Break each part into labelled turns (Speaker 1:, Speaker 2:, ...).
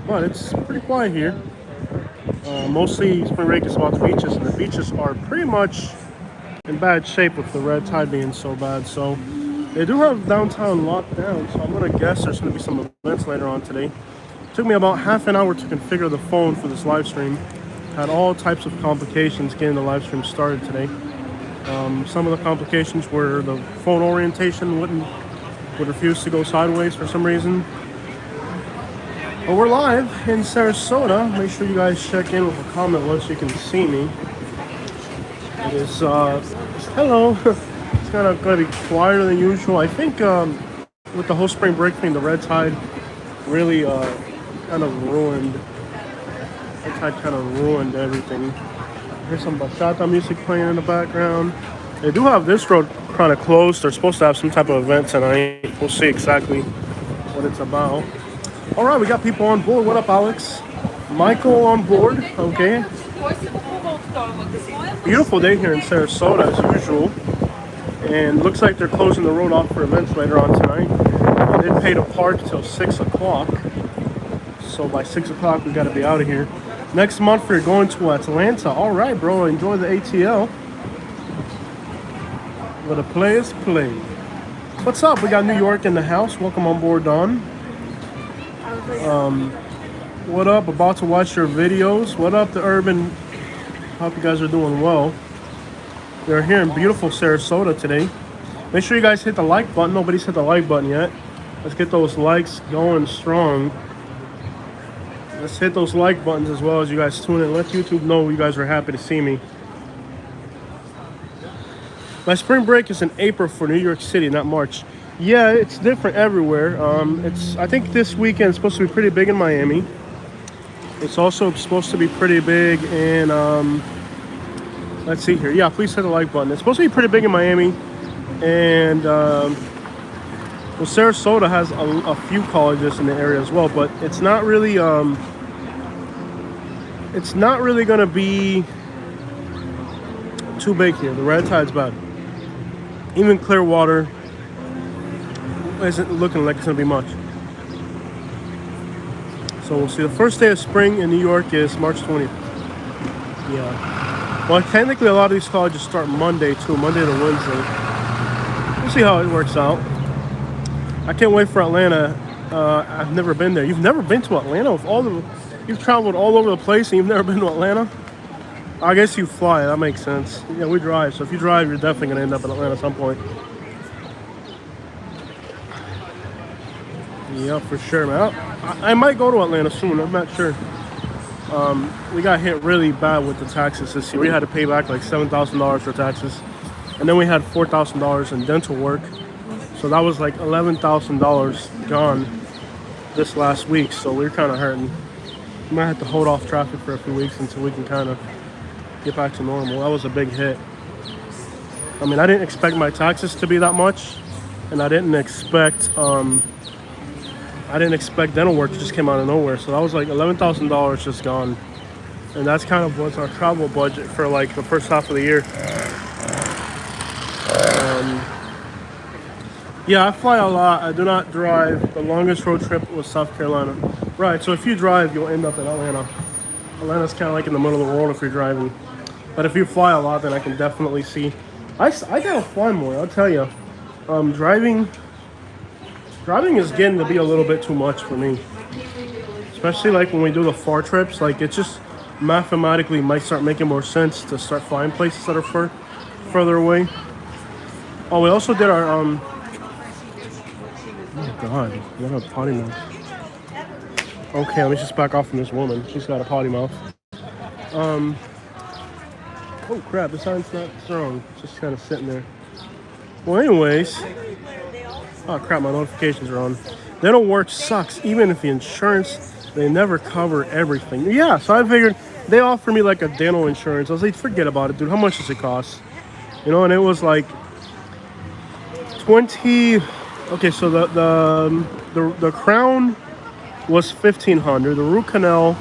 Speaker 1: but it's pretty quiet here. Mostly spring break is about the beaches, and the beaches are pretty much in bad shape with the red tide being so bad. So they do have downtown locked down. So I'm gonna guess there's gonna be some events later on today. Took me about half an hour to configure the phone for this live stream. Had all types of complications getting the live stream started today. Some of the complications were the phone orientation would refuse to go sideways for some reason. But we're live in Sarasota. Make sure you guys check in with a comment once you can see me. It is, hello. It's kind of going to be quieter than usual. I think with the whole spring break thing, the red tide really kind of ruined. Red tide kind of ruined everything. Here's some bachata music playing in the background. They do have this road kind of closed. They're supposed to have some type of event tonight. We'll see exactly what it's about. All right, we got people on board. What up, Alex? Michael on board. Okay. Beautiful day here in Sarasota as usual. And looks like they're closing the road off for events later on tonight. I did pay to park till 6 o'clock. So by 6 o'clock, we got to be out of here. Next month, we're going to Atlanta. All right, bro. Enjoy the ATL. Where the players play. What's up? We got New York in the house. Welcome on board, Don. What up? About to watch your videos. What up, the urban? Hope you guys are doing well. We're here in beautiful Sarasota today. Make sure you guys hit the like button. Nobody's hit the like button yet. Let's get those likes going strong. Let's hit those like buttons as well as you guys tune in. Let YouTube know you guys are happy to see me. My spring break is in April for New York City, not March. Yeah, it's different everywhere. I think this weekend is supposed to be pretty big in Miami. It's also supposed to be pretty big in, let's see here. Yeah, please hit the like button. It's supposed to be pretty big in Miami. And, well, Sarasota has a few colleges in the area as well, but it's not really going to be too big here. The red tide's bad. Even Clearwater isn't looking like it's going to be much. So we'll see. The first day of spring in New York is March 20th. Yeah. Well, technically a lot of these colleges start Monday too, Monday to Wednesday. We'll see how it works out. I can't wait for Atlanta. I've never been there. You've never been to Atlanta? You've traveled all over the place and you've never been to Atlanta? I guess you fly. That makes sense. Yeah, we drive. So if you drive, you're definitely going to end up in Atlanta at some point. Yeah, for sure, man. I might go to Atlanta soon. I'm not sure. We got hit really bad with the taxes this year. We had to pay back like $7,000 for taxes. And then we had $4,000 in dental work. So that was like $11,000 gone this last week. So we're kind of hurting. We might have to hold off traffic for a few weeks until we can kind of get back to normal. That was a big hit. I mean, I didn't expect my taxes to be that much. And I didn't expect dental work to just came out of nowhere. So that was like $11,000 just gone. And that's kind of what's our travel budget for like the first half of the year. Yeah, I fly a lot. I do not drive. The longest road trip was South Carolina. Right, so if you drive, you'll end up in Atlanta. Atlanta's kind of like in the middle of the world if you're driving. But if you fly a lot, then I can definitely see. I gotta fly more, I'll tell you. Driving is getting to be a little bit too much for me. Especially like when we do the far trips, like it just mathematically might start making more sense to start flying places that are further away. Oh, we also did our, oh God, what a potty mouth. Okay, let me just back off from this woman. She's got a potty mouth. Oh crap, the sign's not strong. It's just kind of sitting there. Well, anyways. Oh crap, my notifications are on. Dental work sucks. Even if the insurance, they never cover everything. Yeah, so I figured they offered me like a dental insurance. I was like, forget about it, dude. How much does it cost? You know, and it was like 20. Okay, so the crown was $1,500. The root canal.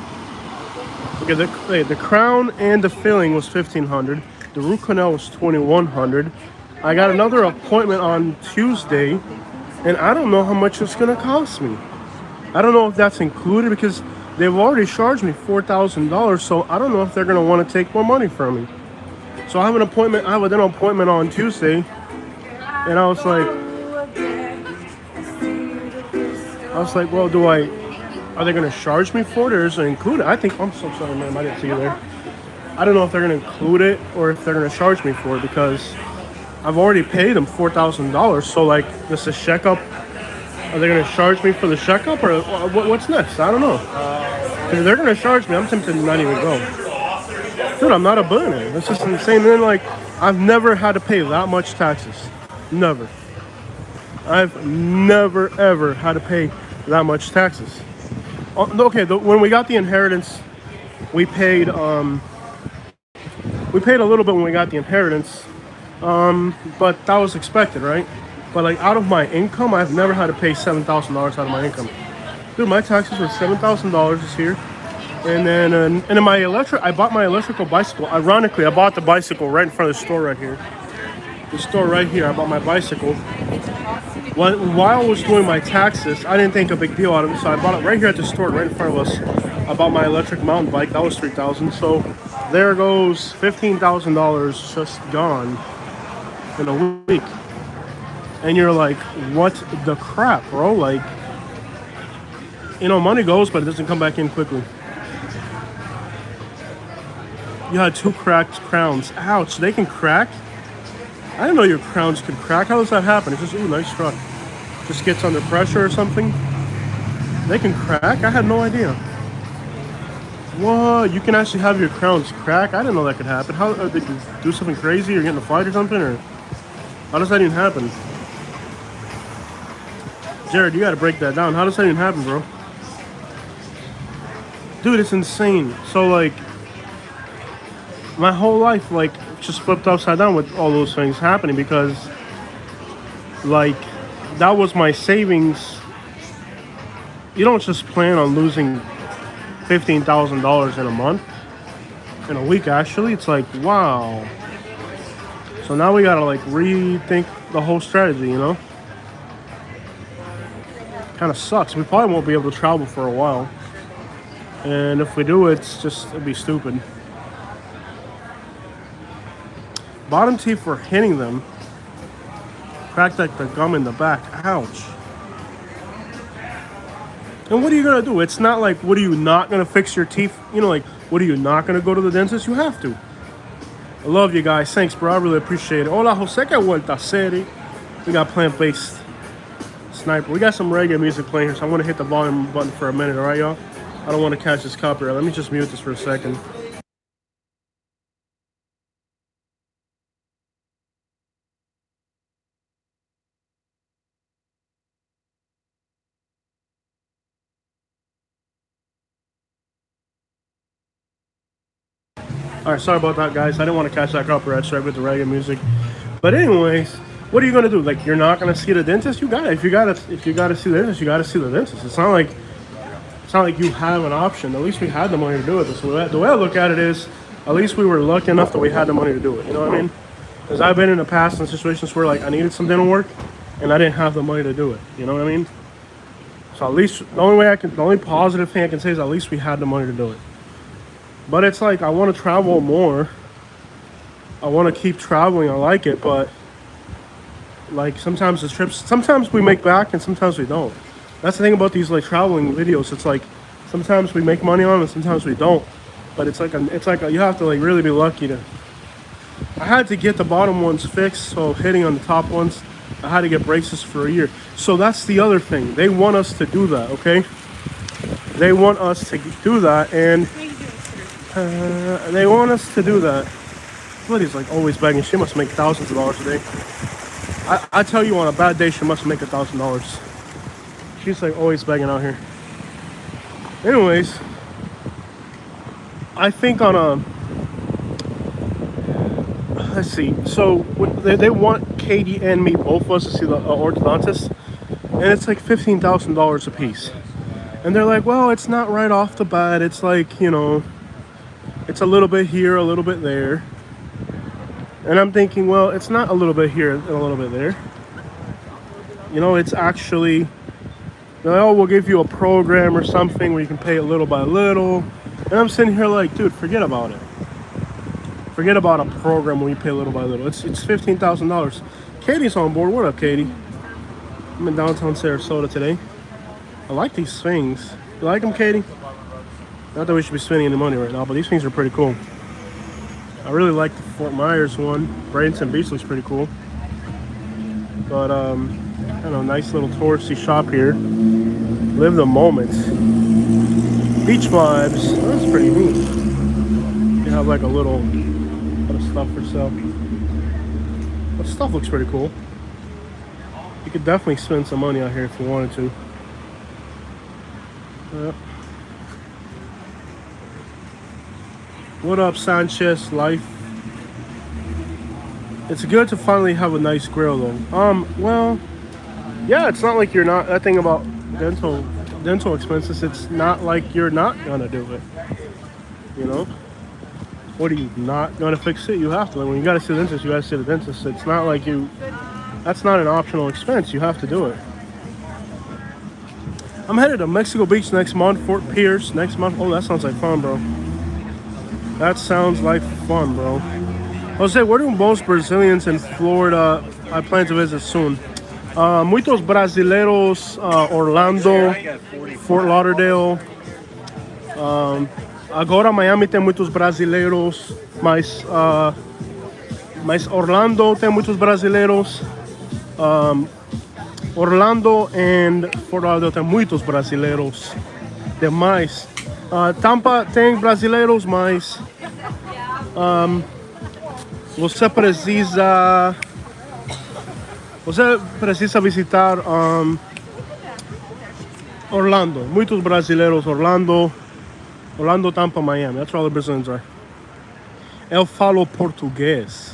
Speaker 1: Okay, the crown and the filling was $1,500. The root canal was $2,100. I got another appointment on Tuesday, and I don't know how much it's gonna cost me. I don't know if that's included because they've already charged me $4,000, so I don't know if they're gonna want to take more money from me. So I have an appointment. I have a dental appointment on Tuesday, and I was like, well, are they gonna charge me for it, or is it included? I think I'm so sorry, ma'am. I didn't see you there. I don't know if they're gonna include it or if they're gonna charge me for it because I've already paid them $4,000. So like, this is checkup. Are they gonna charge me for the checkup or what's next? I don't know. If they're gonna charge me, I'm tempted to not even go. Dude, I'm not a billionaire. That's just insane. And then like, I've never had to pay that much taxes. Never. I've never ever had to pay that much taxes. Okay, when we got the inheritance, we paid a little bit when we got the inheritance, but that was expected, right? But like out of my income, I've never had to pay $7,000 out of my income. Dude, my taxes were $7,000 this year, and then in I bought my electrical bicycle. Ironically, I bought the bicycle right in front of the store right here. The store right here. I bought my bicycle. While I was doing my taxes, I didn't think a big deal out of it, so I bought it right here at the store, right in front of us. I bought my electric mountain bike. That was $3,000. So there goes $15,000 just gone in a week. And you're like, what the crap, bro? Like, you know, money goes, but it doesn't come back in quickly. You had 2 cracked crowns. Ouch, they can crack? I didn't know your crowns could crack. How does that happen? It's just, ooh, nice truck. Just gets under pressure or something. They can crack? I had no idea. What? You can actually have your crowns crack? I didn't know that could happen. How, did you do something crazy or get in a fight or something? Or how does that even happen? Jared, you gotta break that down. How does that even happen, bro? Dude, it's insane. So like, my whole life like just flipped upside down with all those things happening because like that was my savings. You don't just plan on losing $15,000 in a month, in a week actually. It's like, wow. So now we gotta like rethink the whole strategy, you know? Kind of sucks. We probably won't be able to travel for a while. And if we do, it'd be stupid. Bottom teeth for hitting them. Cracked like the gum in the back. Ouch. And what are you gonna do? It's not like, what are you not gonna fix your teeth? You know, like, what are you not gonna go to the dentist? You have to. I love you guys. Thanks, bro. I really appreciate it. Hola, Jose, que vuelta serie. We got plant-based sniper. We got some reggae music playing here, so I want to hit the volume button for a minute, all right, y'all? I don't want to catch this copyright. Let me just mute this for a second. All right, sorry about that, guys. I didn't want to catch that copyright strike with the reggae music. But anyways, what are you gonna do? Like, you're not gonna see the dentist? You got it. If you gotta see the dentist, you gotta see the dentist. It's not like you have an option. At least we had the money to do it. So the way I look at it is, at least we were lucky enough that we had the money to do it. You know what I mean? Because I've been in the past in situations where like I needed some dental work, and I didn't have the money to do it. You know what I mean? So at least the only positive thing I can say is at least we had the money to do it. But it's like, I want to travel more. I want to keep traveling. I like it, but like sometimes we make back and sometimes we don't. That's the thing about these like traveling videos. It's like sometimes we make money on them and sometimes we don't. But it's like you have to like really be lucky to. I had to get the bottom ones fixed, so hitting on the top ones, I had to get braces for a year. So that's the other thing. They want us to do that, okay? They want us to do that, and they want us to do that. Liddy's like always begging. She must make thousands of dollars a day. I tell you, on a bad day, she must make $1,000. She's like always begging out here. Anyways, I think on a, let's see. So they want Katie and me, both of us, to see the orthodontist, and it's like $15,000 a piece. And they're like, well, it's not right off the bat. It's like, you know, it's a little bit here, a little bit there. And I'm thinking, well, it's not a little bit here and a little bit there. You know, it's actually They're like, oh, we'll give you a program or something where you can pay it little by little. And I'm sitting here like, dude, forget about it. Forget about a program where you pay little by little. It's $15,000. Katie's on board. What up, Katie? I'm in downtown Sarasota today. I like these things. You like them, Katie? Not that we should be spending any money right now, but these things are pretty cool. I really like the Fort Myers one. Bradenton Beach looks pretty cool. But, I don't know, nice little touristy shop here. Live the moment. Beach vibes. Oh, that's pretty neat. You have like a little bit of stuff for sale. But stuff looks pretty cool. You could definitely spend some money out here if you wanted to. What up, Sanchez? Life. It's good to finally have a nice grill, though. Well, yeah, it's not like you're not. That thing about dental expenses, it's not like you're not gonna do it. You know, what are you not gonna fix it? You have to. Like, when you gotta see the dentist, you gotta see the dentist. It's not like you. That's not an optional expense. You have to do it. I'm headed to Mexico Beach next month, Fort Pierce next month. Oh, that sounds like fun, bro. That sounds like fun, bro. Jose, where do most Brazilians in Florida I plan to visit soon? Muitos brasileiros, Orlando, Fort Lauderdale. Agora Miami tem muitos brasileiros, mas Orlando tem muitos brasileiros. Orlando and Fort Lauderdale tem muitos brasileiros demais. Tampa tem brasileiros, mas você precisa visitar Orlando. Muitos brasileiros, Orlando, Tampa, Miami. That's where all the Brazilians are. Eu falo português.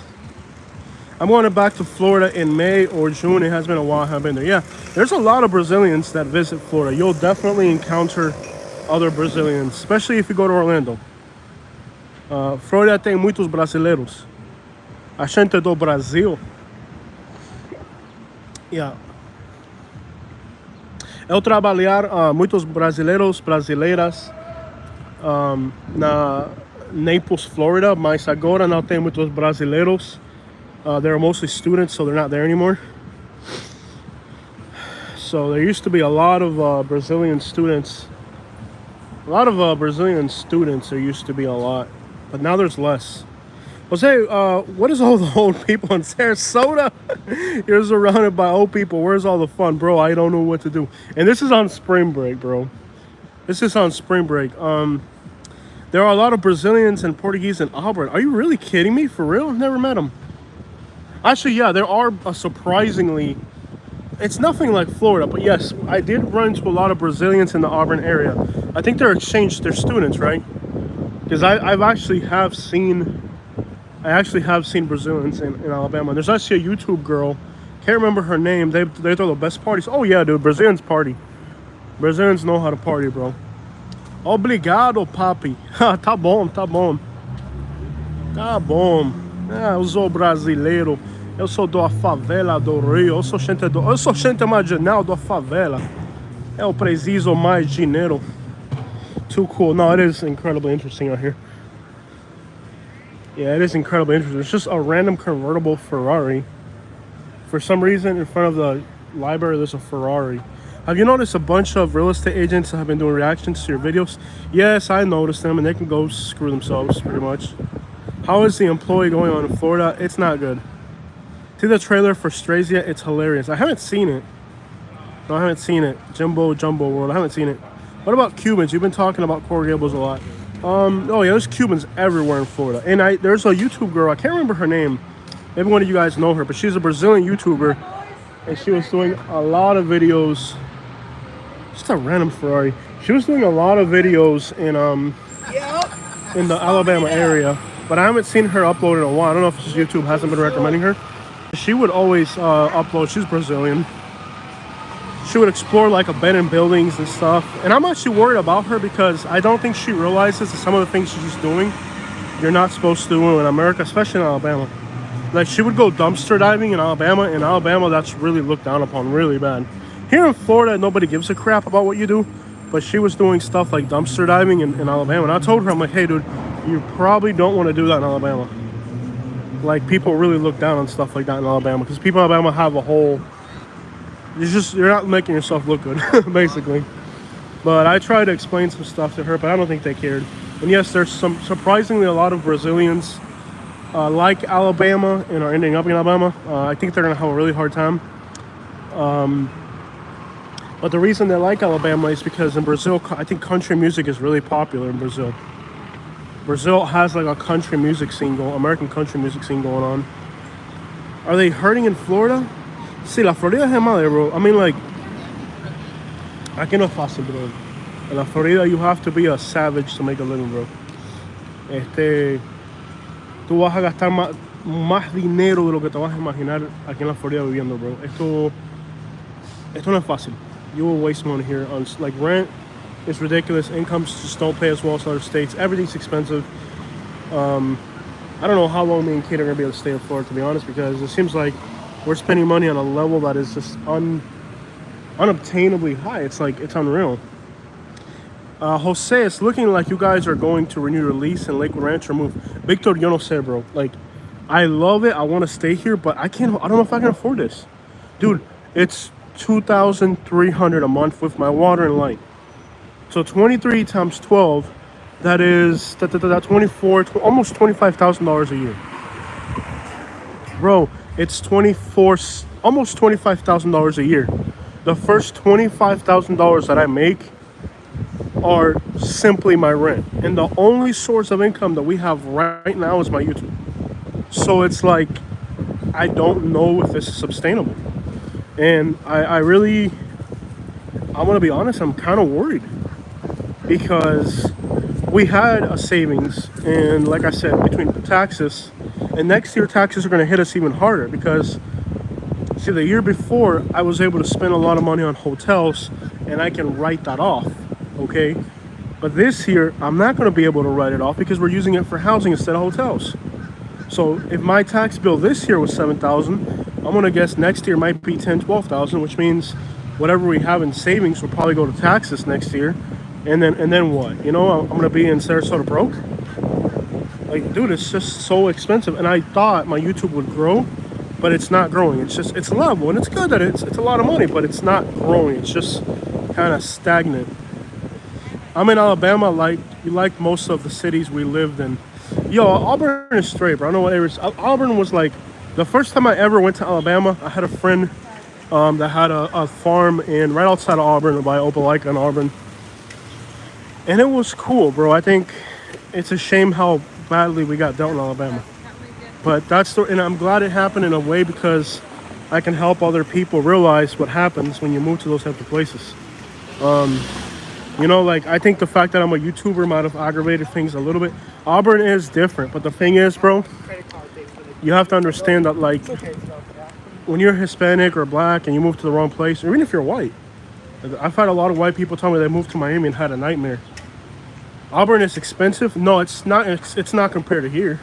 Speaker 1: I'm going back to Florida in May or June. It has been a while I've been there. Yeah, there's a lot of Brazilians that visit Florida. You'll definitely encounter other Brazilians, especially if you go to Orlando. Florida tem muitos brasileiros. A gente do Brasil. Yeah. Eu trabalhar muitos brasileiras na Naples, Florida, mas agora não tem muitos brasileiros. They're mostly students, so they're not there anymore. So there used to be a lot of Brazilian students. There used to be a lot, but now there's less. Jose, what is all the old people in Sarasota? You're surrounded by old people. Where's all the fun? Bro, I don't know what to do. And this is on spring break, bro. This is on spring break. There are a lot of Brazilians and Portuguese in Auburn. Are you really kidding me? For real? I've never met them. Actually, yeah, there are surprisingly... It's nothing like Florida, but yes, I did run into a lot of Brazilians in the Auburn area. I think they're students, right? Because I actually have seen Brazilians in Alabama. There's actually a YouTube girl, can't remember her name. They throw the best parties. Oh yeah, dude, Brazilians party. Brazilians know how to party, bro. Obrigado, papi. Tá bom. Eu sou brasileiro. Eu sou da favela do Rio. Eu sou gente marginal da favela. Eu preciso mais dinheiro. Too cool. No, it is incredibly interesting out here. Yeah, it is incredibly interesting. It's just a random convertible Ferrari. For some reason, in front of the library, there's a Ferrari. Have you noticed a bunch of real estate agents have been doing reactions to your videos? Yes, I noticed them, and they can go screw themselves, pretty much. How is the employee going on in Florida? It's not good. See the trailer for Strazia? It's hilarious. I haven't seen it. No, I haven't seen it. Jumbo World. I haven't seen it. What about Cubans? You've been talking about Coral Gables a lot. Oh yeah, there's Cubans everywhere in Florida. And there's a YouTube girl, I can't remember her name. Maybe one of you guys know her, but she's a Brazilian YouTuber. And she was doing a lot of videos. Just a random Ferrari. She was doing a lot of videos in the Alabama area. But I haven't seen her upload in a while. I don't know if it's just YouTube hasn't been recommending her. She would always upload. She's Brazilian. She would explore like abandoned buildings and stuff. And I'm actually worried about her because I don't think she realizes that some of the things she's doing, you're not supposed to do in America, especially in Alabama. Like she would go dumpster diving in Alabama. In Alabama, that's really looked down upon really bad. Here in Florida, nobody gives a crap about what you do, but she was doing stuff like dumpster diving in Alabama. And I told her, I'm like, hey, dude, you probably don't want to do that in Alabama. Like, people really look down on stuff like that in Alabama because people in Alabama have a whole... You're not making yourself look good, basically. But I tried to explain some stuff to her, but I don't think they cared. And yes, there's surprisingly a lot of Brazilians like Alabama and are ending up in Alabama. I think they're going to have a really hard time. But the reason they like Alabama is because in Brazil, I think country music is really popular in Brazil. Brazil has like a country music scene American country music scene going on. Are they hurting in Florida? Sí, la Florida es madre, bro. I mean, like, aquí no es fácil, bro. In la Florida, you have to be a savage to make a living, bro. Tú vas a gastar más dinero de lo que te vas a imaginar aquí en la Florida viviendo, bro. Esto no es fácil. You will waste money here on, like, rent is ridiculous. Incomes just don't pay as well as other states. Everything's expensive. I don't know how long me and Kate are gonna be able to stay in Florida, to be honest, because it seems like we're spending money on a level that is just unobtainably high. It's like, it's unreal. Jose, it's looking like you guys are going to renew your lease in Lakewood Ranch or move. Victor, yo no sé, bro. Like, I love it. I want to stay here, but I don't know if I can afford this. Dude, it's $2,300 a month with my water and light. So 23 times 12, that is 24, almost $25,000 a year. Bro, it's almost $25,000 a year. The first $25,000 that I make are simply my rent. And the only source of income that we have right now is my YouTube. So it's like, I don't know if this is sustainable. And I want to be honest, I'm kind of worried. Because we had a savings, and like I said, between the taxes, and next year taxes are going to hit us even harder because, see, the year before I was able to spend a lot of money on hotels and I can write that off, okay? But this year I'm not going to be able to write it off because we're using it for housing instead of hotels. So if my tax bill this year was $7,000, I'm going to guess next year might be $10,000, $12,000, which means whatever we have in savings will probably go to taxes next year. And then what? You know, I'm gonna be in Sarasota broke. Like, dude, it's just so expensive. And I thought my YouTube would grow, but it's not growing. It's level, and it's good that it's a lot of money, but it's not growing. It's just kind of stagnant. I'm in Alabama, like most of the cities we lived in. Yo, Auburn is straight, bro. I know what areas. Auburn was like the first time I ever went to Alabama. I had a friend that had a farm right outside of Auburn by Opelika in Auburn. And it was cool, bro. I think it's a shame how badly we got dealt in Alabama. But and I'm glad it happened in a way because I can help other people realize what happens when you move to those type of places. You know, like, I think the fact that I'm a YouTuber might have aggravated things a little bit. Auburn is different, but the thing is, bro, you have to understand that, like, when you're Hispanic or black and you move to the wrong place, or even if you're white, I've had a lot of white people tell me they moved to Miami and had a nightmare. Auburn is expensive. No, it's not. It's not compared to here.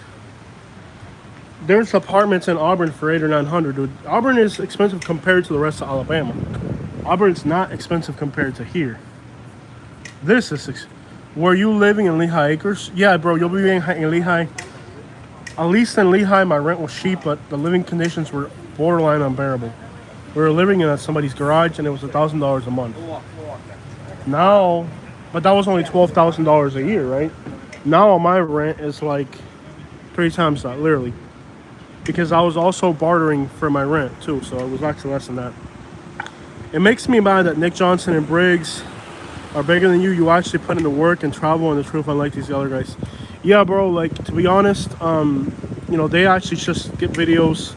Speaker 1: There's apartments in Auburn for $800 or $900, dude. Auburn is expensive compared to the rest of Alabama. Auburn's not expensive compared to here. This is were you living in Lehigh Acres? Yeah, bro, you'll be living in Lehigh. At least in Lehigh, my rent was cheap, but the living conditions were borderline unbearable. We were living in somebody's garage, and it was $1,000 a month. Now, but that was only $12,000 a year, right? Now my rent is like 3 times that, literally. Because I was also bartering for my rent too, so it was actually less than that. It makes me mad that Nick Johnson and Briggs are bigger than you. You actually put in the work and travel, and the truth, unlike these other guys. Yeah, bro, like, to be honest, you know, they actually just get videos.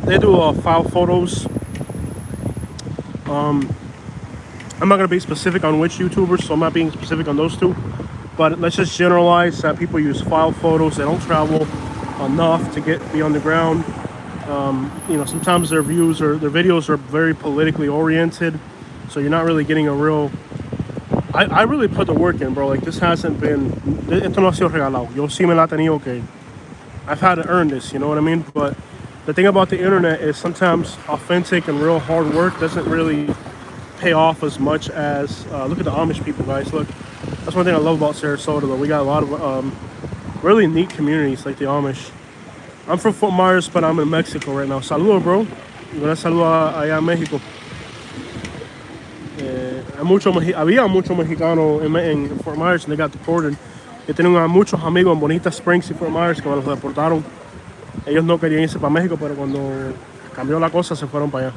Speaker 1: They do file photos. I'm not going to be specific on which YouTubers, so I'm not being specific on those two. But let's just generalize that people use file photos. They don't travel enough to be on the ground. You know, sometimes their videos are very politically oriented. So you're not really getting a real... I really put the work in, bro. Like, this hasn't been... Esto no ha sido regalado. Yo sí me la he tenido que... I've had to earn this, you know what I mean? But The thing about the internet is sometimes authentic and real hard work doesn't really pay off as much as look at the Amish people, guys. Look, that's one thing I love about Sarasota, though. We got a lot of really neat communities like the Amish. I'm from Fort Myers, but I'm in Mexico right now. Saludos, bro. Una saludo allá en México. Había muchos mexicanos en Fort Myers and they got deported. Yo tenía muchos amigos en Bonita Springs y Fort Myers que me los deportaron. Ellos no querían irse para México, pero cuando cambió la cosa se fueron para allá.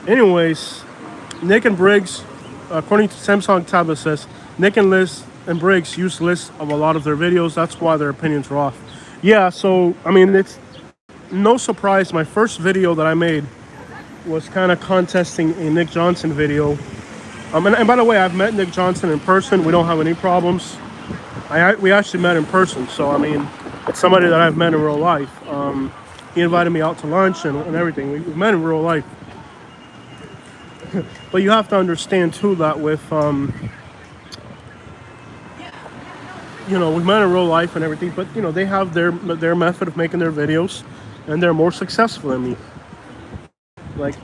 Speaker 1: Anyways, Nick and Briggs, according to Samsung Tablet says, Nick and Liz and Briggs use lists of a lot of their videos. That's why their opinions are off. Yeah, so, I mean, it's no surprise. My first video that I made was kind of contesting a Nick Johnson video. And by the way, I've met Nick Johnson in person. We don't have any problems. We actually met in person. So, I mean, it's somebody that I've met in real life. He invited me out to lunch and everything. We met in real life. But you have to understand, too, that with, you know, we met in real life and everything. But, you know, they have their method of making their videos. And they're more successful than me. Like,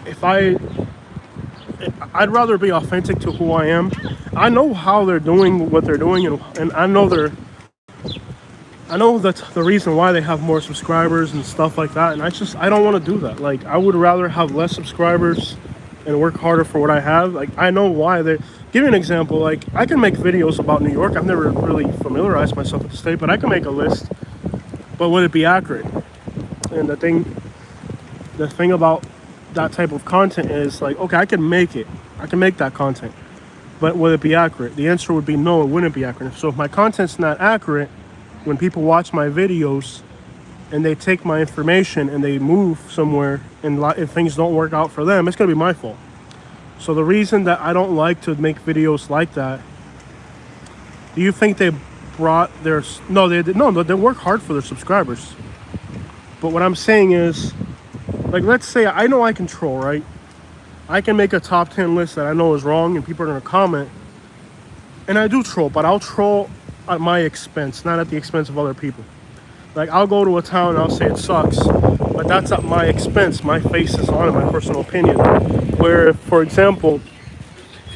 Speaker 1: I'd rather be authentic to who I am. I know how they're doing what they're doing, and I know that's the reason why they have more subscribers and stuff like that. And I don't want to do that. Like, I would rather have less subscribers and work harder for what I have. Like, I know why they. Give you an example. Like, I can make videos about New York. I've never really familiarized myself with the state, but I can make a list. But would it be accurate? And the thing about that type of content is like, okay, I can make that content, but will it be accurate? The answer would be no, it wouldn't be accurate. So if my content's not accurate, when people watch my videos and they take my information and they move somewhere and if things don't work out for them, it's gonna be my fault. So the reason that I don't like to make videos like that, do you think they brought their, no, they work hard for their subscribers. But what I'm saying is, like, let's say I know I can troll, right? I can make a top 10 list that I know is wrong and people are going to comment. And I do troll, but I'll troll at my expense, not at the expense of other people. Like, I'll go to a town and I'll say it sucks, but that's at my expense. My face is on it, my personal opinion. Where, for example,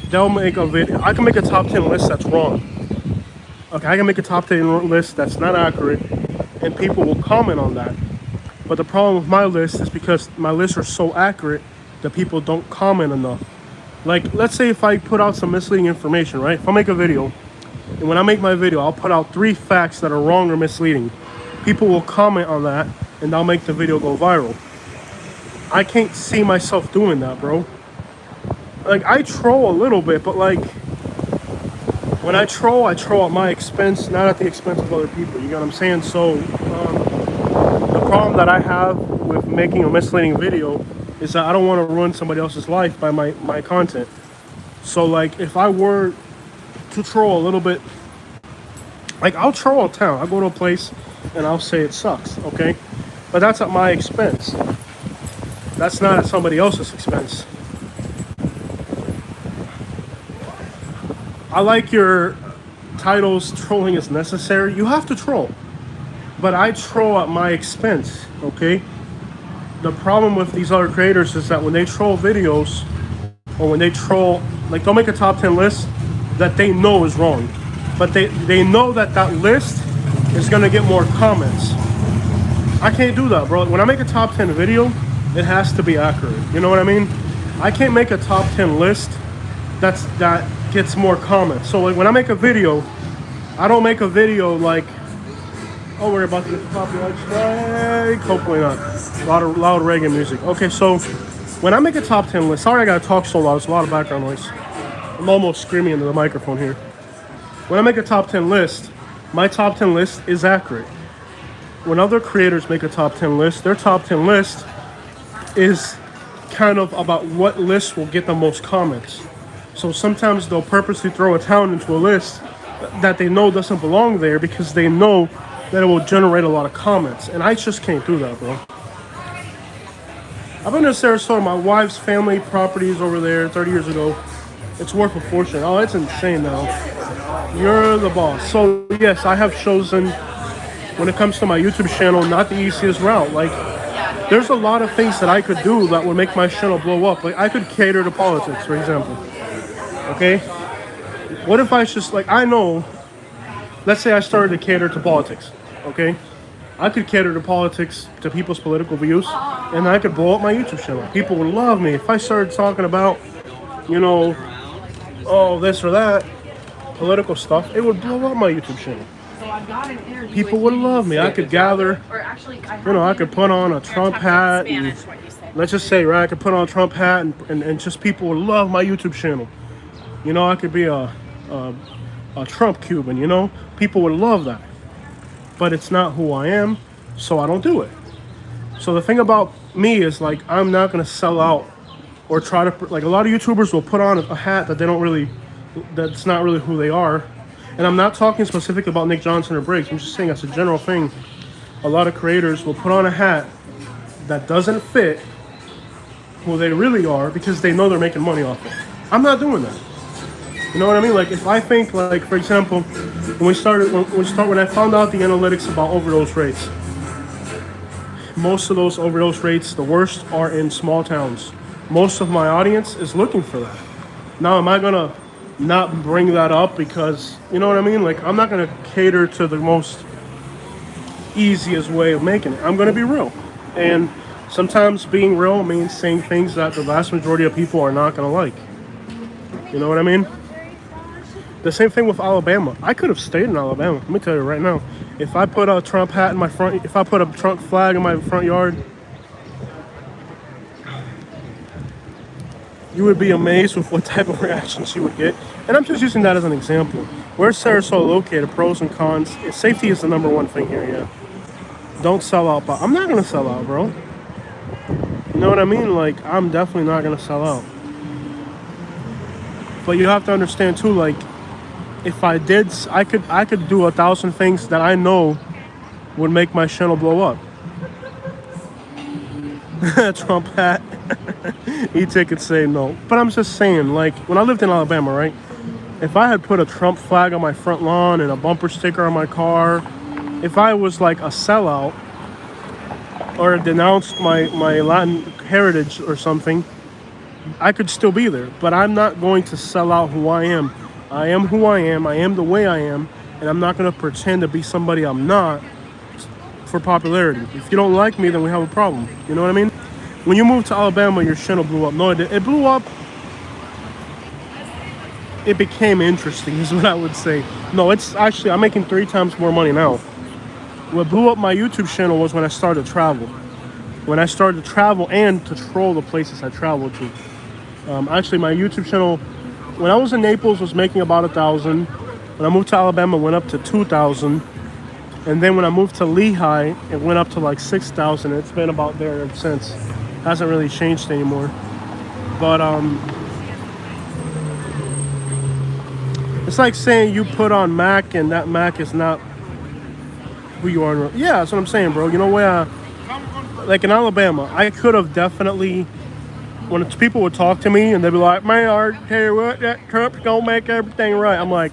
Speaker 1: they'll make a video. I can make a top 10 list that's wrong. Okay, I can make a top 10 list that's not accurate, and people will comment on that. But the problem with my list is because my lists are so accurate that people don't comment enough. Like, let's say if I put out some misleading information, right? If I make a video, and when I make my video, I'll put out 3 facts that are wrong or misleading. People will comment on that, and that'll make the video go viral. I can't see myself doing that, bro. Like, I troll a little bit, but like, when I troll at my expense, not at the expense of other people. You get what I'm saying? So, the problem that I have with making a misleading video is that I don't want to ruin somebody else's life by my content. So, like, if I were to troll a little bit, like, I'll troll a town. I'll go to a place and I'll say it sucks, okay? But that's at my expense. That's not at somebody else's expense. I like your titles, trolling is necessary. You have to troll. But I troll at my expense, okay? The problem with these other creators is that when they troll videos, or when they troll, like, they'll make a top 10 list that they know is wrong. But they know that list is gonna get more comments. I can't do that, bro. When I make a top 10 video, it has to be accurate. You know what I mean? I can't make a top 10 list that gets more comments. So, like, when I make a video, I don't make a video like, oh, we're about to get the copyright strike. Hopefully not. Loud reggae music. Okay, so when I make a top 10 list, sorry I gotta talk so loud, it's a lot of background noise. I'm almost screaming into the microphone here. When I make a top 10 list, my top 10 list is accurate. When other creators make a top 10 list, their top 10 list is kind of about what list will get the most comments. So sometimes they'll purposely throw a town into a list that they know doesn't belong there because they know that it will generate a lot of comments. And I just can't do that, bro. I've been to Sarasota. My wife's family property is over there 30 years ago. It's worth a fortune. Oh, it's insane now. You're the boss. So yes, I have chosen, when it comes to my YouTube channel, not the easiest route. Like, there's a lot of things that I could do that would make my channel blow up. Like I could cater to politics, for example. Okay? What if I just like I know, let's say I started to cater to politics, okay? I could cater to politics, to people's political views, and I could blow up my YouTube channel. People would love me. If I started talking about, you know, oh, this or that, political stuff, it would blow up my YouTube channel. People would love me. I could gather, you know, I could put on a Trump hat. And, let's just say, right, I could put on a Trump hat and just people would love my YouTube channel. You know, I could be a Trump Cuban, you know? People would love that. But it's not who I am, so I don't do it. So the thing about me is, like, I'm not going to sell out or try to, like, a lot of YouTubers will put on a hat that they don't really, that's not really who they are. And I'm not talking specifically about Nick Johnson or Briggs. I'm just saying that's a general thing. A lot of creators will put on a hat that doesn't fit who they really are because they know they're making money off it. I'm not doing that. You know what I mean? Like if I think, like for example, when I found out the analytics about overdose rates, most of those overdose rates, the worst are in small towns. Most of my audience is looking for that. Now, am I gonna not bring that up because, you know what I mean? Like I'm not gonna cater to the most easiest way of making it. I'm gonna be real, and sometimes being real means saying things that the vast majority of people are not gonna like. You know what I mean? The same thing with Alabama. I could have stayed in Alabama. Let me tell you right now. If I put a Trump hat in my front, if I put a Trump flag in my front yard, you would be amazed with what type of reactions you would get. And I'm just using that as an example. Where's Sarasota located? Pros and cons. Safety is the number one thing here, yeah. Don't sell out, but I'm not gonna sell out, bro. You know what I mean? Like, I'm definitely not gonna sell out. But you have to understand too, like, if I did, I could do 1,000 things that I know would make my channel blow up. Trump hat. E-ticket say no. But I'm just saying, like, when I lived in Alabama, right? If I had put a Trump flag on my front lawn and a bumper sticker on my car, if I was like a sellout or denounced my Latin heritage or something, I could still be there. But I'm not going to sell out who I am. I am who I am the way I am, and I'm not going to pretend to be somebody I'm not for popularity. If you don't like me, then we have a problem. You know what I mean? When you moved to Alabama, your channel blew up. No, it blew up. It became interesting is what I would say. No, it's actually, I'm making 3 times more money now. What blew up my YouTube channel was when I started to travel. When I started to travel and to troll the places I traveled to. Actually, my YouTube channel, when I was in Naples, was making about 1,000. When I moved to Alabama, it went up to 2,000. And then when I moved to Lehigh, it went up to like 6,000. It's been about there since. Hasn't really changed anymore. But it's like saying you put on Mac and that Mac is not who you are. Yeah, that's what I'm saying, bro. You know where, like in Alabama, I could have definitely, when people would talk to me and they'd be like, man, I tell you what, that Trump's gonna make everything right. I'm like,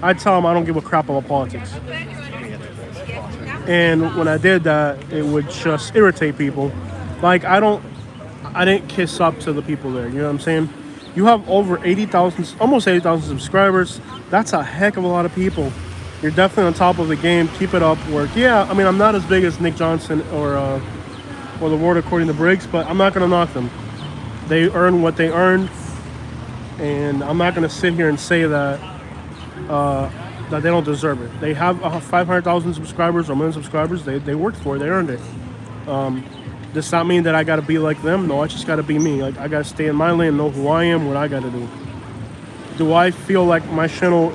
Speaker 1: I tell them I don't give a crap about politics. And when I did that, it would just irritate people. Like I didn't kiss up to the people there. You know what I'm saying? You have over 80,000, almost 80,000 subscribers. That's a heck of a lot of people. You're definitely on top of the game. Keep it up, work. Yeah, I mean, I'm not as big as Nick Johnson or the Ward according to Briggs, but I'm not gonna knock them. They earn what they earned, and I'm not gonna sit here and say that that they don't deserve it. They have 500,000 subscribers or 1 million subscribers. They worked for it. They earned it. Does that mean that I gotta be like them? No, I just gotta be me. Like I gotta stay in my lane, know who I am, what I gotta do. Do I feel like my channel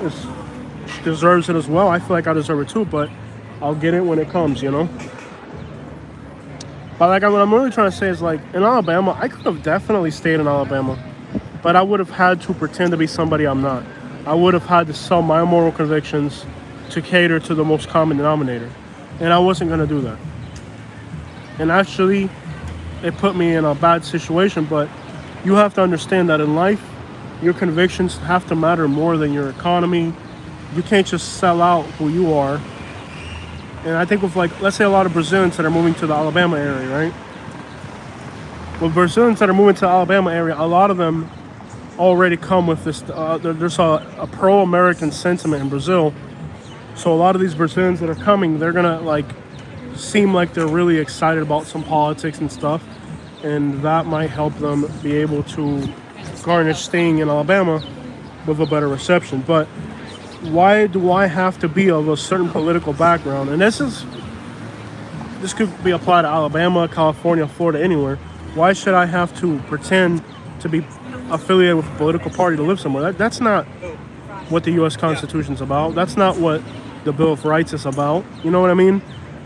Speaker 1: deserves it as well? I feel like I deserve it too, but I'll get it when it comes, you know? But like what I'm really trying to say is, like, in Alabama, I could have definitely stayed in Alabama, but I would have had to pretend to be somebody I'm not. I would have had to sell my moral convictions to cater to the most common denominator, and I wasn't gonna do that. And actually, it put me in a bad situation, but you have to understand that in life, your convictions have to matter more than your economy. You can't just sell out who you are. And I think with, like, let's say a lot of Brazilians that are moving to the Alabama area, right? With Brazilians that are moving to the Alabama area, a lot of them already come with this. There's a pro-American sentiment in Brazil. So a lot of these Brazilians that are coming, they're gonna like seem like they're really excited about some politics and stuff, and that might help them be able to garnish staying in Alabama with a better reception. But why do I have to be of a certain political background? And this could be applied to Alabama, California, Florida, anywhere. Why should I have to pretend to be affiliated with a political party to live somewhere? That's not what the U.S. Constitution's about. That's not what the Bill of Rights is about. You know what I mean?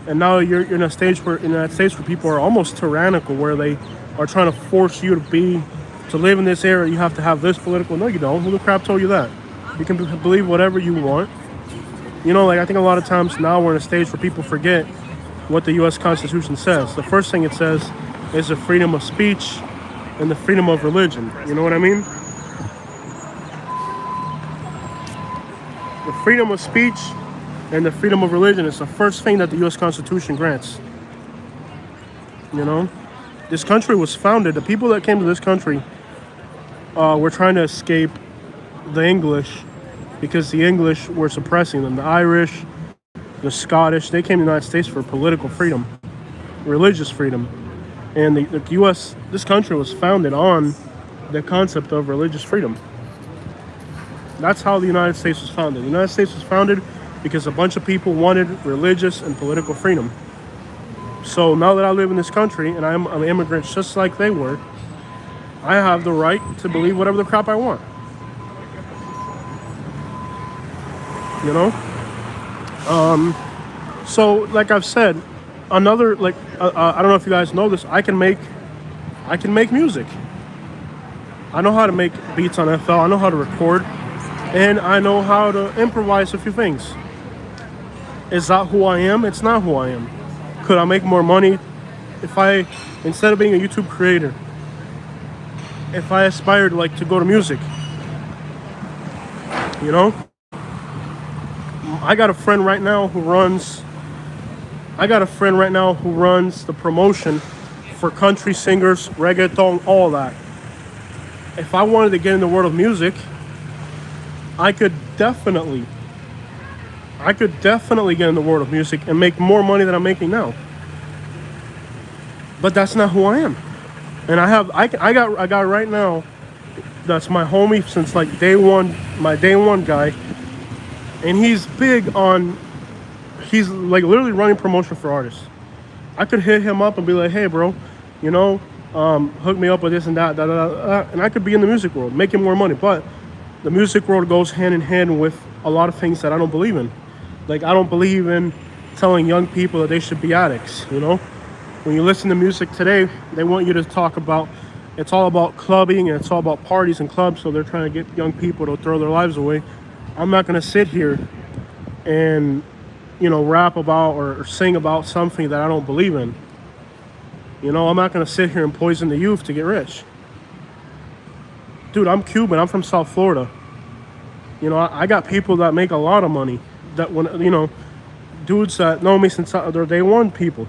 Speaker 1: And now you're in a stage where in the United States where people are almost tyrannical, where they are trying to force you to live in this area. You have to have this political. No, you don't. Who the crap told you that? You can believe whatever you want. You know, like I think a lot of times now we're in a stage where people forget what the U.S. Constitution says. The first thing it says is the freedom of speech and the freedom of religion. You know what I mean? The freedom of speech and the freedom of religion is the first thing that the U.S. Constitution grants. You know? This country was founded, the people that came to this country were trying to escape the English because the English were suppressing them. The Irish, the Scottish, they came to the United States for political freedom, religious freedom. And the U.S., this country was founded on the concept of religious freedom. That's how the United States was founded. The United States was founded because a bunch of people wanted religious and political freedom. So now that I live in this country and I'm an immigrant just like they were, I have the right to believe whatever the crap I want. You know? So like I've said, I don't know if you guys know this, I can make music. I know how to make beats on FL, I know how to record, and I know how to improvise a few things. Is that who I am? It's not who I am. Could I make more money if instead of being a YouTube creator, if I aspired to go to music? You know? I got a friend right now who runs the promotion for country singers, reggaeton, all that. If I wanted to get in the world of music, I could definitely get in the world of music and make more money than I'm making now. But that's not who I am. And I got right now, that's my homie since day one, my day one guy. And he's literally running promotion for artists. I could hit him up and be like, hey bro, you know, hook me up with this and that, and I could be in the music world, making more money. But the music world goes hand in hand with a lot of things that I don't believe in. I don't believe in telling young people that they should be addicts, you know? When you listen to music today, they want you to talk about, it's all about clubbing and it's all about parties and clubs, so they're trying to get young people to throw their lives away. I'm not going to sit here and, you know, rap about or sing about something that I don't believe in. You know, I'm not going to sit here and poison the youth to get rich. Dude, I'm Cuban. I'm from South Florida. You know, I got people that make a lot of money. That when, you know, dudes that know me since they're day one people.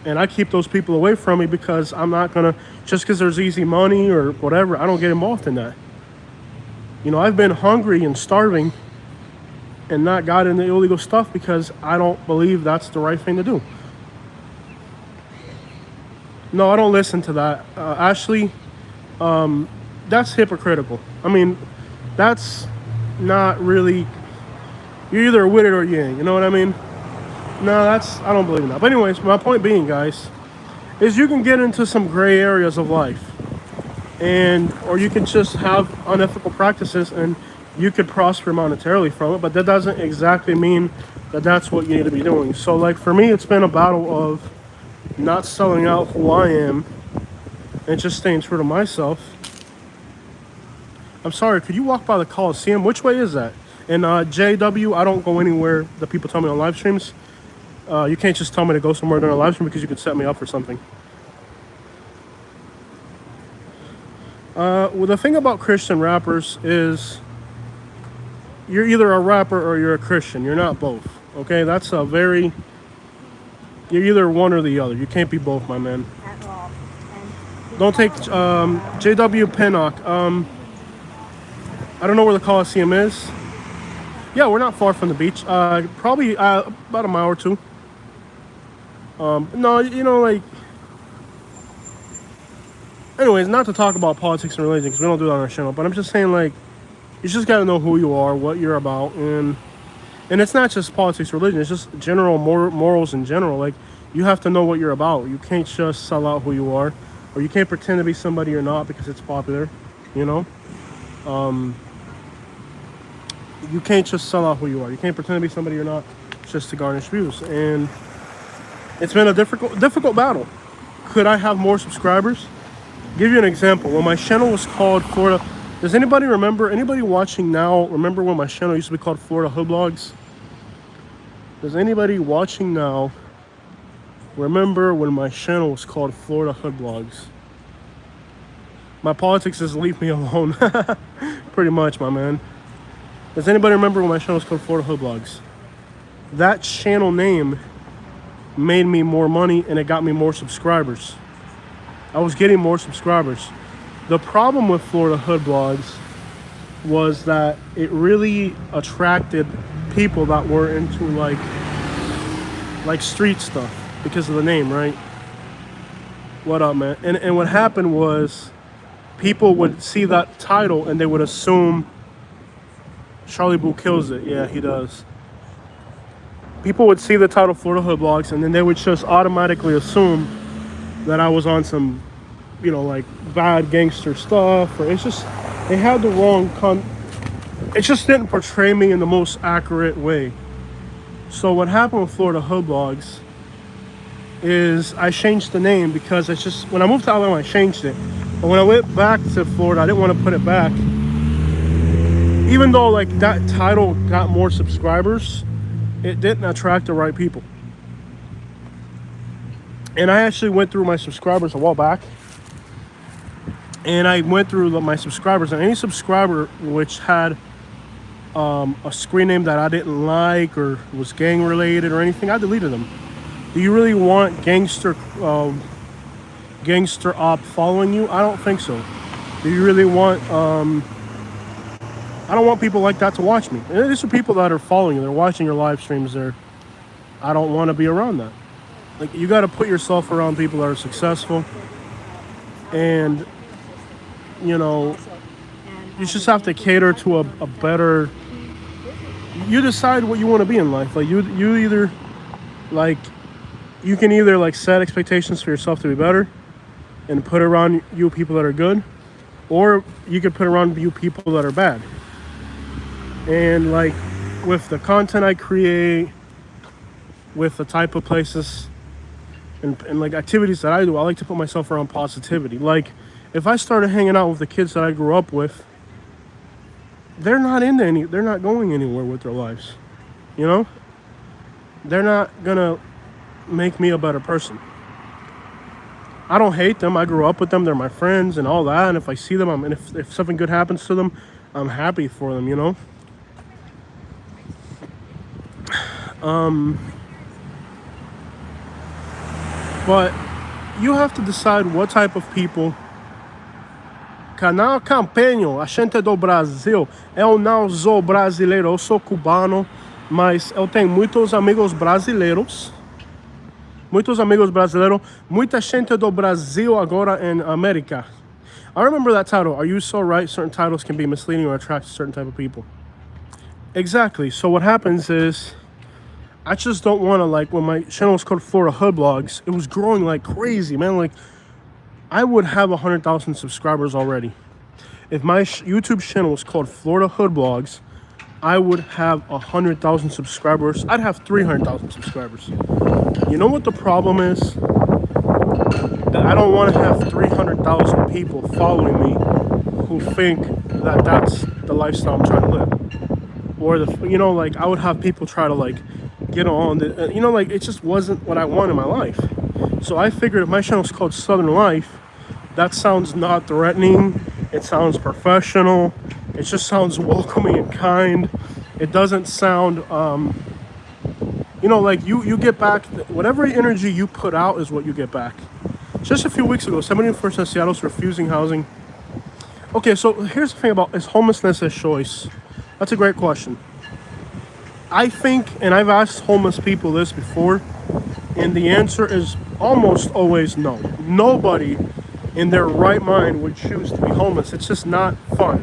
Speaker 1: And I keep those people away from me because I'm not going to, just because there's easy money or whatever, I don't get involved in that. You know, I've been hungry and starving and not got into illegal stuff because I don't believe that's the right thing to do. No, I don't listen to that. Ashley, that's hypocritical. I mean, that's not really, you're either with it or you ain't, you know what I mean? No, I don't believe in that. But anyways, my point being, guys, is you can get into some gray areas of life. Or you can just have unethical practices and you could prosper monetarily from it, but that doesn't exactly mean that that's what you need to be doing. So for me, it's been a battle of not selling out who I am and just staying true to myself. I'm sorry, could you walk by the Coliseum? Which way is that? And JW, I don't go anywhere that people tell me on live streams. You can't just tell me to go somewhere during a live stream because you could set me up for something. Well, the thing about Christian rappers is you're either a rapper or you're a Christian. You're not both. Okay, you're either one or the other. You can't be both, my man.
Speaker 2: At all.
Speaker 1: Don't take JW Pinnock. I don't know where the Coliseum is. Yeah, we're not far from the beach. Probably about a mile or two. No, like. Anyways, not to talk about politics and religion because we don't do that on our channel. But I'm just saying, like, you just got to know who you are, what you're about, and it's not just politics, religion. It's just general morals in general. Like, you have to know what you're about. You can't just sell out who you are, or you can't pretend to be somebody you're not because it's popular. You know. You can't just sell out who you are. You can't pretend to be somebody you're not just to garnish views. And it's been a difficult battle. Could I have more subscribers? Give you an example. When my channel was called Florida, does anybody watching now remember when my channel used to be called Florida Hood Blogs? Does anybody watching now remember when my channel was called Florida Hood Blogs? My politics is leave me alone. Pretty much, my man. Does anybody remember when my channel was called Florida Hood Blogs? That channel name made me more money and it got me more subscribers. I was getting more subscribers. The problem with Florida Hood Blogs was that it really attracted people that were into like street stuff because of the name, right? What up, man? And what happened was people would see that title and they would assume Charlie Boo kills it. Yeah, he does. People would see the title Florida Hood Blogs and then they would just automatically assume that I was on some, like bad gangster stuff, or it's just, they had the wrong it just didn't portray me in the most accurate way. So what happened with Florida Hood Blogs is I changed the name because it's just, when I moved to Alabama, I changed it. But when I went back to Florida, I didn't want to put it back. Even though like that title got more subscribers, it didn't attract the right people. And I actually went through my subscribers a while back. And I went through my subscribers, and any subscriber which had a screen name that I didn't like or was gang related or anything, I deleted them. Do you really want gangster op following you? I don't think so. Do you really want I don't want people like that to watch me. And these are people that are following you. They're watching your live streams. I don't want to be around that. Like, you got to put yourself around people that are successful. And, you just have to cater to a better... You decide what you want to be in life. Like, you either... Like, you can either, like, set expectations for yourself to be better and put around you people that are good. Or you could put around you people that are bad. And like with the content I create, with the type of places and like activities that I do, I like to put myself around positivity. Like if I started hanging out with the kids that I grew up with, they're not going anywhere with their lives. They're not gonna make me a better person. I don't hate them. I grew up with them. They're my friends and all that. And if I see them, and if something good happens to them, I'm happy for them, But you have to decide what type of people. Canal Campenho, a gente do Brasil. Eu não sou brasileiro, eu sou cubano, mas eu tenho muitos amigos brasileiros. Muita gente do Brasil agora em América. I remember that title. Are you so right? Certain titles can be misleading or attract a certain type of people. Exactly. So what happens is, I just don't want to, like, when my channel was called Florida Hood Blogs, it was growing like crazy, man. Like, I would have 100,000 subscribers already. If my YouTube channel was called Florida Hood Blogs, I would have 100,000 subscribers. I'd have 300,000 subscribers. You know what the problem is? That I don't want to have 300,000 people following me who think that that's the lifestyle I'm trying to live. Or like I would have people try to like get on the, like it just wasn't what I want in my life. So I figured if my channel's called Southern Life, that sounds not threatening. It sounds professional. It just sounds welcoming and kind. It doesn't sound, like you get back, whatever energy you put out is what you get back. Just a few weeks ago, 70% of Seattle's refusing housing. Okay, so here's the thing about, is homelessness a choice? That's a great question. I think, and I've asked homeless people this before, and the answer is almost always no. Nobody in their right mind would choose to be homeless. It's just not fun.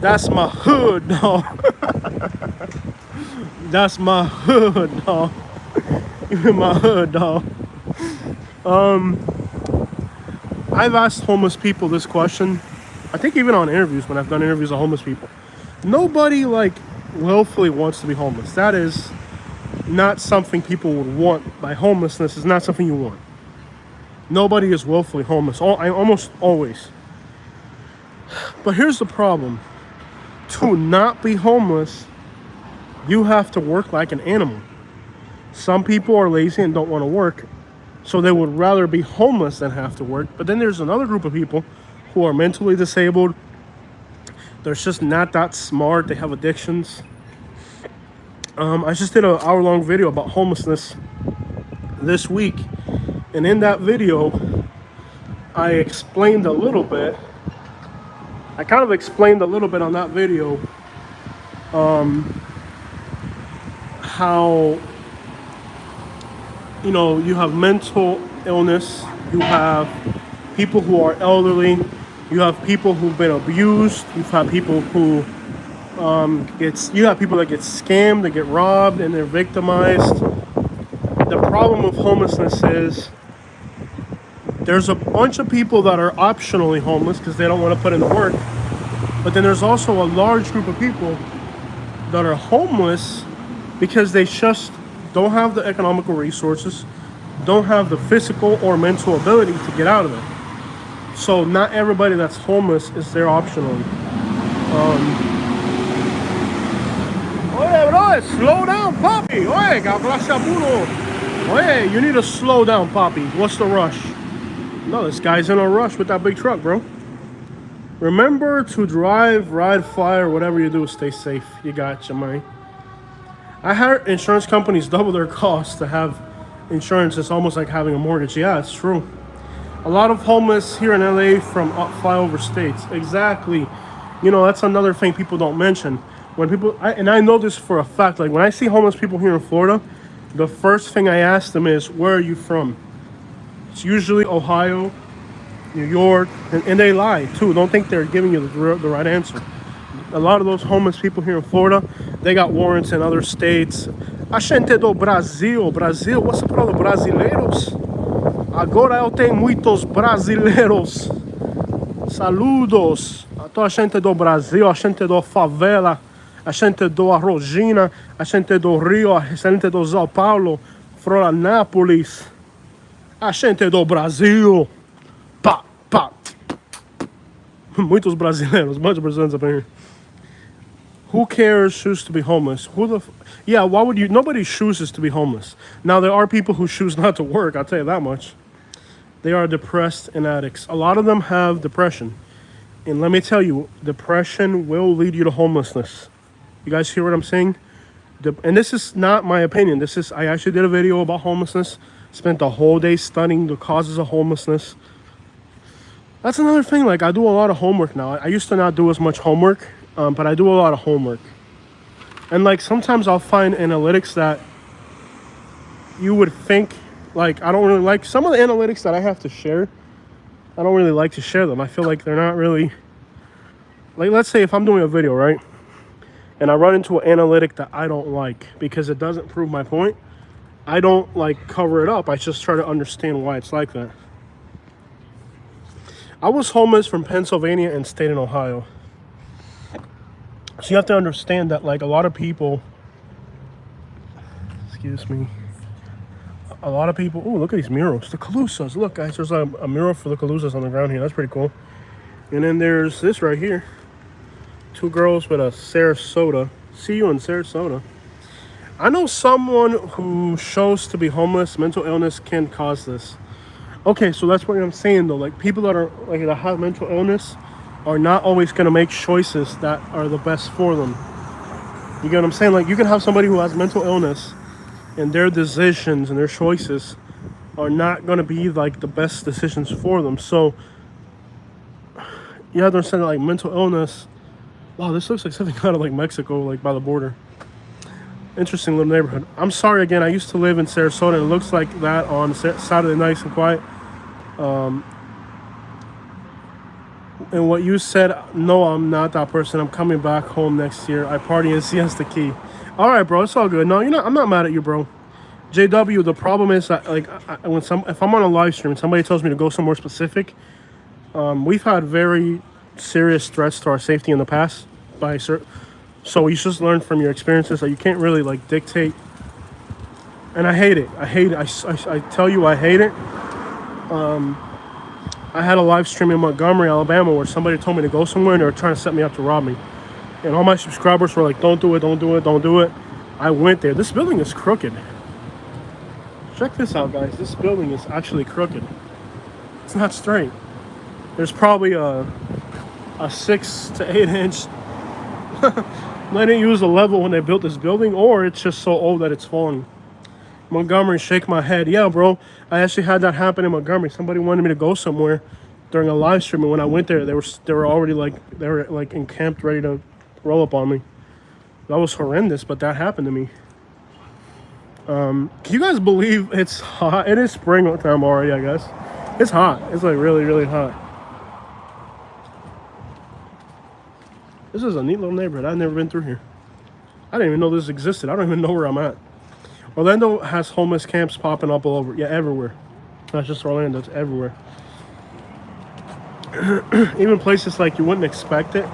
Speaker 1: That's my hood, dog. That's my hood, dog. Even my hood, dog. I've asked homeless people this question. I think even on interviews, when I've done interviews of homeless people. Nobody, like, willfully wants to be homeless. That is not something people would want. By homelessness is not something you want. Nobody is willfully homeless. Almost always. But here's the problem. To not be homeless, you have to work like an animal. Some people are lazy and don't want to work, so they would rather be homeless than have to work. But then there's another group of people who are mentally disabled. They're just not that smart. They have addictions. I just did an hour-long video about homelessness this week. And in that video, I explained a little bit. I kind of explained a little bit on that video how, you know, you have mental illness, you have people who are elderly, you have people who've been abused, you've had people who you have people that get scammed, that get robbed, and they're victimized. The problem with homelessness is there's a bunch of people that are optionally homeless because they don't want to put in the work. But then there's also a large group of people that are homeless because they just don't have the economical resources, don't have the physical or mental ability to get out of it. So not everybody that's homeless is there optionally. Oye, bro, slow down, Poppy. Oye, Oye, you need to slow down, Poppy. What's the rush? No, this guy's in a rush with that big truck, bro. Remember to drive, ride, fly, or whatever you do, stay safe. You got your money. I heard insurance companies double their costs to have insurance. It's almost like having a mortgage. Yeah, it's true. A lot of homeless here in LA from flyover states. Exactly. You know, that's another thing people don't mention. When people, and I know this for a fact, like when I see homeless people here in Florida, the first thing I ask them is, where are you from? It's usually Ohio, New York, and they lie too. Don't think they're giving you the right answer. A lot of those homeless people here in Florida, they got warrants in other states. A gente do Brasil, what's the problem, brasileiros? Agora eu tenho muitos brasileiros. Saludos a toda a gente do Brasil, a gente do favela, a gente do Arrojina, a gente do Rio, a gente do São Paulo, Florianópolis, a gente do Brasil. Pá, pá. Muitos brasileiros, bunch of Brazilians up in here. Who cares choose to be homeless? Yeah, why would you? Nobody chooses to be homeless. Now, there are people who choose not to work, I'll tell you that much. They are depressed and addicts. A lot of them have depression. And let me tell you, depression will lead you to homelessness. You guys hear what I'm saying? And this is not my opinion. I actually did a video about homelessness. Spent the whole day studying the causes of homelessness. That's another thing. Like, I do a lot of homework now. I used to not do as much homework, but I do a lot of homework. And like sometimes I'll find analytics that you would think, like, I don't really like some of the analytics that I have to share. I don't really like to share them. I feel like they're not really, like, let's say if I'm doing a video, right? And I run into an analytic that I don't like because it doesn't prove my point. I don't like cover it up. I just try to understand why it's like that. I was homeless from Pennsylvania and stayed in Ohio. So you have to understand that, like, a lot of people, excuse me, a lot of people, oh, look at these murals, the Calusas. Look, guys, there's a mural for the Calusas on the ground here. That's pretty cool. And then there's this right here. Two girls with a Sarasota. See you in Sarasota. I know someone who shows to be homeless. Mental illness can cause this. Okay, so that's what I'm saying, though. Like, people that are, like, that have mental illness are not always going to make choices that are the best for them. You get what I'm saying? Like, you can have somebody who has mental illness and their decisions and their choices are not going to be like the best decisions for them. So you have to understand that, like, mental illness. Wow, this looks like something out of like Mexico, like by the border. Interesting little neighborhood. I'm sorry again. I used to live in Sarasota, and it looks like that on Saturday nice and quiet. And what you said, no, I'm not that person. I'm coming back home next year. I party in Siesta Key. All right, bro. It's all good. No, you're not. I'm not mad at you, bro. JW. The problem is that, like, if I'm on a live stream and somebody tells me to go somewhere specific, we've had very serious threats to our safety in the past by certain. So you just learn from your experiences that you can't really like dictate. And I hate it. I hate it. I tell you, I hate it. I had a live stream in Montgomery, Alabama, where somebody told me to go somewhere and they were trying to set me up to rob me. And all my subscribers were like, don't do it, don't do it, don't do it. I went there. This building is crooked. Check this out, guys. This building is actually crooked. It's not straight. There's probably a 6 to 8 inch. They didn't use a level when they built this building, or it's just so old that it's falling. Montgomery, shake my head. Yeah, bro. I actually had that happen in Montgomery. Somebody wanted me to go somewhere during a live stream, and when I went there, they were already like encamped, ready to roll up on me. That was horrendous, but that happened to me. Can you guys believe it's hot? It is spring time already, I guess. It's hot. It's like really, really hot. This is a neat little neighborhood. I've never been through here. I didn't even know this existed. I don't even know where I'm at. Orlando has homeless camps popping up all over. Yeah, everywhere. Not just Orlando, it's everywhere. Even places like you wouldn't expect it.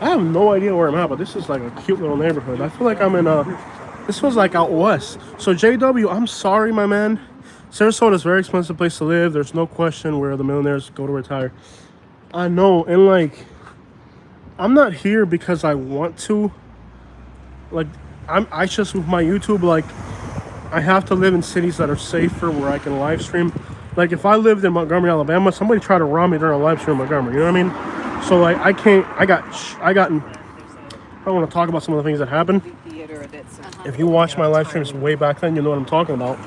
Speaker 1: I have no idea where I'm at, but this is like a cute little neighborhood. I feel like I'm in this was like out west. So JW, I'm sorry, my man. Sarasota is a very expensive place to live. There's no question where the millionaires go to retire. I know, and like, I'm not here because I want to. Like, I just, with my YouTube, like, I have to live in cities that are safer where I can live stream. Like, if I lived in Montgomery, Alabama, somebody tried to rob me during a live stream in Montgomery. You know what I mean? So, like, I can't. I don't want to talk about some of the things that happened. If you watch my live streams way back then, you know what I'm talking about.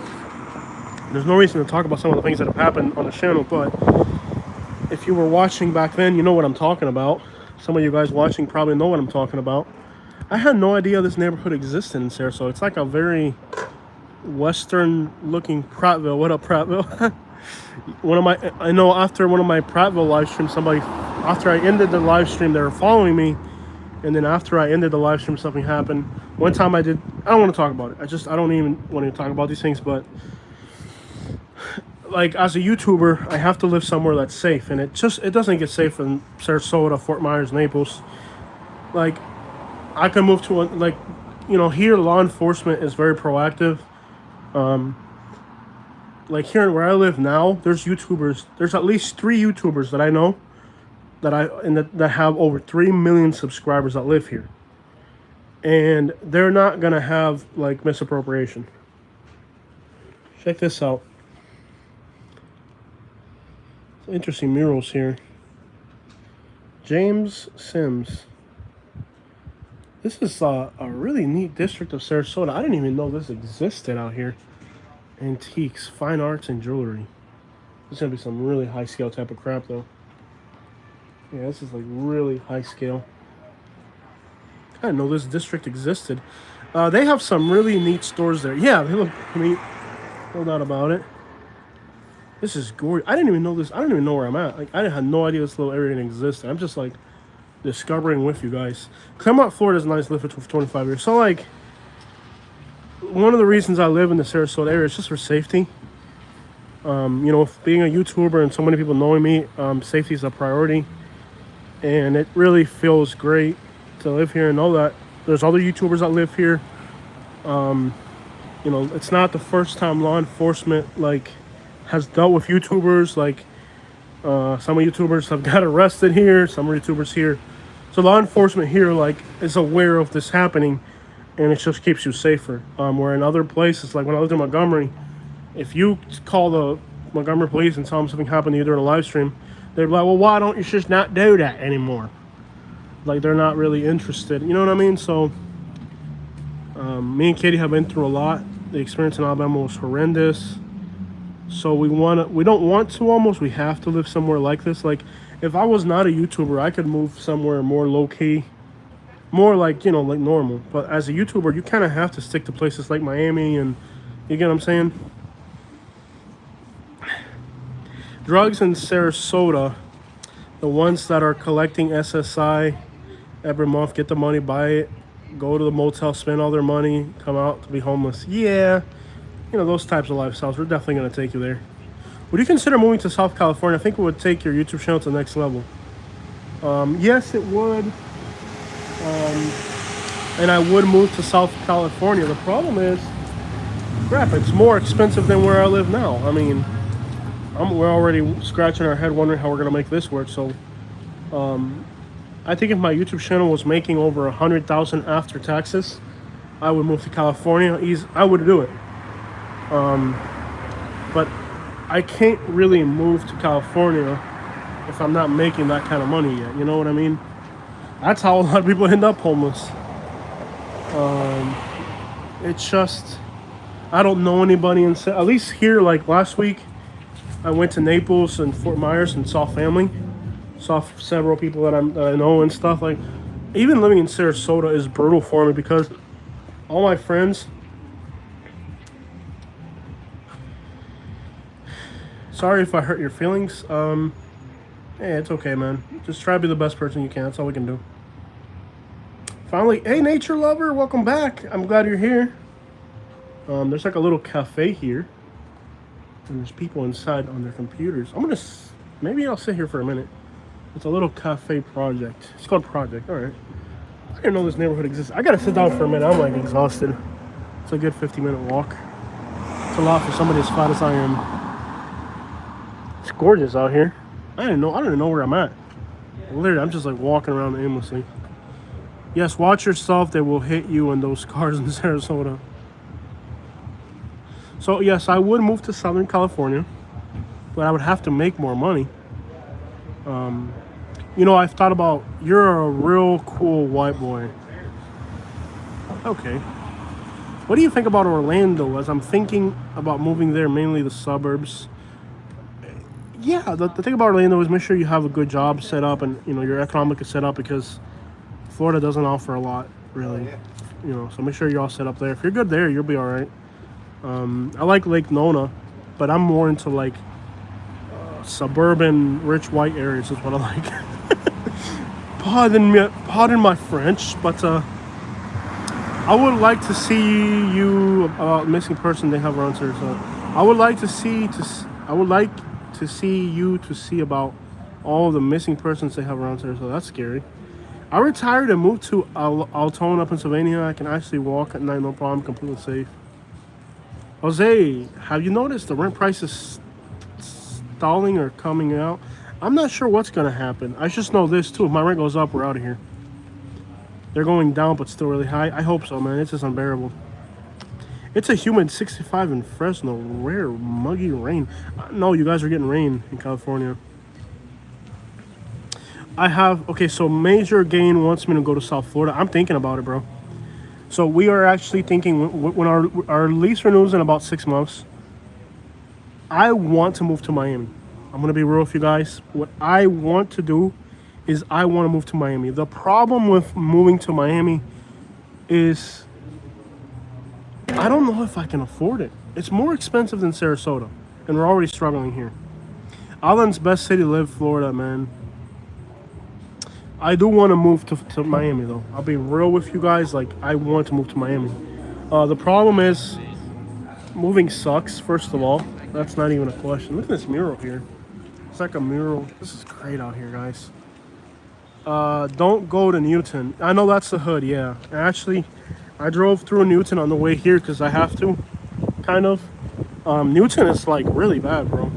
Speaker 1: There's no reason to talk about some of the things that have happened on the channel, but if you were watching back then, you know what I'm talking about. Some of you guys watching probably know what I'm talking about. I had no idea this neighborhood existed in Sarasota. It's like a very western-looking Prattville. What up, Prattville? I know after one of my Prattville live streams, after I ended the live stream, they were following me, and then after I ended the live stream, something happened. One time I don't want to talk about it. I don't even want to talk about these things, but like, as a YouTuber, I have to live somewhere that's safe, and it doesn't get safe in Sarasota, Fort Myers, Naples. Like, I can move to here law enforcement is very proactive. Like here where I live now, there's YouTubers. There's at least 3 YouTubers that I know that have over 3 million subscribers that live here, and they're not gonna have like misappropriation. Check this out. Interesting murals here. James Sims. This is a really neat district of Sarasota. I didn't even know this existed out here. Antiques, fine arts, and jewelry. This is gonna be some really high scale type of crap, though. Yeah, this is like really high scale. I didn't know this district existed. They have some really neat stores there. Yeah, they look neat. No doubt about it. This is gorgeous. I didn't even know this. I don't even know where I'm at. Like, I had no idea this little area existed. I'm just like discovering with you guys. Claremont, Florida is a nice, lived for 25 years. So like, one of the reasons I live in the Sarasota area is just for safety. You know, being a YouTuber and so many people knowing me, safety is a priority, and it really feels great to live here and know that there's other YouTubers that live here. You know, it's not the first time law enforcement like has dealt with YouTubers. Like, some YouTubers have got arrested here. Some YouTubers here. So law enforcement here like is aware of this happening, and it just keeps you safer. Where in other places, like when I lived in Montgomery, if you call the Montgomery police and tell them something happened to you during a live stream, they're like, well, why don't you just not do that anymore? Like, they're not really interested. You know what I mean? So, me and Katie have been through a lot. The experience in Alabama was horrendous. So we don't want to almost, we have to live somewhere like this. Like if I was not a YouTuber, I could move somewhere more low key, more like, you know, like normal. But as a YouTuber, you kind of have to stick to places like Miami, and you get what I'm saying? Drugs in Sarasota, the ones that are collecting SSI every month, get the money, buy it, go to the motel, spend all their money, come out to be homeless. Yeah, you know, those types of lifestyles. We're definitely going to take you there. Would you consider moving to South California? I think it would take your YouTube channel to the next level. Yes, it would. And I would move to South California. The problem is, crap, it's more expensive than where I live now. I mean, we're already scratching our head wondering how we're going to make this work. So I think if my YouTube channel was making over $100,000 after taxes, I would move to California. I would do it. But I can't really move to California if I'm not making that kind of money yet. You know what I mean? That's how a lot of people end up homeless. It's just, I don't know anybody at least here. Like last week, I went to Naples and Fort Myers and saw family. Saw several people that I know and stuff. Like, even living in Sarasota is brutal for me because all my friends. Sorry if I hurt your feelings. Hey, it's okay, man. Just try to be the best person you can. That's all we can do. Finally, hey, nature lover, welcome back. I'm glad you're here. There's like a little cafe here, and there's people inside on their computers. Maybe I'll sit here for a minute. It's a little cafe project. It's called Project. All right. I didn't know this neighborhood exists. I gotta sit down for a minute. I'm like exhausted. It's a good 50-minute walk. It's a lot for somebody as fat as I am. It's gorgeous out here. I don't even know where I'm at. Literally, I'm just like walking around aimlessly. Yes, watch yourself. They will hit you in those cars in Sarasota. So yes, I would move to Southern California, but I would have to make more money. You know, I've thought about, you're a real cool white boy. Okay. What do you think about Orlando? As I'm thinking about moving there, mainly the suburbs. Yeah, the thing about Orlando is make sure you have a good job set up and, you know, your economic is set up, because Florida doesn't offer a lot, really. You know, so make sure you're all set up there. If you're good there, you'll be all right. I like Lake Nona, but I'm more into like suburban, rich white areas is what I like. Pardon my French, but I would like to see you about missing person they have around here. So I would like to see you to see about all the missing persons they have around here. So that's scary. I retired and moved to Altoona, Pennsylvania. I can actually walk at night, no problem, completely safe. Jose, have you noticed the rent prices stalling or coming out? I'm not sure what's going to happen. I just know this too. If my rent goes up, we're out of here. They're going down, but still really high. I hope so, man. It's just unbearable. It's a humid 65 in Fresno. Rare, muggy rain. No, you guys are getting rain in California. Okay, so Major Gain wants me to go to South Florida. I'm thinking about it, bro. So we are actually thinking when our lease renews in about 6 months, I want to move to Miami. I'm going to be real with you guys. What I want to do is I want to move to Miami. The problem with moving to Miami is I don't know if I can afford it. It's more expensive than Sarasota, and we're already struggling here. Island's best city to live, Florida, man. I do want to move to Miami, though. I'll be real with you guys. Like, I want to move to Miami. The problem is moving sucks, first of all. That's not even a question. Look at this mural here. It's like a mural. This is great out here, guys. Don't go to Newton. I know that's the hood, yeah. Actually, I drove through Newton on the way here because I have to, kind of. Newton is, like, really bad, bro.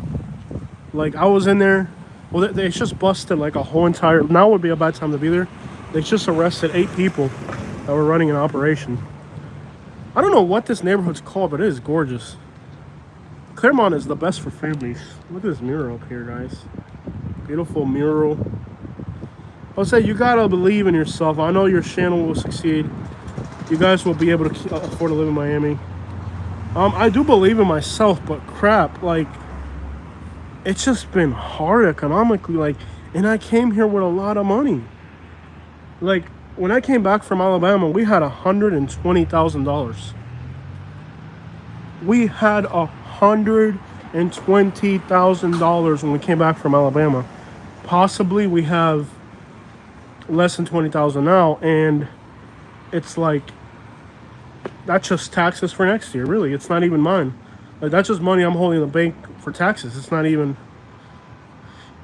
Speaker 1: Like, I was in there. Well, they just busted like a whole entire. Now would be a bad time to be there. They just arrested 8 people that were running an operation. I don't know what this neighborhood's called, but it is gorgeous. Claremont is the best for families. Look at this mural up here, guys. Beautiful mural. I'll say you gotta believe in yourself. I know your channel will succeed. You guys will be able to afford to live in Miami. I do believe in myself, but crap, like, it's just been hard economically. Like, and I came here with a lot of money. Like, when I came back from Alabama, we had $120,000. We had $120,000 when we came back from Alabama. Possibly we have less than 20,000 now, and it's like that's just taxes for next year. Really, it's not even mine. Like, that's just money I'm holding in the bank for taxes. It's not even.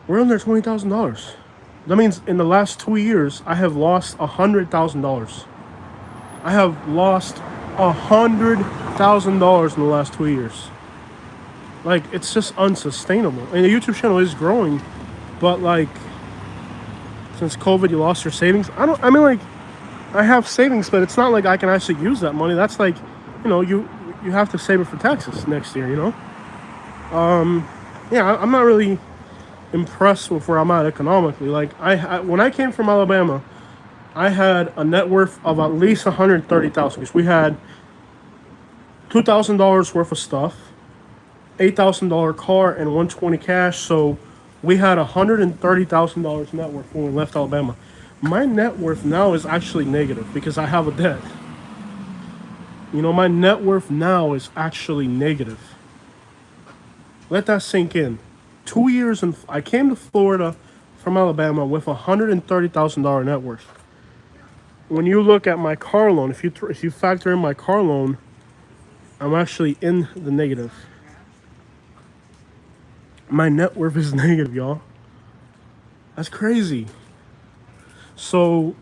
Speaker 1: We're under $20,000. That means in the last 2 years, I have lost $100,000. I have lost $100,000 in the last 2 years. Like, it's just unsustainable. And the YouTube channel is growing, but like, since COVID, you lost your savings. I mean, like, I have savings, but it's not like I can actually use that money. That's like, you have to save it for taxes next year, Yeah, I'm not really impressed with where I'm at economically. Like, when I came from Alabama, I had a net worth of at least $130,000 because we had $2,000 worth of stuff, $8,000 car, and $120 cash. So we had $130,000 net worth when we left Alabama. My net worth now is actually negative because I have a debt. My net worth now is actually negative. Let that sink in. 2 years, and I came to Florida from Alabama with $130,000 net worth. When you look at my car loan, if you factor in my car loan, I'm actually in the negative. My net worth is negative, y'all. That's crazy. So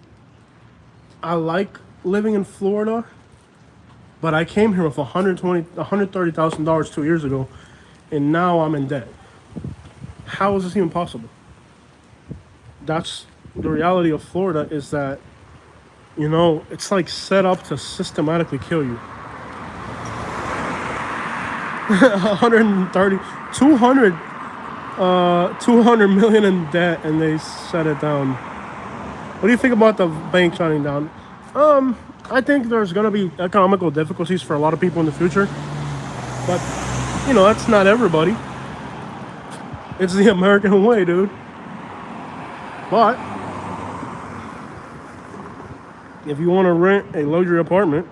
Speaker 1: I like living in Florida, but I came here with $130,000 2 years ago, and now I'm in debt. How is this even possible? That's the reality of Florida, is that, it's like set up to systematically kill you. 130, 200, 200 million in debt, and they set it down. What do you think about the bank shutting down? I think there's going to be economical difficulties for a lot of people in the future, but that's not everybody. It's the American way, dude. But if you want to rent a luxury apartment,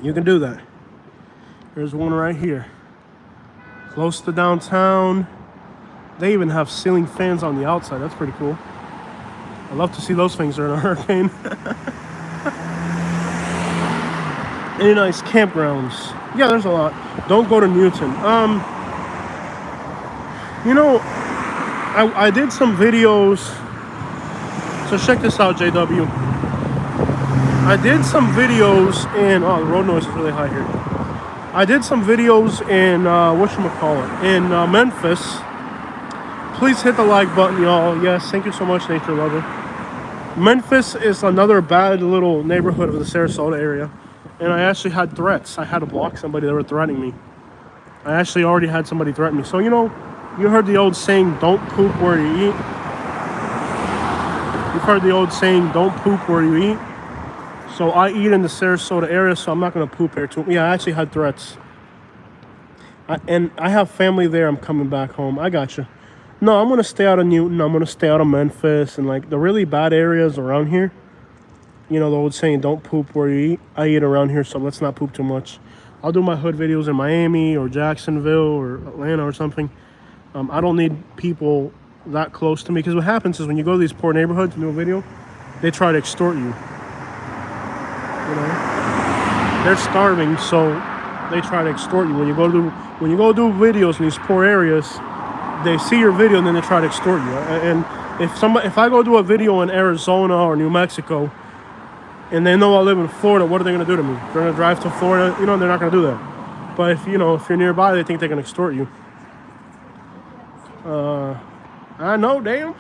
Speaker 1: you can do that. There's one right here, close to downtown. They even have ceiling fans on the outside. That's pretty cool. I love to see those things during a hurricane. Any nice campgrounds? Yeah, there's a lot. Don't go to Newton. I did some videos. So check this out, JW. I did some videos in. Oh, the road noise is really high here. I did some videos in in Memphis. Please hit the like button, y'all. Yes, thank you so much, nature lover. Memphis is another bad little neighborhood of the Sarasota area, and I actually had threats. I had to block somebody that were threatening me. I actually already had somebody threaten me. So you heard the old saying, "Don't poop where you eat." You've heard the old saying, "Don't poop where you eat." So I eat in the Sarasota area, so I'm not gonna poop here too. Yeah, I actually had threats. And I have family there. I'm coming back home. I got you. No, I'm going to stay out of Newton. I'm going to stay out of Memphis and like the really bad areas around here. The old saying, don't poop where you eat. I eat around here, so let's not poop too much. I'll do my hood videos in Miami or Jacksonville or Atlanta or something. I don't need people that close to me, because what happens is when you go to these poor neighborhoods and do a video, they try to extort you. They're starving, so they try to extort you. When you go do videos in these poor areas, they see your video and then they try to extort you. And if I go do a video in Arizona or New Mexico, and they know I live in Florida, what are they going to do to me? They're going to drive to Florida. They're not going to do that. But if you're nearby, they think they can extort you. I know, damn.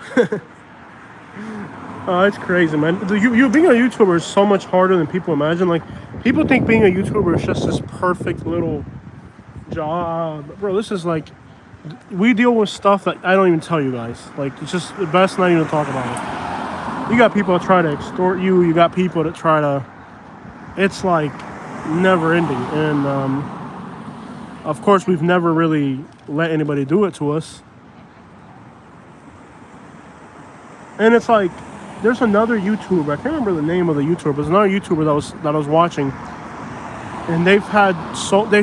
Speaker 1: It's crazy, man. You being a YouTuber is so much harder than people imagine. Like, people think being a YouTuber is just this perfect little job. Bro, this is like, we deal with stuff that I don't even tell you guys. Like, it's just the best not even to talk about it. You got people that try to extort you. You got people that try to, it's like, never ending. And of course, we've never really let anybody do it to us. And it's like, there's another YouTuber. I can't remember the name of the YouTuber. There's another YouTuber that I was watching, and they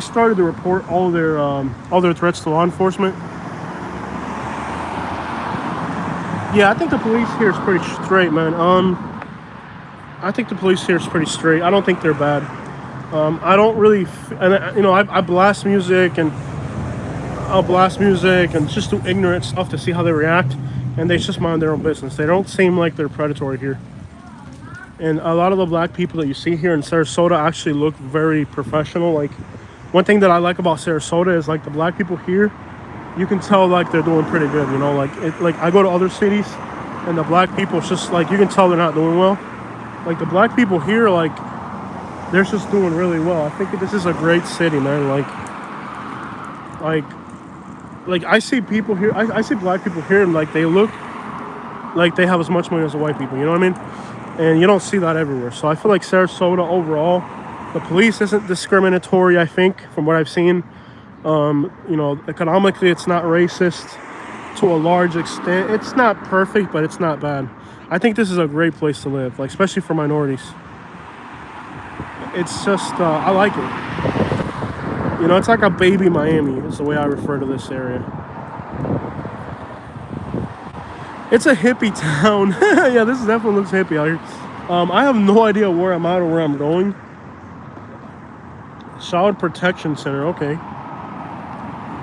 Speaker 1: started to report all their threats to law enforcement. Yeah, I think the police here is pretty straight, man. I think the police here is pretty straight. I don't think they're bad. I don't really, I blast music and I'll blast music and just do ignorant stuff to see how they react, and they just mind their own business. They don't seem like they're predatory here. And a lot of the black people that you see here in Sarasota actually look very professional. Like, one thing that I like about Sarasota is, like, the black people here, you can tell, like, they're doing pretty good, you know? Like I go to other cities, and the black people, it's just, like, you can tell they're not doing well. Like, the black people here, like, they're just doing really well. I think this is a great city, man. Like I see people here, I see black people here, and, like, they look like they have as much money as the white people, you know what I mean? And you don't see that everywhere. So I feel like Sarasota overall, the police isn't discriminatory, I think, from what I've seen. Economically, it's not racist to a large extent. It's not perfect, but it's not bad. I think this is a great place to live, like, especially for minorities. It's just, I like it. You know, it's like a baby Miami is the way I refer to this area. It's a hippie town. Yeah, this definitely looks hippie out here. I have no idea where I'm at or where I'm going. Child Protection Center, okay.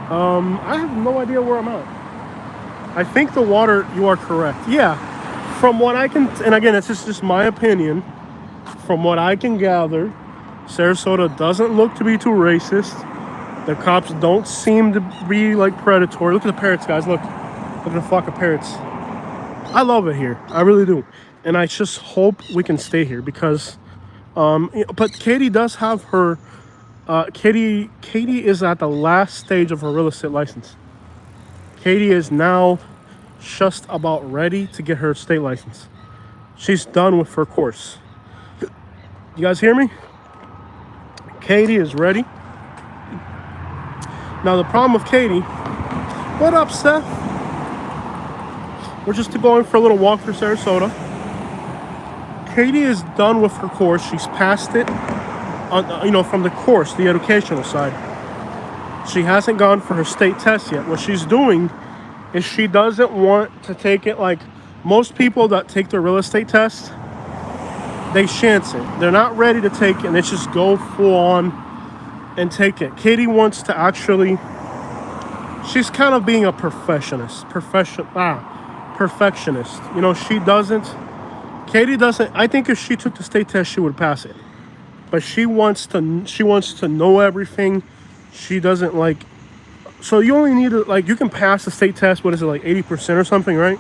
Speaker 1: I have no idea where I'm at. I think the water, you are correct. Yeah, from what I can, and again, it's just my opinion. From what I can gather, Sarasota doesn't look to be too racist. The cops don't seem to be, like, predatory. Look at the parrots, guys. Look at the flock of parrots. I love it here. I really do. And I just hope we can stay here because, but Katie does have her, Katie is at the last stage of her real estate license. Katie is now just about ready to get her state license. She's done with her course. You guys hear me? Katie is ready. Now the problem with Katie, what up, Steph? We're just going for a little walk through Sarasota. Katie is done with her course. She's passed it, from the course, the educational side. She hasn't gone for her state test yet. What she's doing is she doesn't want to take it like most people that take their real estate test. They chance it. They're not ready to take it, and they just go full on and take it. Katie wants to actually, she's kind of being a perfectionist. You know, Katie doesn't, I think if she took the state test, she would pass it. But she wants to know everything. She doesn't like, so you only need to, like, you can pass the state test, what is it, like 80% or something, right?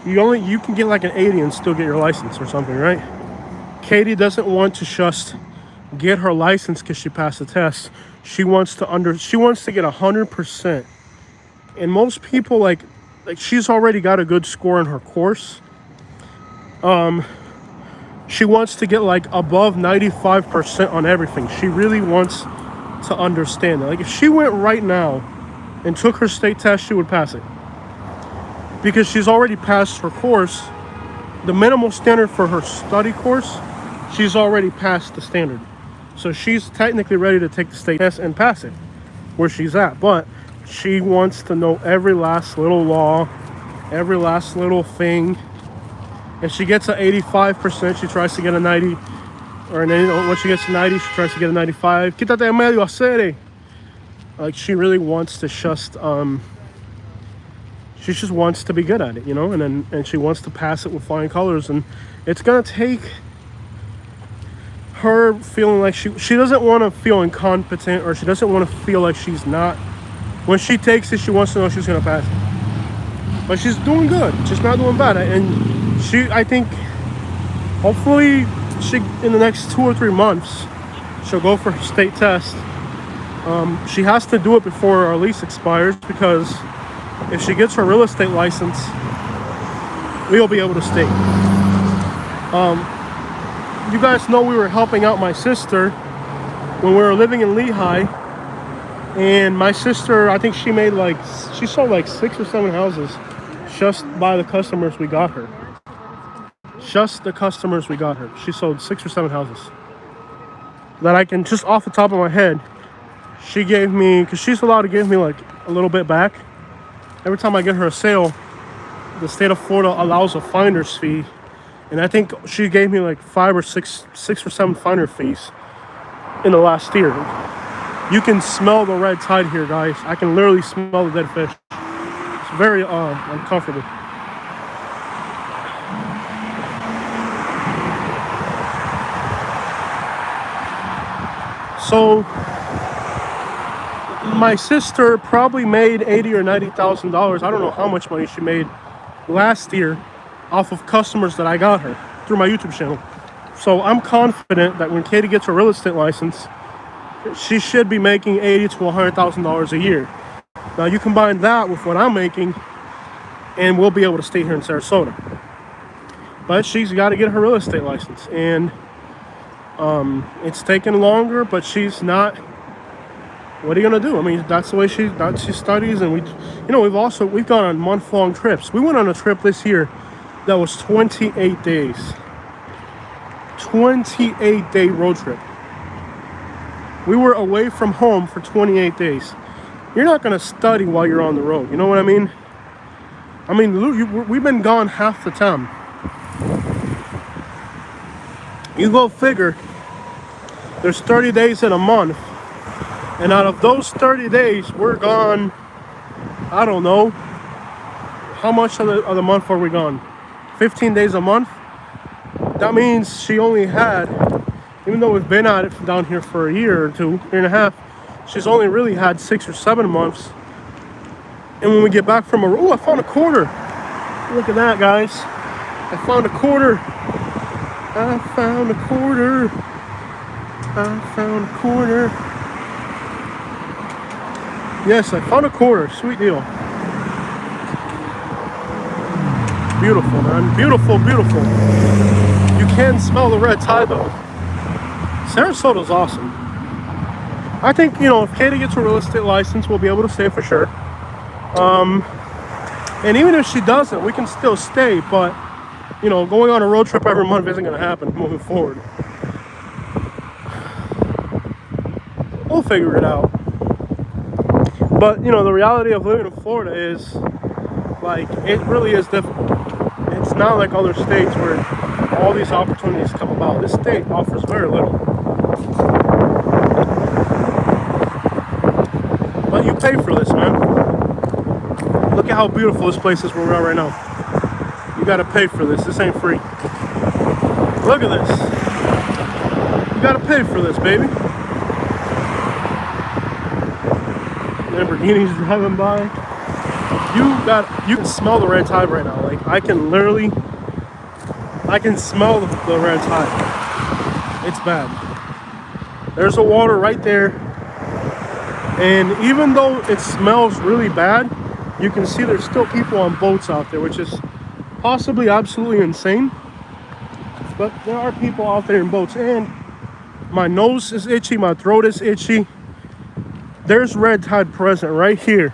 Speaker 1: You can get like an 80 and still get your license or something, right? Katie doesn't want to just get her license because she passed the test. She wants to get 100%. And most people, like she's already got a good score in her course. She wants to get like above 95% on everything. She really wants to understand it. Like, if she went right now and took her state test, she would pass it. Because she's already passed her course. The minimal standard for her study course, she's already passed the standard. So she's technically ready to take the state test and pass it where she's at. But she wants to know every last little law, every last little thing. If she gets an 85%, she tries to get a 90. Or once she gets to 90, she tries to get a 95. Quítate en medio, hacer. Like, she really wants to just, she just wants to be good at it, you know? And she wants to pass it with flying colors. And it's going to take her feeling like she doesn't want to feel incompetent, or she doesn't want to feel like she's not. When she takes it, she wants to know she's going to pass it. But she's doing good. She's not doing bad. And I think, hopefully, in the next 2 or 3 months, she'll go for her state test. She has to do it before our lease expires, because if she gets her real estate license, we'll be able to stay. You guys know we were helping out my sister when we were living in Lehigh, and my sister, I think she sold like 6 or 7 houses just by the customers we got her. Just the customers we got her. She sold 6 or 7 houses. That I can, just off the top of my head, she gave me, because she's allowed to give me like a little bit back. Every time I get her a sale, the state of Florida allows a finder's fee. And I think she gave me like 5 or 6 or 7 finder fees in the last year. You can smell the red tide here, guys. I can literally smell the dead fish. It's very uncomfortable. So my sister probably made $80,000 or $90,000. I don't know how much money she made last year off of customers that I got her through my YouTube channel. So I'm confident that when Katie gets her real estate license, she should be making $80,000 to $100,000 a year. Now you combine that with what I'm making, and we'll be able to stay here in Sarasota. But she's got to get her real estate license, and it's taken longer, but she's not. What are you gonna do? I mean, that's the way she studies, and we've gone on month-long trips. We went on a trip this year that was 28 days. 28-day road trip. We were away from home for 28 days. You're not gonna study while you're on the road. You know what I mean? We've been gone half the time. You go figure. There's 30 days in a month. And out of those 30 days, we're gone, I don't know, how much of the month are we gone? 15 days a month? That means she only had, even though we've been at it down here for a year or 2, year and a half, she's only really had 6 or 7 months. And when we get back from I found a quarter. Look at that, guys. I found a quarter. I found a quarter. I found a quarter. Yes, I found a quarter. Sweet deal. Beautiful, man. Beautiful, beautiful. You can smell the red tide, though. Sarasota's awesome. I think, if Katie gets her real estate license, we'll be able to stay for sure. And even if she doesn't, we can still stay. But, going on a road trip every month isn't going to happen moving forward. We'll figure it out. But, the reality of living in Florida is, it really is difficult. It's not like other states where all these opportunities come about. This state offers very little. But you pay for this, man. Look at how beautiful this place is where we're at right now. You gotta pay for this. This ain't free. Look at this. You gotta pay for this, baby. Lamborghini's driving by. You can smell the red tide right now. I can smell the red tide. It's bad. There's the water right there. And even though it smells really bad, you can see there's still people on boats out there, which is possibly absolutely insane. But there are people out there in boats, and my nose is itchy, my throat is itchy. There's red tide present right here.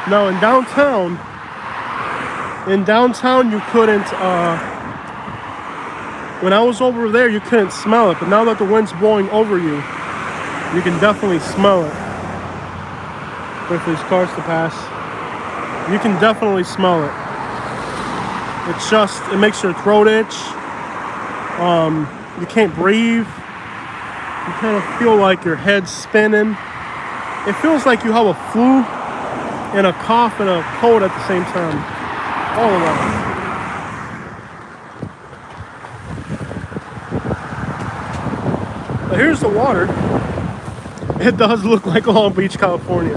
Speaker 1: Now in downtown you couldn't, when I was over there, you couldn't smell it. But now that the wind's blowing over you, you can definitely smell it. Wait for these cars to pass. You can definitely smell it. It makes your throat itch. You can't breathe. You kind of feel like your head's spinning. It feels like you have a flu and a cough and a cold at the same time. All of that. But here's the water. It does look like Long Beach, California.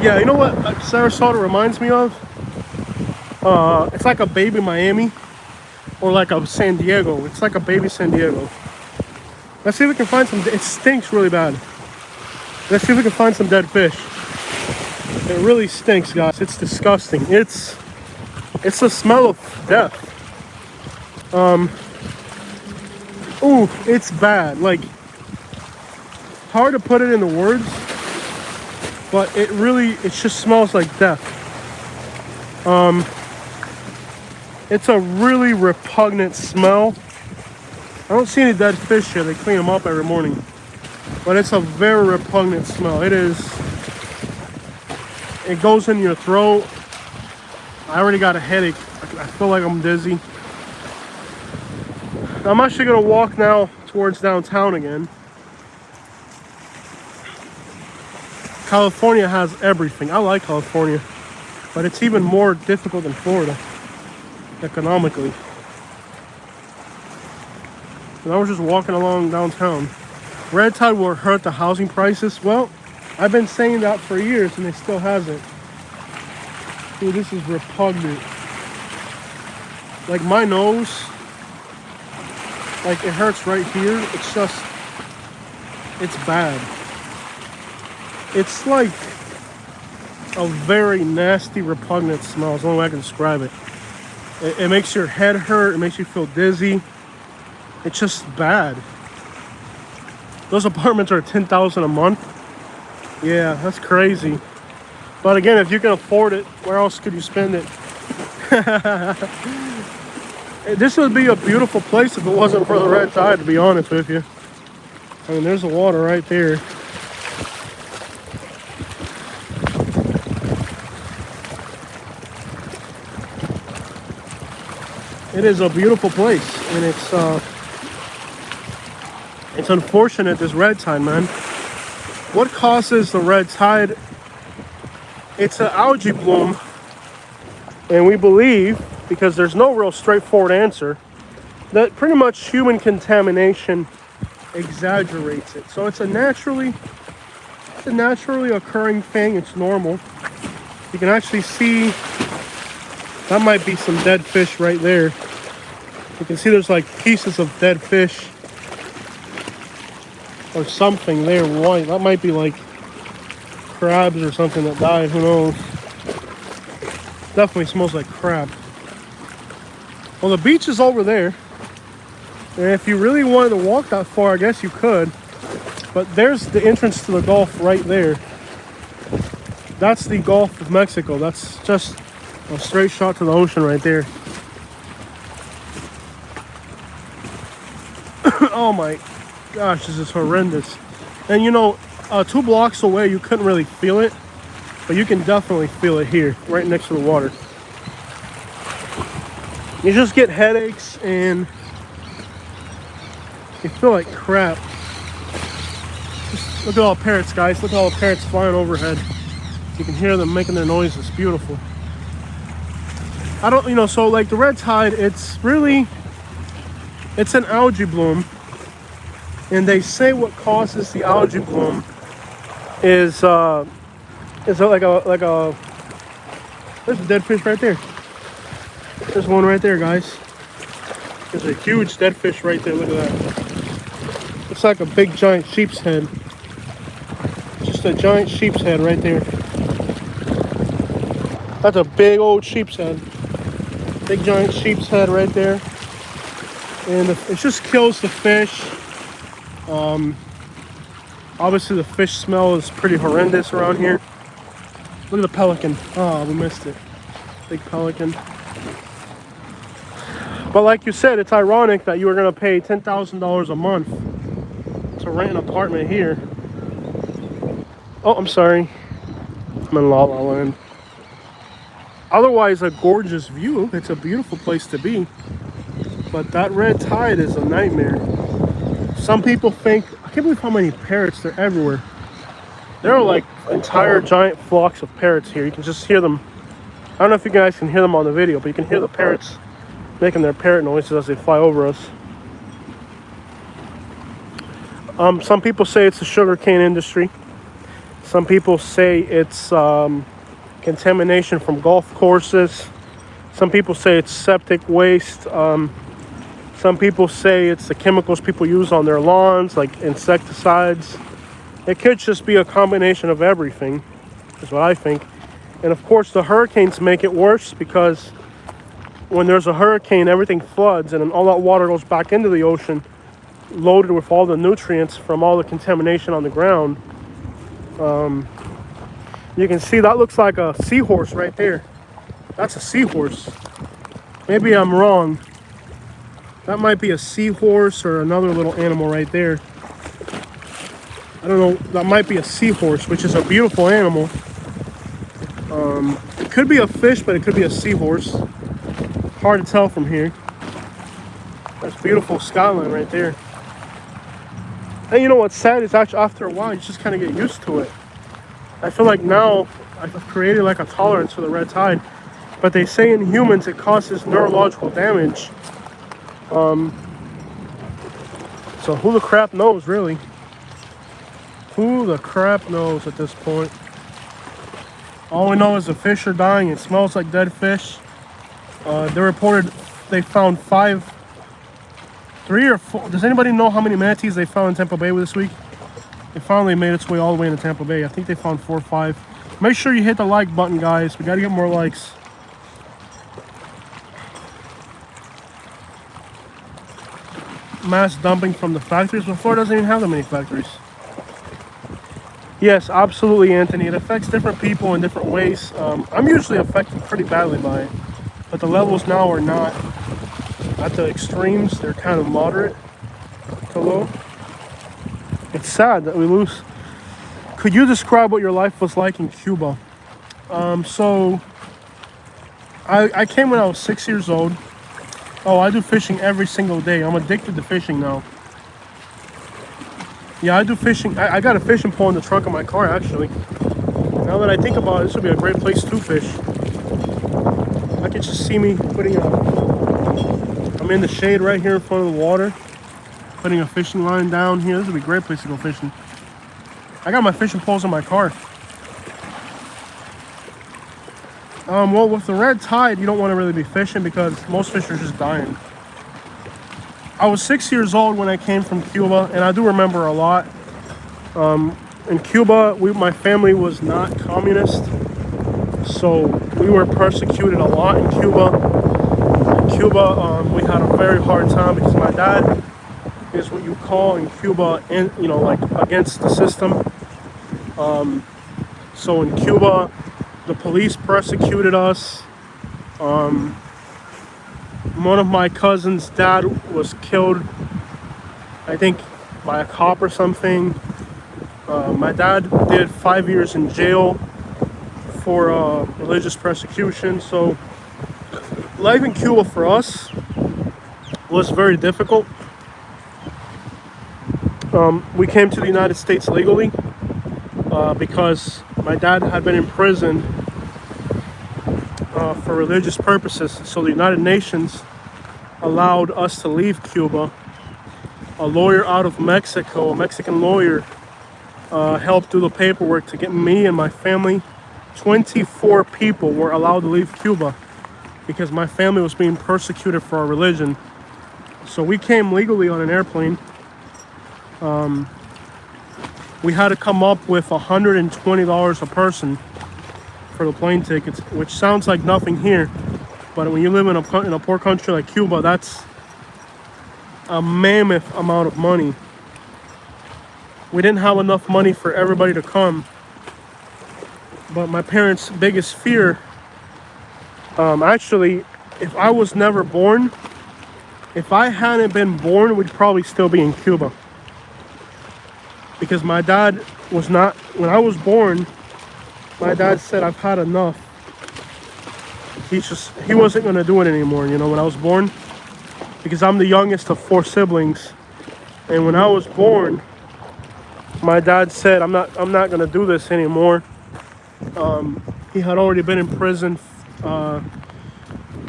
Speaker 1: Yeah, you know what Sarasota reminds me of? It's like a baby Miami or like a San Diego. It's like a baby San Diego. Let's see if we can find some. It stinks really bad. Let's see if we can find some dead fish. It really stinks, guys. It's disgusting. It's the smell of death. Ooh, it's bad. hard to put it into words, but it just smells like death. It's a really repugnant smell. I don't see any dead fish here. They clean them up every morning. But it's a very repugnant smell. It goes in your throat. I already got a headache. I feel like I'm dizzy. I'm actually gonna walk now towards downtown again. California has everything. I like California, but it's even more difficult than Florida economically. And I was just walking along downtown. Red tide will hurt the housing prices. Well, I've been saying that for years and it still hasn't. Dude, this is repugnant. Like my nose, like it hurts right here. It's bad. It's like a very nasty, repugnant smell. It's the only way I can describe it. It makes your head hurt. It makes you feel dizzy. It's just bad. Those apartments are $10,000 a month. Yeah, that's crazy. But again, if you can afford it, where else could you spend it? This would be a beautiful place if it wasn't for the red tide, to be honest with you. I mean, there's the water right there. It is a beautiful place, and it's unfortunate, this red tide, man. What causes the red tide? It's an algae bloom, and we believe, because there's no real straightforward answer, that pretty much human contamination exaggerates it. So it's a naturally occurring thing. It's normal. You can actually see that might be some dead fish right there. You can see there's like pieces of dead fish or something there white. That might be like crabs or something that died. Who knows? Definitely smells like crab. Well, the beach is over there. And if you really wanted to walk that far, I guess you could. But there's the entrance to the Gulf right there. That's the Gulf of Mexico. That's just a straight shot to the ocean right there. Oh my gosh, this is horrendous. And you know, 2 blocks away, you couldn't really feel it. But you can definitely feel it here, right next to the water. You just get headaches and you feel like crap. Just look at all the parrots, guys. Look at all the parrots flying overhead. You can hear them making their noises. Beautiful. So like the red tide, it's an algae bloom. And they say what causes the algae bloom is like a there's a dead fish right there. There's one right there, guys. There's a huge dead fish right there. Look at that. Looks like a big giant sheep's head. Just a giant sheep's head right there. That's a big old sheep's head. Big giant sheep's head right there. And it just kills the fish. Obviously the fish smell is pretty horrendous around here. Look at the pelican. Oh, we missed it. Big pelican. But like you said, it's ironic that you were going to pay $10,000 a month to rent an apartment here. Oh, I'm sorry. I'm in La La Land. Otherwise, a gorgeous view. It's a beautiful place to be. But that red tide is a nightmare. Some people think, I can't believe how many parrots, they're everywhere. There are like entire giant flocks of parrots here. You can just hear them. I don't know if you guys can hear them on the video, but you can hear the parrots making their parrot noises as they fly over us. Some people say it's the sugarcane industry. Some people say it's contamination from golf courses. Some people say it's septic waste. Some people say it's the chemicals people use on their lawns, like insecticides. It could just be a combination of everything, is what I think. And of course, the hurricanes make it worse because when there's a hurricane, everything floods and then all that water goes back into the ocean. loaded with all the nutrients from all the contamination on the ground. You can see that looks like a seahorse right there. That's a seahorse. Maybe I'm wrong. That might be a seahorse or another little animal right there. I don't know. That might be a seahorse, which is a beautiful animal. It could be a fish, but it could be a seahorse. Hard to tell from here. That's beautiful skyline right there. And you know what's sad is actually after a while you just kind of get used to it. I feel like now I've created like a tolerance for the red tide, but they say in humans it causes neurological damage. So who the crap knows, really? Who the crap knows at this point? All we know is the fish are dying. It smells like dead fish. They reported they found 3 or 4. Does anybody know how many manatees they found in Tampa Bay this week? It finally made its way all the way into Tampa Bay. I think they found 4 or 5. Make sure you hit the like button, guys. We got to get more likes. Mass dumping from the factories. Well, Florida doesn't even have that many factories. Yes, absolutely, Anthony. It affects different people in different ways. I'm usually affected pretty badly by it, but the levels now are not at the extremes. They're kind of moderate to low. It's sad that we lose. Could you describe what your life was like in Cuba? So I came when I was 6 years old. Oh, I do fishing every single day. I'm addicted to fishing now. Yeah, I do fishing. I got a fishing pole in the trunk of my car, actually. Now that I think about it, this would be a great place to fish. I could just see me putting I'm in the shade right here in front of the water, putting a fishing line down here. This would be a great place to go fishing. I got my fishing poles in my car. Well, with the red tide, you don't want to really be fishing because most fish are just dying. I was 6 years old when I came from Cuba, and I do remember a lot. In Cuba, my family was not communist, so we were persecuted a lot in Cuba. In Cuba, we had a very hard time because my dad is what you call in Cuba, like against the system. So in Cuba, the police persecuted us. One of my cousin's dad was killed, I think, by a cop or something. My dad did 5 years in jail for religious persecution. So life in Cuba for us was very difficult. We came to the United States legally because my dad had been in prison for religious purposes. So the United Nations allowed us to leave Cuba. A lawyer out of Mexico, a Mexican lawyer, helped do the paperwork to get me and my family. 24 people were allowed to leave Cuba because my family was being persecuted for our religion. So we came legally on an airplane. We had to come up with $120 a person for the plane tickets, which sounds like nothing here, but when you live in a poor country like Cuba, that's a mammoth amount of money. We didn't have enough money for everybody to come, but my parents' biggest fear, actually, if I was never born, if I hadn't been born, we'd probably still be in Cuba. Because my dad was not, when I was born, my dad said, I've had enough. He wasn't going to do it anymore, when I was born. Because I'm the youngest of 4 siblings. And when I was born, my dad said, I'm not going to do this anymore. He had already been in prison.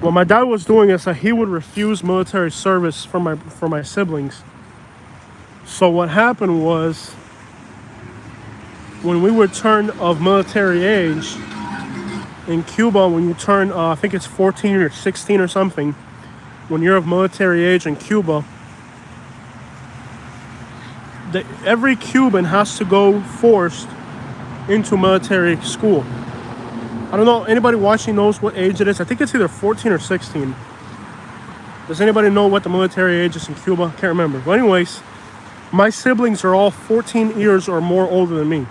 Speaker 1: What my dad was doing is that he would refuse military service for my siblings. So what happened was, when we were turned of military age in Cuba, when you turn, I think it's 14 or 16 or something, when you're of military age in Cuba, every Cuban has to go forced into military school. I don't know, anybody watching knows what age it is? I think it's either 14 or 16. Does anybody know what the military age is in Cuba? Can't remember. But anyways, My siblings are all 14 years or more older than me.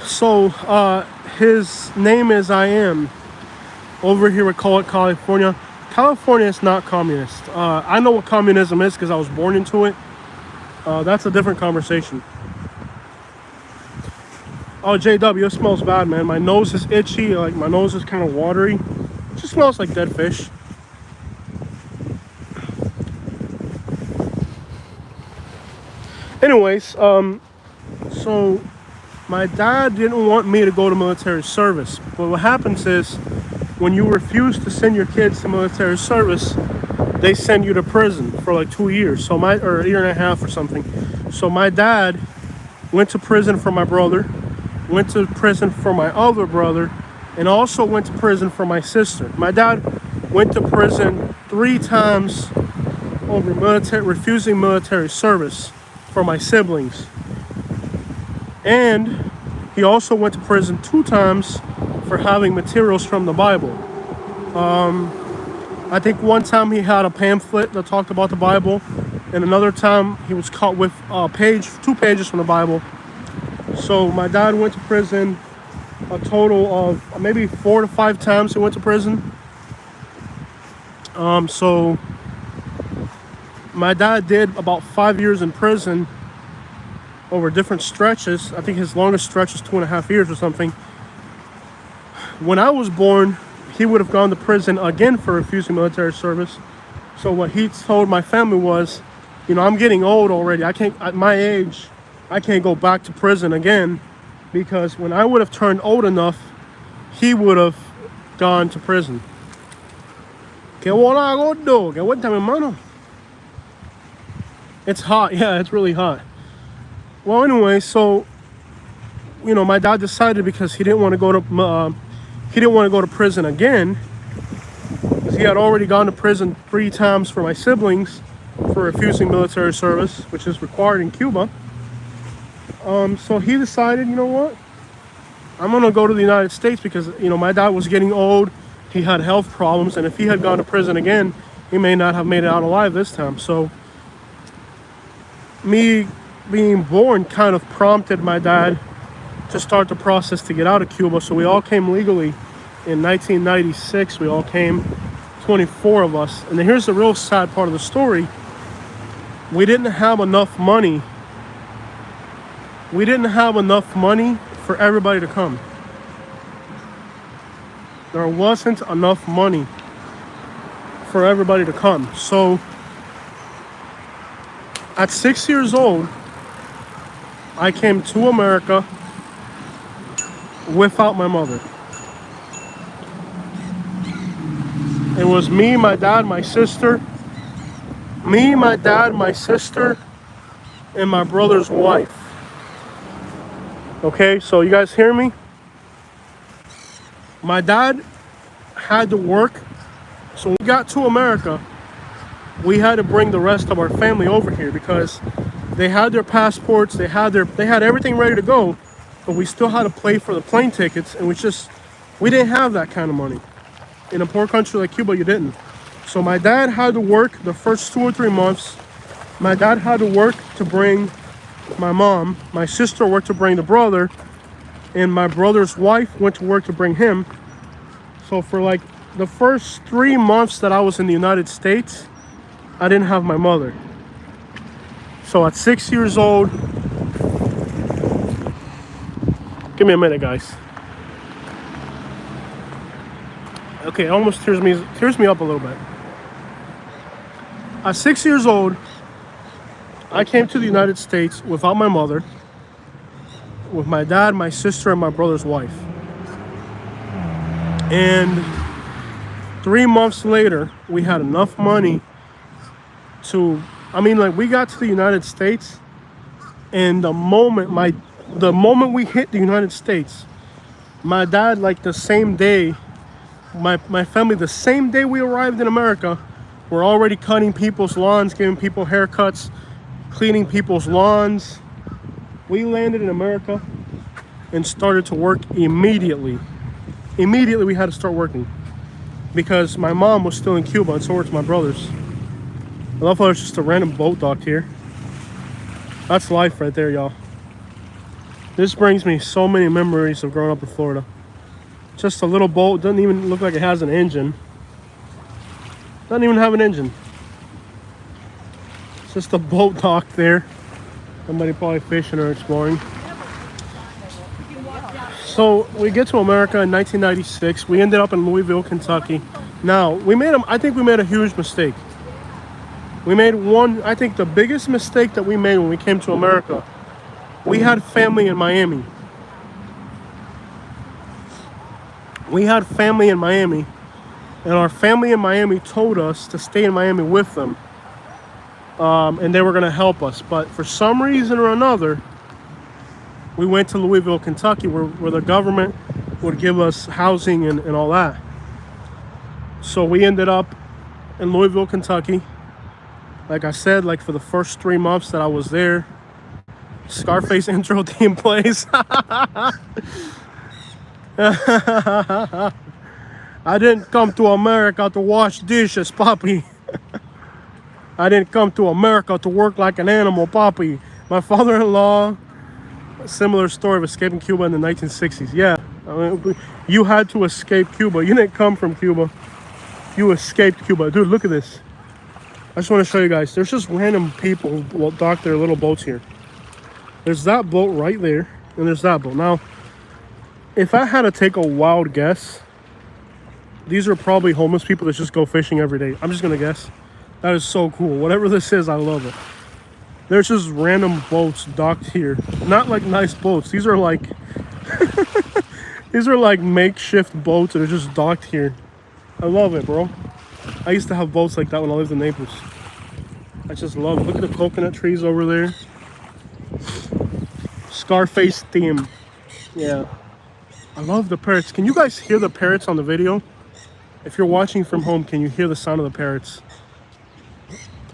Speaker 1: So his name is I Am. Over here we call it California. California is not communist. I know what communism is because I was born into it. That's a different conversation. Oh, JW, it smells bad, man. My nose is itchy. Like, my nose is kind of watery. It just smells like dead fish. Anyways, so my dad didn't want me to go to military service. But what happens is, when you refuse to send your kids to military service, they send you to prison for like 2 years. So or a year and a half or something. So my dad went to prison for my brother, went to prison for my other brother, and also went to prison for my sister. My dad went to prison 3 times over refusing military service for my siblings. And he also went to prison 2 times for having materials from the Bible. I think one time he had a pamphlet that talked about the Bible, and another time he was caught with 2 pages from the Bible. So my dad went to prison a total of maybe 4 to 5 times he went to prison. So my dad did about 5 years in prison over different stretches. I think his longest stretch was 2.5 years or something. When I was born, he would have gone to prison again for refusing military service. So what he told my family was, you know, I'm getting old already. I can't, at my age, I can't go back to prison again, because when I would have turned old enough, he would have gone to prison. ¿Qué bola gordo? ¿Qué vuelta, mi hermano? It's hot. Yeah, it's really hot. Well, anyway, so, you know, my dad decided, because he didn't want to go to prison again, because he had already gone to prison 3 times for my siblings for refusing military service, which is required in Cuba. So he decided, you know what? I'm gonna go to the United States, because, you know, my dad was getting old. He had health problems, and if he had gone to prison again, he may not have made it out alive this time. So me being born kind of prompted my dad to start the process to get out of Cuba. So we all came legally in 1996. We all came, 24 of us. And then here's the real sad part of the story. We didn't have enough money. We didn't have enough money for everybody to come. There wasn't enough money for everybody to come. So at 6 years old, I came to America without my mother. It was me, my dad, my sister. Me, my dad, my sister, and my brother's wife. Okay, so you guys hear me? My dad had to work. So when we got to America, we had to bring the rest of our family over here, because they had their passports, they had everything ready to go, but we still had to pay for the plane tickets, and we didn't have that kind of money. In a poor country like Cuba, you didn't. So my dad had to work the first 2 or 3 months. My dad had to work to bring my mom. My sister worked to bring the brother, and my brother's wife went to work to bring him. So for like the first 3 months that I was in the United States, I didn't have my mother. So at 6 years old, give me a minute, guys. Okay, it almost tears me up a little bit. At 6 years old, I came to the United States without my mother, with my dad, my sister, and my brother's wife. And 3 months later, we had enough money to, we got to the United States, and the moment we hit the United States, my dad, like the same day, my family, the same day we arrived in America, were already cutting people's lawns, giving people haircuts, cleaning people's lawns. We landed in America and started to work immediately. Immediately we had to start working, because my mom was still in Cuba, and so were my brothers. I love how there's just a random boat docked here. That's life right there, y'all. This brings me so many memories of growing up in Florida. Just a little boat, doesn't even look like it has an engine. Doesn't even have an engine. It's just a boat docked there. Somebody probably fishing or exploring. So we get to America in 1996. We ended up in Louisville, Kentucky. Now, I think we made a huge mistake. We made I think the biggest mistake that we made when we came to America. We had family in Miami. And our family in Miami told us to stay in Miami with them. And they were going to help us. But for some reason or another, we went to Louisville, Kentucky, where the government would give us housing and all that. So we ended up in Louisville, Kentucky. Like I said, like for the first 3 months that I was there, Scarface intro theme plays. I didn't come to America to wash dishes, Poppy. I didn't come to America to work like an animal, Poppy. My father-in-law, a similar story of escaping Cuba in the 1960s. Yeah, I mean, you had to escape Cuba. You didn't come from Cuba. You escaped Cuba. Dude, look at this. I just want to show you guys. There's just random people who dock their little boats here. There's that boat right there, and there's that boat. Now, if I had to take a wild guess, these are probably homeless people that just go fishing every day. I'm just going to guess. That is so cool. Whatever this is, I love it. There's just random boats docked here. Not like nice boats. These are like... these are like makeshift boats that are just docked here. I love it, bro. I used to have boats like that when I lived in Naples. I just love it. Look at the coconut trees over there. Scarface theme. Yeah. I love the parrots. Can you guys hear the parrots on the video? If you're watching from home, can you hear the sound of the parrots?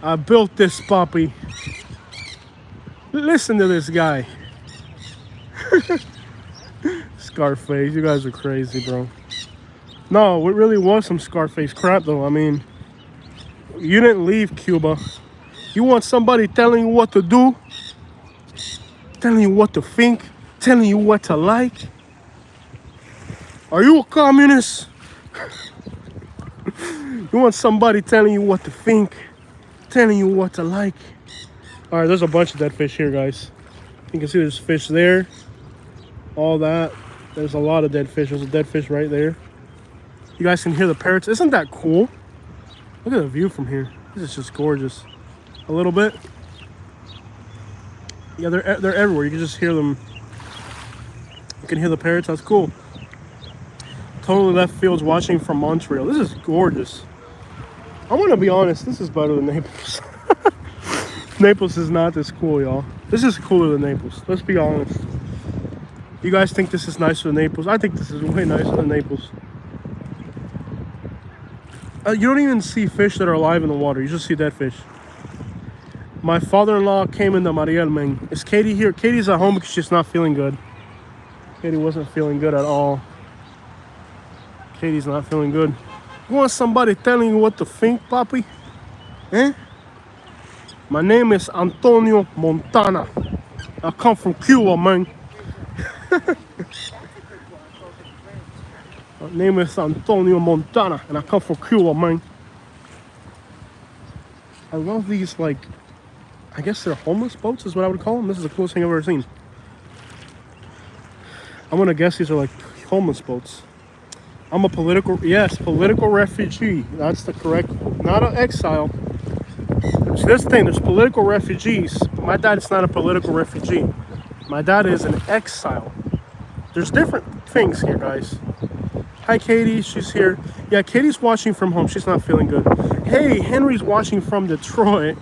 Speaker 1: I built this puppy. Listen to this guy. Scarface, you guys are crazy, bro. No, it really was some Scarface crap, though. I mean, you didn't leave Cuba. You want somebody telling you what to do, telling you what to think, telling you what to like. Are you a communist? You want somebody telling you what to think, telling you what to like. All right, there's a bunch of dead fish here, guys. You can see there's fish there, all that. There's a lot of dead fish. There's a dead fish right there. You guys can hear the parrots. Isn't that cool? Look at the view from here. This is just gorgeous. A little bit. Yeah, they're everywhere. You can just hear them. You can hear the parrots. That's cool. Totally left fields watching from Montreal. This is gorgeous. I want to be honest. This is better than Naples. Naples is not this cool, y'all. This is cooler than Naples. Let's be honest. You guys think this is nicer than Naples? I think this is way nicer than Naples. You don't even see fish that are alive in the water. You just see dead fish. My father-in-law came into Mariel, man. Is Katie here? Katie's at home because she's not feeling good. Katie wasn't feeling good at all. Katie's not feeling good. You want somebody telling you what to think, Papi? Eh? My name is Antonio Montana. I come from Cuba, man. My name is Antonio Montana, and I come from Cuba, man. I love these, like, I guess they're homeless boats is what I would call them. This is the coolest thing I've ever seen. I'm gonna guess these are like homeless boats. I'm a political refugee. That's the correct, not an exile. There's this thing, there's political refugees. My dad is not a political refugee. My dad is an exile. There's different things here, guys. Hi, Katie, she's here. Yeah, Katie's watching from home. She's not feeling good. Hey, Henry's watching from Detroit.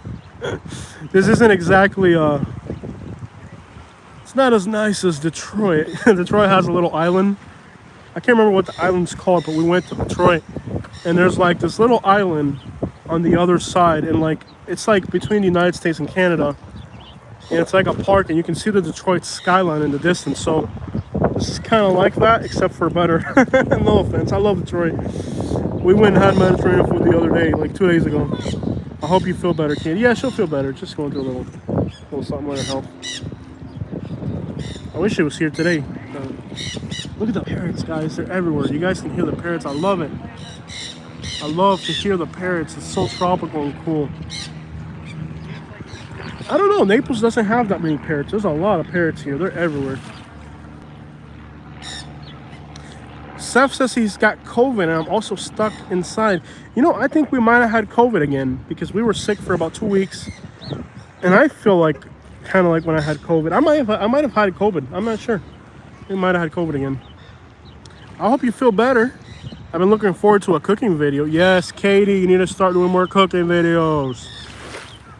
Speaker 1: This isn't exactly, it's not as nice as Detroit. Detroit has a little island. I can't remember what the island's called, but we went to Detroit. And there's like this little island on the other side. And like, it's like between the United States and Canada. And it's like a park, and you can see the Detroit skyline in the distance. So this is kind of like that, except for better. No offense, I love Detroit. We went and had Mediterranean food the other day, like 2 days ago. I hope you feel better, kid. Yeah, she'll feel better. Just going through a little something with her health. I wish it was here today. Look at the parrots, guys. They're everywhere. You guys can hear the parrots. I love it. I love to hear the parrots. It's so tropical and cool. I don't know. Naples doesn't have that many parrots. There's a lot of parrots here. They're everywhere. Seth says he's got COVID and I'm also stuck inside. You know, I think we might have had COVID again because we were sick for about 2 weeks. And I feel like kind of like when I had COVID. I might have had COVID. I'm not sure. We might have had COVID again. I hope you feel better. I've been looking forward to a cooking video. Yes, Katie, you need to start doing more cooking videos.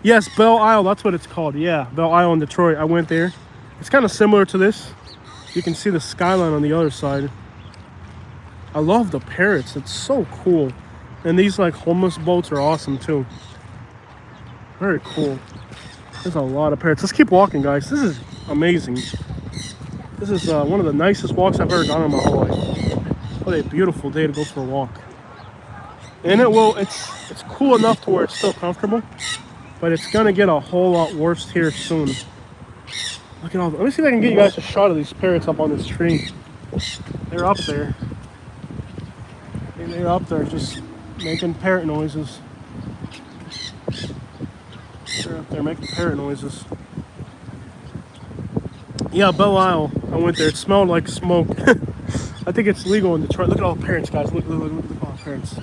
Speaker 1: Yes, Belle Isle, that's what it's called. Yeah, Belle Isle in Detroit. I went there. It's kind of similar to this. You can see the skyline on the other side. I love the parrots. It's so cool. And these like homeless boats are awesome too. Very cool. There's a lot of parrots. Let's keep walking, guys. This is amazing. This is one of the nicest walks I've ever gone in my whole life. What a beautiful day to go for a walk. And it's cool enough to where it's still comfortable, but it's gonna get a whole lot worse here soon. Look at all. Let me see if I can get you guys a shot of these parrots up on this tree. They're up there. They're up there just making parrot noises. They're up there making parrot noises. Yeah, Belle Isle. I went there. It smelled like smoke. I think it's legal in Detroit. Look at all the parrots, guys. Look at all the parrots.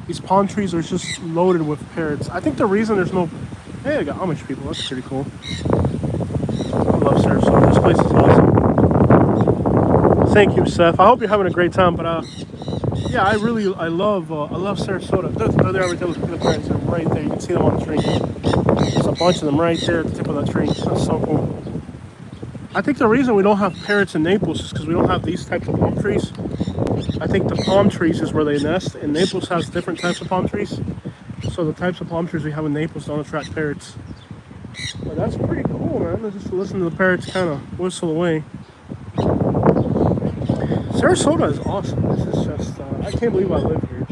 Speaker 1: These palm trees are just loaded with parrots. I think the reason there's no... Hey, I got Amish people. That's pretty cool. I love Sarasota. This place is awesome. Thank you, Seth. I hope you're having a great time. But yeah, I love Sarasota. They're there right there. Look at the parrots. They're right there. You can see them on the tree. There's a bunch of them right there at the tip of that tree. That's so cool. I think the reason we don't have parrots in Naples is because we don't have these types of palm trees. I think the palm trees is where they nest, and Naples has different types of palm trees. So the types of palm trees we have in Naples don't attract parrots. But that's pretty cool, man. Just listen to the parrots kind of whistle away. Sarasota is awesome. This is just, I can't believe I live here.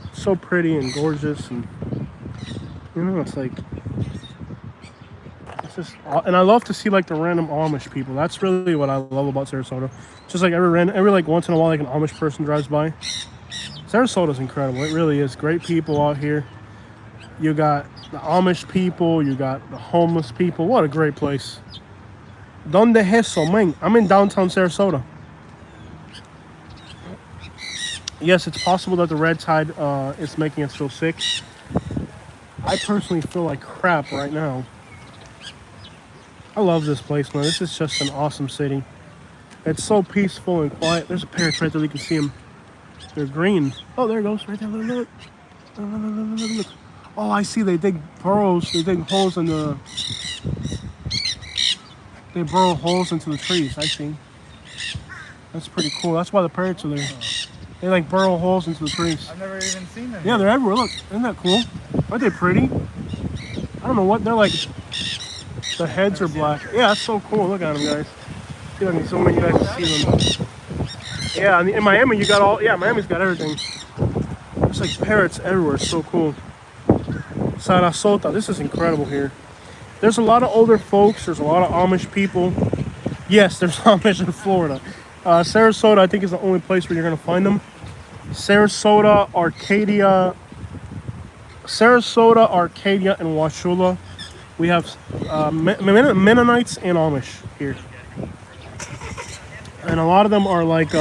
Speaker 1: It's so pretty and gorgeous, and you know, it's like, just, and I love to see like the random Amish people. That's really what I love about Sarasota. Just like every like once in a while, like an Amish person drives by. Sarasota's incredible. It really is. Great people out here. You got the Amish people. You got the homeless people. What a great place. Donde eso, man? I'm in downtown Sarasota. Yes, it's possible that the red tide is making us feel sick. I personally feel like crap right now. I love this place, man. This is just an awesome city. It's so peaceful and quiet. There's a parrot right there. You can see them. They're green. Oh, there it goes. Right there. Look. Look. Oh, I see. They dig burrows. They dig holes in the... They burrow holes into the trees. I see. That's pretty cool. That's why the parrots are there. They like burrow holes into the trees.
Speaker 2: I've never even seen them.
Speaker 1: Yeah, they're everywhere. Look. Isn't that cool? Aren't they pretty? I don't know what. They're like... The heads are black. Yeah, that's so cool. Look at them, guys. See if I can zoom in, you guys can see them. Yeah, in Miami, you got all... Yeah, Miami's got everything. There's like parrots everywhere. It's so cool. Sarasota. This is incredible here. There's a lot of older folks. There's a lot of Amish people. Yes, there's Amish in Florida. Sarasota, I think, is the only place where you're going to find them. Sarasota, Arcadia, and Washula. We have Mennonites and Amish here. And a lot of them are like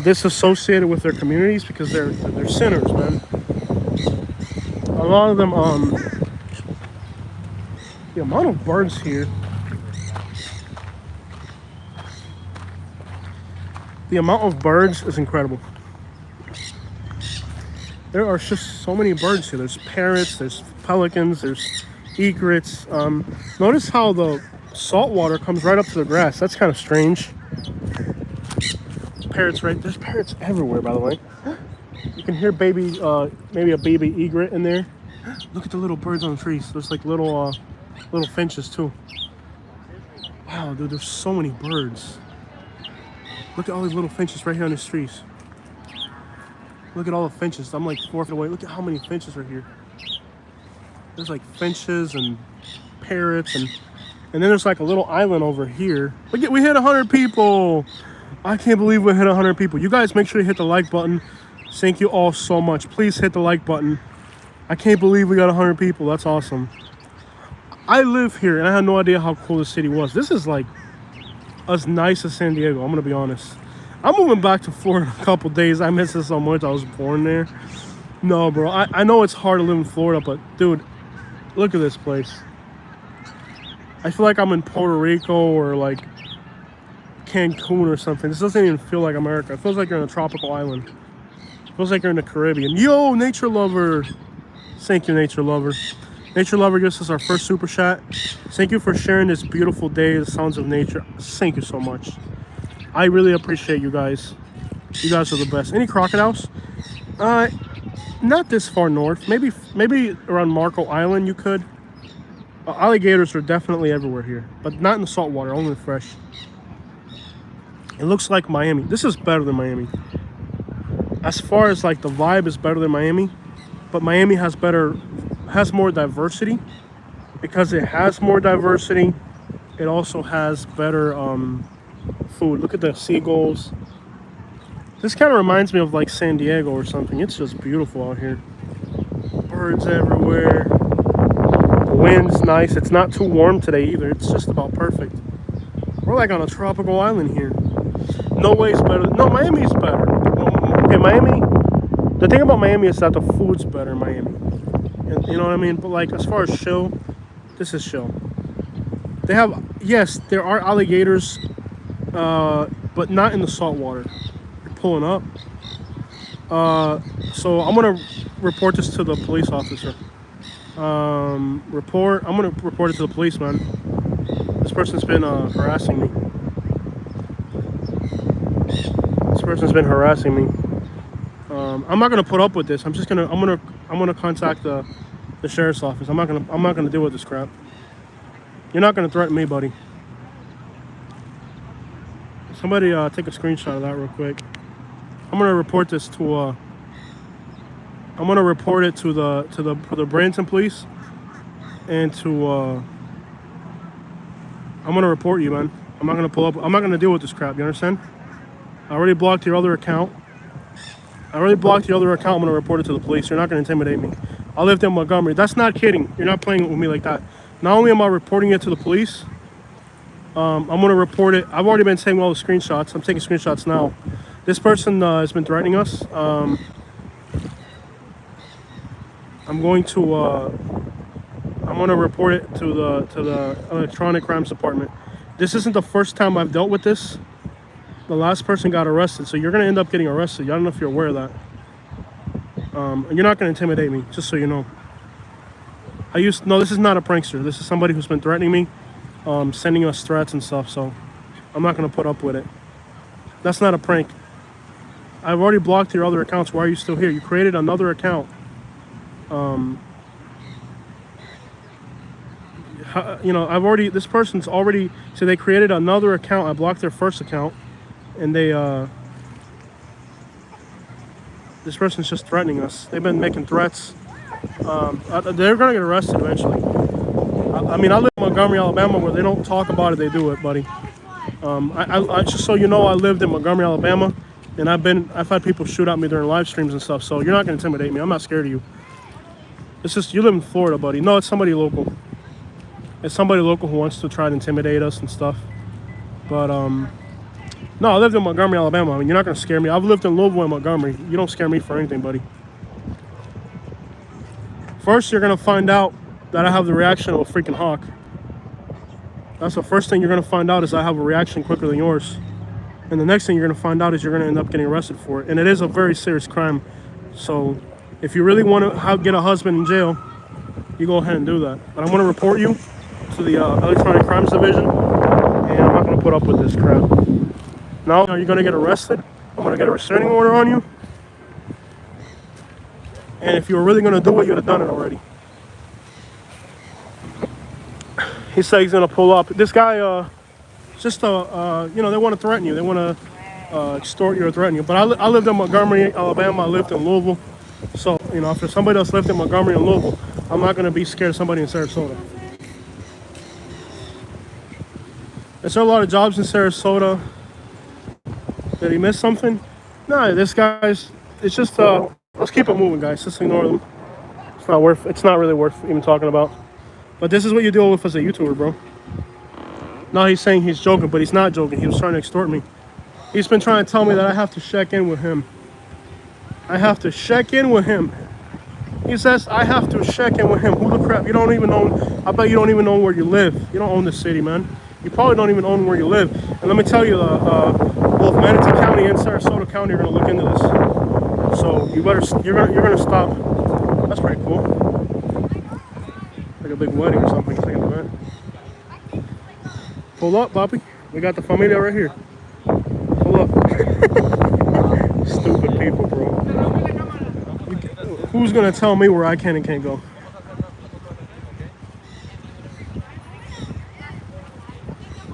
Speaker 1: disassociated with their communities because they're sinners, man. A lot of them, the amount of birds here. The amount of birds is incredible. There are just so many birds here. There's parrots, there's pelicans, there's egrets. Notice how the salt water comes right up to the grass. That's kind of strange. Parrots, right? There's parrots everywhere, by the way. You can hear maybe a baby egret in there. Look at the little birds on the trees. There's like little finches too. Wow, dude, there's so many birds. Look at all these little finches right here on these trees. Look at all the finches. I'm like 4 feet away. Look at how many finches are here. There's like finches and parrots, and then there's like a little island over here. We hit 100 people. I can't believe we hit 100 people. You guys make sure you hit the like button. Thank you all so much. Please hit the like button. I can't believe we got 100 people. That's awesome. I live here and I had no idea how cool the city was. This is like as nice as San Diego, I'm gonna be honest. I'm moving back to Florida in a couple days. I miss it so much. I was born there. No, bro, I know it's hard to live in Florida, but dude, look at this place. I feel like I'm in Puerto Rico or like Cancun or something. This doesn't even feel like America. It feels like you're in a tropical island. It feels like you're in the Caribbean. Yo, nature lover. Thank you, nature lover. Nature lover gives us our first super chat. Thank you for sharing this beautiful day, the sounds of nature. Thank you so much. I really appreciate you guys. You guys are the best. Any crocodiles? Not this far north. Maybe around Marco Island you could. Alligators are definitely everywhere here, but not in the salt water, only the fresh. It looks like Miami. This is better than Miami. As far as like the vibe is better than Miami, but Miami has more diversity. Because it has more diversity, it also has better food. Look at the seagulls. This kind of reminds me of like San Diego or something. It's just beautiful out here. Birds everywhere. The wind's nice. It's not too warm today either. It's just about perfect. We're like on a tropical island here. No way's better. No, Miami's better. Okay, Miami. The thing about Miami is that the food's better in Miami. And, you know what I mean? But like as far as chill, this is chill. They have, yes, there are alligators, but not in the salt water. You're pulling up. So I'm gonna report this to the police officer. I'm gonna report it to the policeman. This person's been harassing me. I'm not gonna put up with this. I'm gonna contact the sheriff's office. I'm not gonna deal with this crap. You're not gonna threaten me, buddy. Somebody take a screenshot of that real quick. I'm gonna report this to I'm gonna report it to the Bradenton police, and to I'm gonna report you, man. I'm not gonna pull up. I'm not gonna deal with this crap. You understand? I already blocked your other account. I'm gonna report it to the police. You're not gonna intimidate me. I lived in Montgomery. That's not kidding. You're not playing with me like that. Not only am I reporting it to the police, I'm gonna report it. I've already been taking all the screenshots. I'm taking screenshots now. This person has been threatening us. I'm gonna report it to the electronic crimes department. This isn't the first time I've dealt with this. The last person got arrested, so you're gonna end up getting arrested. I don't know if you're aware of that. And you're not gonna intimidate me, just so you know. No, this is not a prankster. This is somebody who's been threatening me, sending us threats and stuff. So I'm not gonna put up with it. That's not a prank. I've already blocked your other accounts. Why are you still here? You created another account. This person's already, so they created another account. I blocked their first account, and this person's just threatening us. They've been making threats. They're gonna get arrested eventually. I live in Montgomery, Alabama, where they don't talk about it, they do it, buddy. I just so you know, I lived in Montgomery, Alabama, and I've had people shoot at me during live streams and stuff. So you're not gonna intimidate me. I'm not scared of you. It's just you live in Florida, buddy. No, it's somebody local. It's somebody local who wants to try to intimidate us and stuff. But no, I lived in Montgomery, Alabama. You're not gonna scare me. I've lived in Louisville and Montgomery. You don't scare me for anything, buddy. First, you're gonna find out that I have the reaction of a freaking hawk. That's the first thing you're gonna find out, is I have a reaction quicker than yours. And the next thing you're gonna find out is you're gonna end up getting arrested for it. And it is a very serious crime. So if you really want to get a husband in jail, you go ahead and do that. But I'm gonna report you to the electronic crimes division, and I'm not gonna put up with this crap. Now you're gonna get arrested. I'm gonna get a restraining order on you. And if you were really gonna do it, you'd have done it already. He said he's gonna pull up. This guy, they want to threaten you. They want to extort you or threaten you. But I lived in Montgomery, Alabama. I lived in Louisville. So, if somebody else lived in Montgomery and Louisville, I'm not gonna be scared of somebody in Sarasota. Is there a lot of jobs in Sarasota? Did he miss something? No, this guy's. It's just let's keep it moving, guys. Just ignore them. It's not really worth even talking about. But this is what you deal with as a YouTuber, bro. Now he's saying he's joking, but he's not joking. He was trying to extort me. He's been trying to tell me that I have to check in with him. I have to check in with him. He says I have to check in with him. Who the crap? You don't even know. I bet you don't even know where you live. You don't own this city, man. You probably don't even own where you live. And let me tell you, both Manatee County and Sarasota County are gonna look into this. So you better. You're gonna stop. That's pretty cool. Like a big wedding or something. It's like an event. Pull up, Bobby. We got the familia right here. Pull up. Stupid people, bro. Who's gonna tell me where I can and can't go?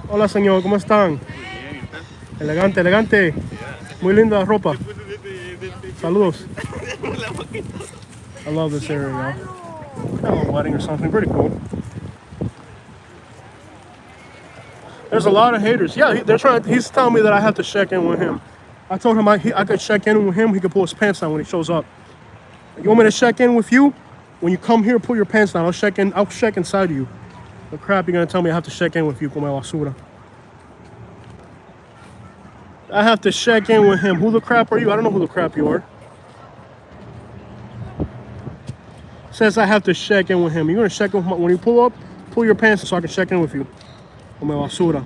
Speaker 1: Hola, señor. ¿Cómo están? Elegante, elegante. Muy linda ropa. Saludos. I love this area, y'all. Kind of a wedding or something. Pretty cool. There's a lot of haters. Yeah, they're trying. He's telling me that I have to check in with him. I told him I could check in with him. He could pull his pants down when he shows up. You want me to check in with you? When you come here, pull your pants down. I'll check inside of you. The crap you're gonna tell me I have to check in with you, come basura. I have to check in with him. Who the crap are you? I don't know who the crap you are. Says I have to check in with him. You're gonna check in with when you pull up, pull your pants so I can check in with you. Come basura.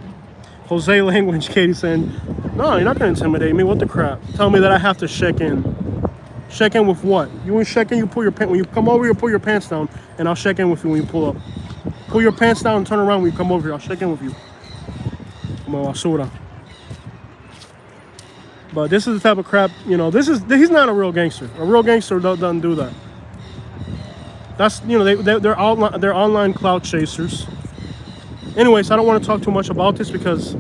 Speaker 1: Jose language, Katie saying, no, you're not gonna intimidate me. What the crap? Tell me that I have to check in. Check in with what? You want to check in, you pull your pants. When you come over here, pull your pants down, and I'll check in with you when you pull up. Pull your pants down and turn around when you come over here. I'll check in with you. Como basura. But this is the type of crap, you know, he's not a real gangster. A real gangster doesn't do that. That's, you know, they're online clout chasers. Anyways, I don't want to talk too much about this because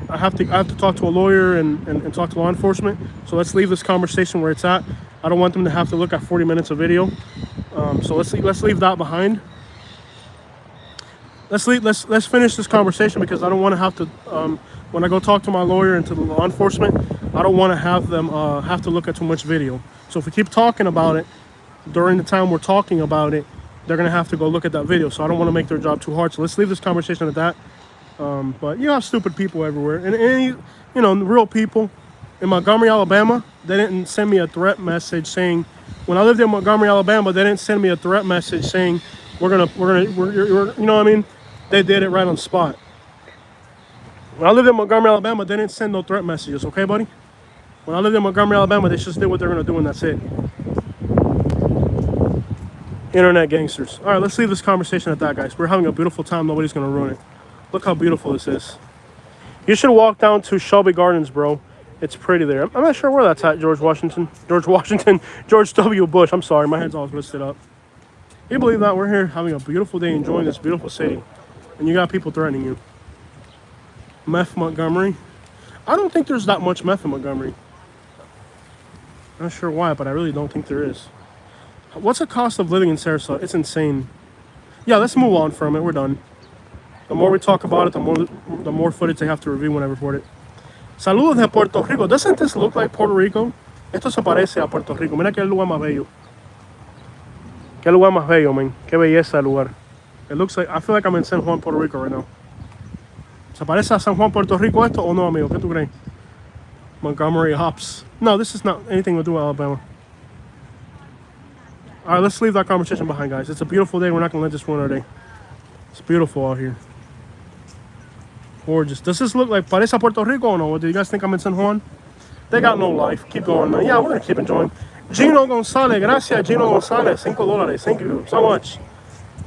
Speaker 1: I have to talk to a lawyer and talk to law enforcement. So let's leave this conversation where it's at. I don't want them to have to look at 40 minutes of video. So let's leave that behind. Let's finish this conversation because I don't want to have to when I go talk to my lawyer and to the law enforcement, I don't want to have them have to look at too much video. So if we keep talking about it during the time we're talking about it, they're gonna have to go look at that video. So I don't want to make their job too hard. So let's leave this conversation at that. But you have stupid people everywhere, and you know, real people. In Montgomery, Alabama, they didn't send me a threat message saying. When I lived in Montgomery, Alabama, they didn't send me a threat message saying we're you know what I mean? They did it right on the spot. When I lived in Montgomery, Alabama, they didn't send no threat messages, okay, buddy? When I lived in Montgomery, Alabama, they just did what they're gonna do, and that's it. Internet gangsters. All right, let's leave this conversation at that, guys. We're having a beautiful time. Nobody's gonna ruin it. Look how beautiful this is. You should walk down to Shelby Gardens, bro. It's pretty there. I'm not sure where that's at, George W. Bush. I'm sorry, my head's all twisted up. Can you believe that? We're here having a beautiful day, enjoying this beautiful city, and you got people threatening you. Meth Montgomery. I don't think there's that much meth in Montgomery. Not sure why, but I really don't think there is. What's the cost of living in Sarasota? It's insane. Yeah, let's move on from it. We're done. The more we talk about it, the more footage they have to review when I report it. Saludos de Puerto Rico. Doesn't this look like Puerto Rico? Esto se parece a Puerto Rico. Mira qué lugar más bello. Qué lugar más bello, man. Qué belleza el lugar. It looks like, I feel like I'm in San Juan, Puerto Rico right now. ¿Se parece a San Juan, Puerto Rico esto o no, amigo? ¿Qué tú crees? Montgomery Hops. No, this is not anything to do with Alabama. All right, let's leave that conversation behind, guys. It's a beautiful day. We're not going to let this ruin our day. It's beautiful out here. Gorgeous. Does this look like parece a Puerto Rico or no? Do you guys think I'm in San Juan? They got no life. Keep going, man. Yeah, we're going to keep enjoying. Gino Gonzalez. Gracias, Gino Gonzalez. $5. Thank you so much.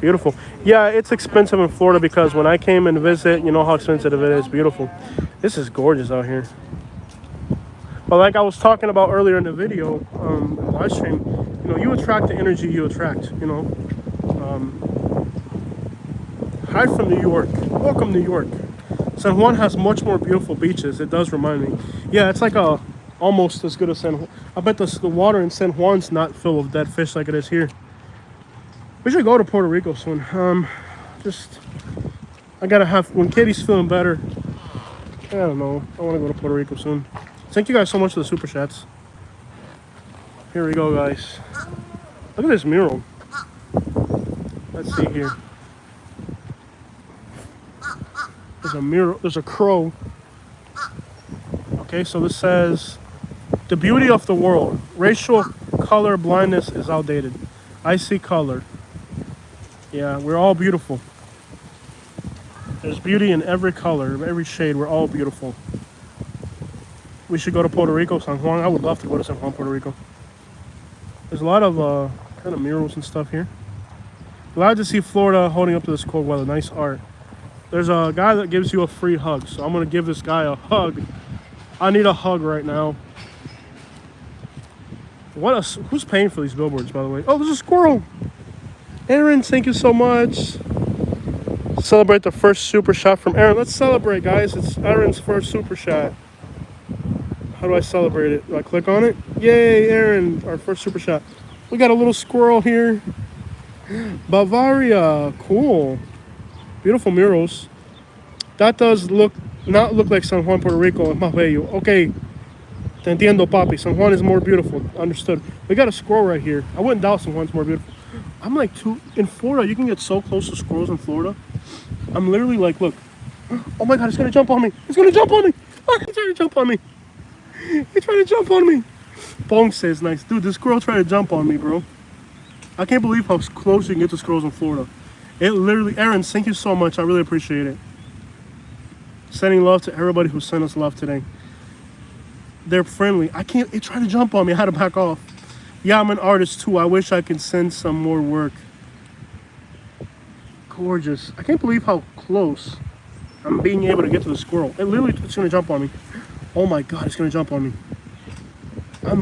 Speaker 1: Beautiful. Yeah, it's expensive in Florida because when I came and visit, you know how expensive it is. Beautiful. This is gorgeous out here. But like I was talking about earlier in the video, in the live stream, you know, you attract the energy you attract, you know. Hi from New York. Welcome, New York. San Juan has much more beautiful beaches. It does remind me. Yeah, it's like almost as good as San Juan. I bet the water in San Juan's not full of dead fish like it is here. We should go to Puerto Rico soon. Just I gotta have when Katie's feeling better. I don't know. I want to go to Puerto Rico soon. Thank you guys so much for the super chats. Here we go, guys. Look at this mural. Let's see here. There's a mural. There's a crow. Okay, so this says, "The beauty of the world. Racial color blindness is outdated. I see color." Yeah, we're all beautiful. There's beauty in every color, every shade. We're all beautiful. We should go to Puerto Rico, San Juan. I would love to go to San Juan, Puerto Rico. There's a lot of kind of murals and stuff here. Glad to see Florida holding up to this cold weather. Nice art. There's a guy that gives you a free hug, so I'm gonna give this guy a hug. I need a hug right now. Who's paying for these billboards, by the way? Oh, there's a squirrel. Aaron, thank you so much. Celebrate the first super shot from Aaron. Let's celebrate, guys. It's Aaron's first super shot. How do I celebrate it? Do I click on it? Yay, Aaron, our first super shot. We got a little squirrel here. Bavaria, cool. Beautiful murals. That does not look like San Juan, Puerto Rico. Es más bello. Okay, te entiendo, papi. San Juan is more beautiful. Understood. We got a squirrel right here. I wouldn't doubt San Juan's more beautiful. I'm like, in Florida, you can get so close to squirrels in Florida. I'm literally like, look. Oh my God, it's gonna jump on me. It's gonna jump on me. Oh, he's trying to jump on me. He's trying to jump on me. Bong says, nice. Dude, this squirrel tried to jump on me, bro. I can't believe how close you can get to squirrels in Florida. It literally, Aaron, thank you so much. I really appreciate it. Sending love to everybody who sent us love today. They're friendly. It tried to jump on me. I had to back off. Yeah, I'm an artist too. I wish I could send some more work. Gorgeous. I can't believe how close I'm being able to get to the squirrel. It's gonna jump on me. Oh my God, it's gonna jump on me.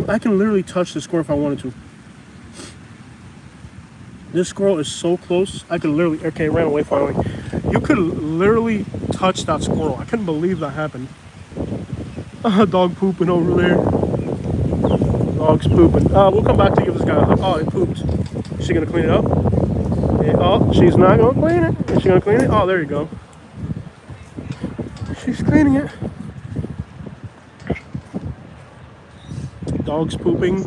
Speaker 1: I can literally touch the squirrel if I wanted to. This squirrel is so close. I could literally, okay, it ran away finally. You could literally touch that squirrel. I couldn't believe that happened. Dog pooping over there. Dog's pooping. We'll come back to give this guy a hug. Oh, it pooped. Is she gonna clean it up? Yeah, oh, she's not gonna clean it. Is she gonna clean it? Oh, there you go. She's cleaning it. Dog's pooping.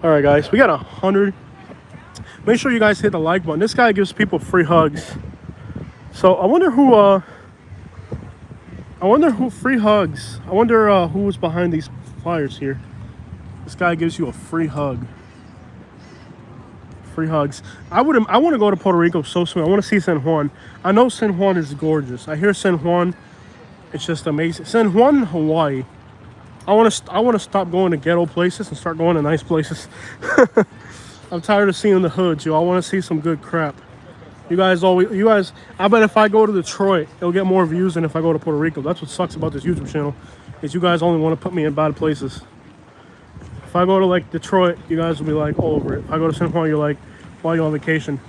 Speaker 1: All right, guys, we got 100. Make sure you guys hit the like button. This guy gives people free hugs. So I wonder who free hugs. I wonder who was behind these flyers here. This guy gives you a free hug. Free hugs. I want to go to Puerto Rico so soon. I want to see San Juan. I know San Juan is gorgeous. I hear San Juan, it's just amazing. San Juan, Hawaii. I want to stop going to ghetto places and start going to nice places. I'm tired of seeing the hoods, yo. I want to see some good crap. You guys, I bet if I go to Detroit, it'll get more views than if I go to Puerto Rico. That's what sucks about this YouTube channel, is you guys only want to put me in bad places. If I go to like Detroit, you guys will be like all over it. If I go to San Juan, you're like, while you're on vacation,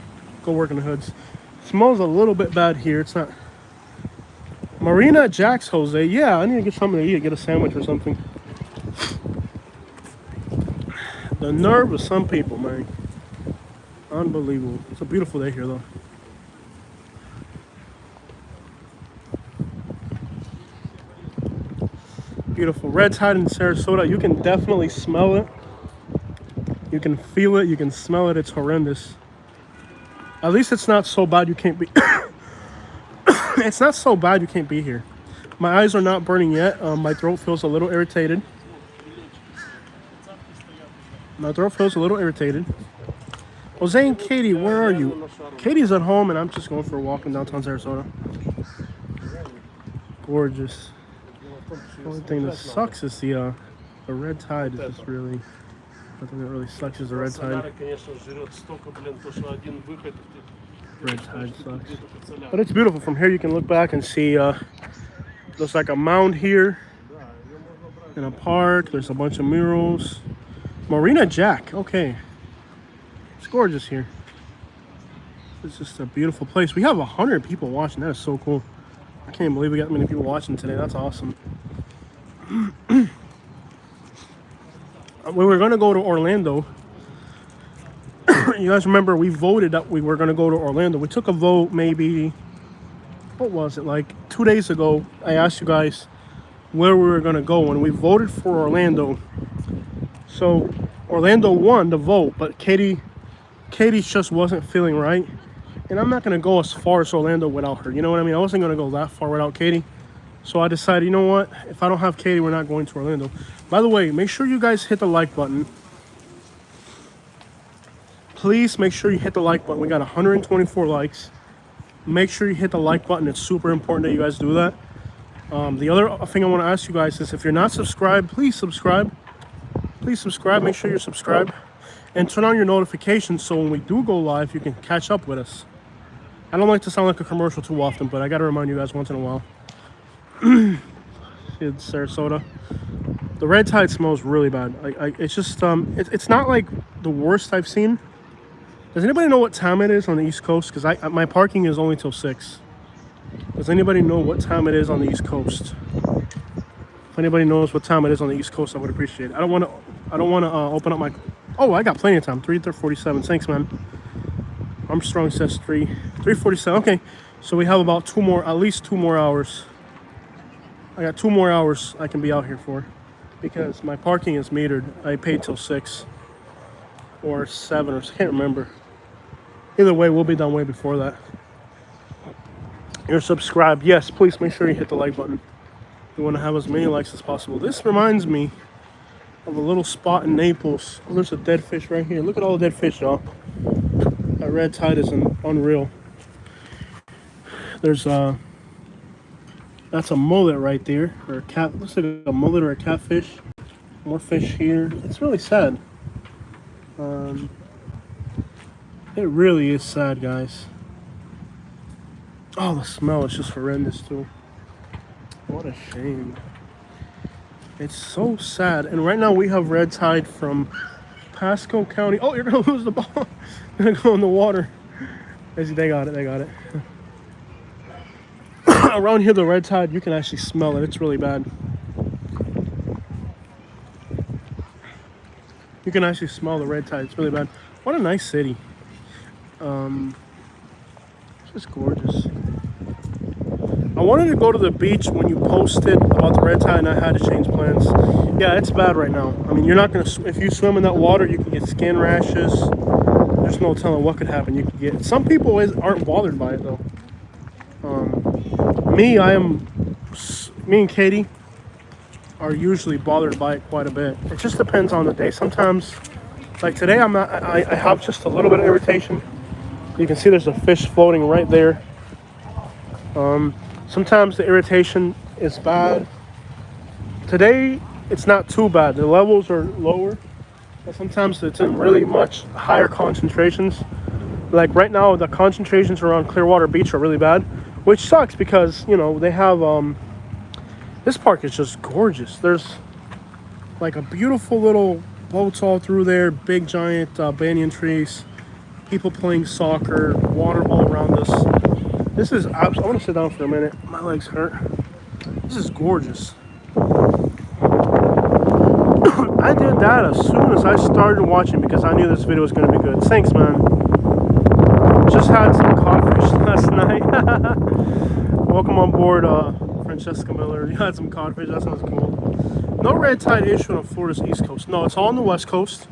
Speaker 1: go work in the hoods. It smells a little bit bad here. It's not. Marina Jax, Jose. Yeah, I need to get something to eat, get a sandwich or something. The nerve of some people, man. Unbelievable. It's a beautiful day here, though. Beautiful. Red tide in Sarasota. You can definitely smell it. You can feel it. You can smell it. It's horrendous. At least it's not so bad you can't be... It's not so bad you can't be here. My eyes are not burning yet. My throat feels a little irritated. Jose and Katie, where are you? Katie's at home and I'm just going for a walk in downtown Sarasota. Gorgeous. The only thing that sucks is the red tide. Is just really... The thing that really sucks is the red tide. Red tide sucks. But it's beautiful. From here you can look back and see looks like a mound here in a park. There's a bunch of murals. Marina Jack, okay. It's gorgeous here. It's just a beautiful place. We have 100 people watching. That is so cool. I can't believe we got that many people watching today. That's awesome. We were gonna go to Orlando. You guys remember we voted that we were gonna go to Orlando. We took a vote maybe, what was it, like 2 days ago. I asked you guys where we were gonna go, and we voted for Orlando. So Orlando won the vote, but Katie just wasn't feeling right. And I'm not gonna go as far as Orlando without her. You know what I mean? I wasn't gonna go that far without Katie. So I decided, you know what? If I don't have Katie, we're not going to Orlando. By the way, make sure you guys hit the like button. Please make sure you hit the like button. We got 124 likes. Make sure you hit the like button. It's super important that you guys do that. The other thing I want to ask you guys is if you're not subscribed, please subscribe. Please subscribe. Make sure you're subscribed. And turn on your notifications so when we do go live, you can catch up with us. I don't like to sound like a commercial too often, but I got to remind you guys once in a while. It's Sarasota. The red tide smells really bad. It's just it's not like the worst I've seen. Does anybody know what time it is on the East Coast? Because my parking is only till 6. Does anybody know what time it is on the East Coast? If anybody knows what time it is on the East Coast, I would appreciate it. I don't want to open up my. Oh, I got plenty of time. 3:47. Thanks, man. Armstrong says 3:47. Okay, so we have about at least 2 more hours. I got 2 more hours I can be out here for, because my parking is metered. I paid till 6 or 7 or I can't remember. Either way, we'll be done way before that. You're subscribed. Yes, please make sure you hit the like button. We want to have as many likes as possible. This reminds me of a little spot in Naples. Oh, there's a dead fish right here. Look at all the dead fish, y'all. That red tide is unreal. There's that's a mullet right there, or a cat. Looks like a mullet or a catfish. More fish here. It's really sad. It really is sad, guys. Oh, the smell is just horrendous too. What a shame. It's so sad. And right now we have red tide from Pasco County. Oh, you're gonna lose the ball. You're gonna go in the water. They got it. Around here, the red tide, you can actually smell it. It's really bad. You can actually smell the red tide. It's really bad. What a nice city. It's just gorgeous. I wanted to go to the beach when you posted about the red tide, and I had to change plans. Yeah, it's bad right now. I mean, you're not gonna. If you swim in that water, you can get skin rashes. There's no telling what could happen. You could get. Some people aren't bothered by it though. Me and Katie are usually bothered by it quite a bit. It just depends on the day. Sometimes, like today, I'm not. I have just a little bit of irritation. You can see there's a fish floating right there. Sometimes the irritation is bad. Today, it's not too bad. The levels are lower, but sometimes it's in really much higher concentrations. Like right now, the concentrations around Clearwater Beach are really bad, which sucks because, you know, they have, this park is just gorgeous. There's like a beautiful little boats all through there, big giant banyan trees, people playing soccer, water all around us. This is I want to sit down for a minute. My legs hurt. This is gorgeous. I did that as soon as I started watching because I knew this video was going to be good. Thanks, man. Just had some codfish last night. Welcome on board, Francesca Miller. You had some codfish. That sounds cool. No red tide issue on Florida's East Coast. No, it's all on the West Coast.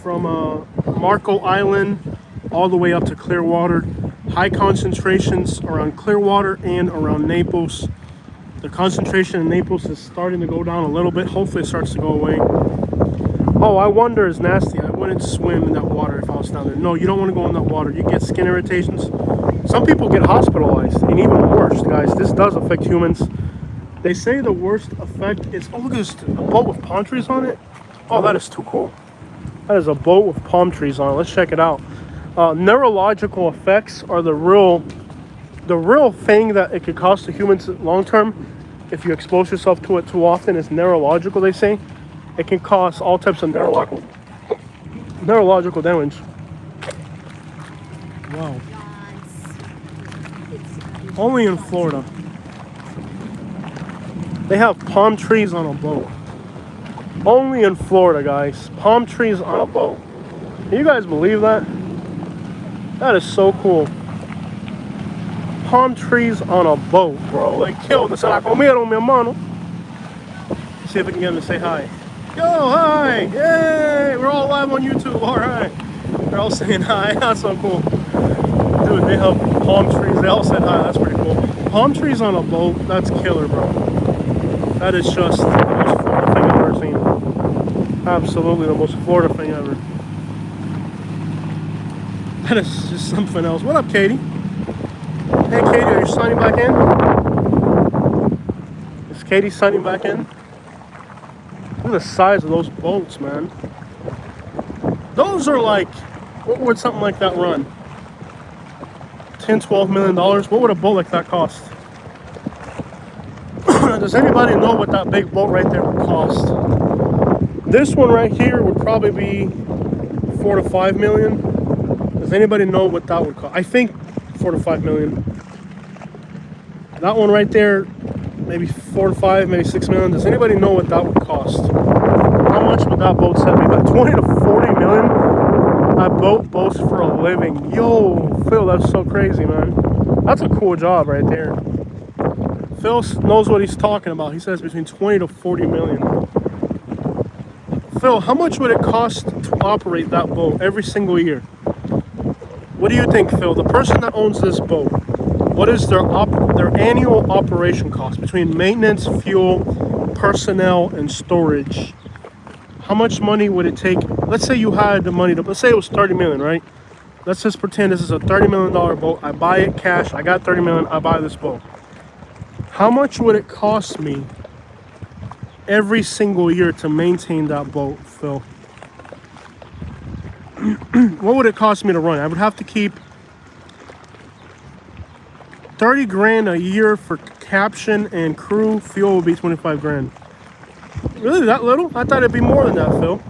Speaker 1: From Marco Island all the way up to Clearwater. High concentrations around Clearwater and around Naples. The concentration in Naples is starting to go down a little bit. Hopefully it starts to go away. Oh, I wonder is nasty. I wouldn't swim in that water if I was down there. No, you don't want to go in that water. You get skin irritations. Some people get hospitalized, and even worse, guys. This does affect humans. They say the worst effect is, oh, look at this, a boat with palm trees on it. Oh, that is too cool. That is a boat with palm trees on it. Let's check it out. Neurological effects are the real thing that it could cause to humans long term if you expose yourself to it too often. Is neurological, they say. It can cause all types of neurological damage. Wow. Only in Florida. They have palm trees on a boat. Only in Florida, guys. Palm trees on a boat. Can you guys believe that? That is so cool. Palm trees on a boat, bro. Like, yo, this is la comieron, mi hermano. Let's see if we can get him to say hi. Yo, hi! Yay! We're all live on YouTube. All right. They're all saying hi. That's so cool. Dude, they have palm trees. They all said hi. That's pretty cool. Palm trees on a boat. That's killer, bro. That is just the most Florida thing I've ever seen. Absolutely the most Florida thing ever. That is just something else. What up, Katie? Hey, Katie, are you signing back in? Is Katie signing back in? Look at the size of those boats, man. Those are like, what would something like that run? $10, $12 million? What would a boat like that cost? Does anybody know what that big boat right there would cost? This one right here would probably be $4 to $5 million. Does anybody know what that would cost? I think $4 to $5 million. That one right there, maybe 4 to 5, maybe 6 million. Does anybody know what that would cost? How much would that boat set me back? 20 to 40 million? That boat boats for a living. Yo, Phil, that's so crazy, man. That's a cool job right there. Phil knows what he's talking about. He says between 20 to 40 million. Phil, how much would it cost to operate that boat every single year? What do you think, Phil? The person that owns this boat, what is their annual operation cost between maintenance, fuel, personnel, and storage? How much money would it take? Let's say you had the money to, let's say it was 30 million, right? Let's just pretend this is a $30 million boat. I buy it cash. I got 30 million. I buy this boat. How much would it cost me every single year to maintain that boat, Phil? What would it cost me to run? I would have to keep 30 grand a year for caption and crew. Fuel would be 25 grand. Really, that little? I thought it'd be more than that, Phil.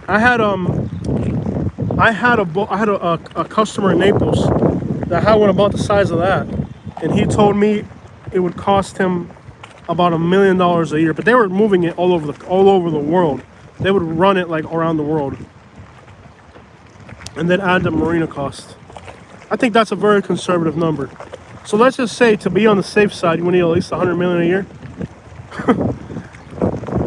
Speaker 1: I had a customer in Naples that had one about the size of that, and he told me it would cost him about $1 million a year. But they were moving it all over the world. They would run it like around the world, and then add the marina cost. I think that's a very conservative number. So let's just say, to be on the safe side, you would need at least 100 million a year.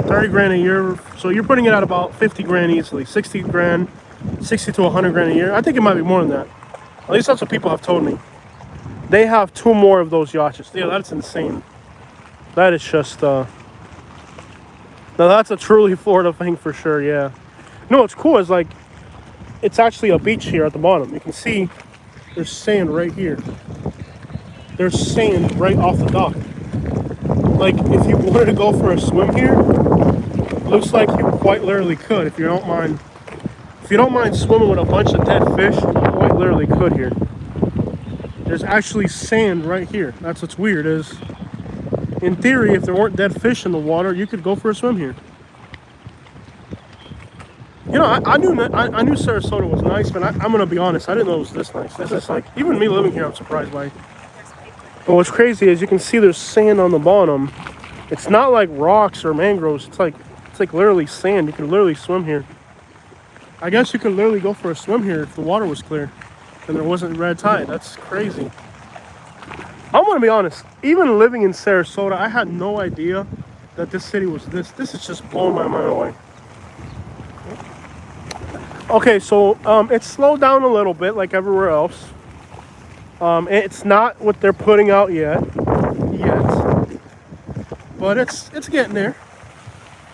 Speaker 1: 30 grand a year. So you're putting it at about 50 grand easily. 60 grand, 60 to 100 grand a year. I think it might be more than that. At least that's what people have told me. They have 2 more of those yachts. Yeah, that's insane. That is just, now that's a truly Florida thing for sure, yeah. You know what's cool is, like, it's actually a beach here at the bottom. You can see there's sand right here. There's sand right off the dock. Like, if you wanted to go for a swim here, looks like you quite literally could. If you don't mind swimming with a bunch of dead fish, you quite literally could here. There's actually sand right here. That's what's weird is, in theory, if there weren't dead fish in the water, you could go for a swim here. You know, I knew Sarasota was nice, but I'm gonna be honest, I didn't know it was this nice. This is like, even me living here, I'm surprised by it. But what's crazy is you can see there's sand on the bottom. It's not like rocks or mangroves. It's like literally sand. You can literally swim here. I guess you could literally go for a swim here if the water was clear and there wasn't red tide. That's crazy. I'm gonna be honest. Even living in Sarasota, I had no idea that this city was this. This is just blowing my mind away. Okay, so it's slowed down a little bit, like everywhere else. It's not what they're putting out yet, but it's getting there.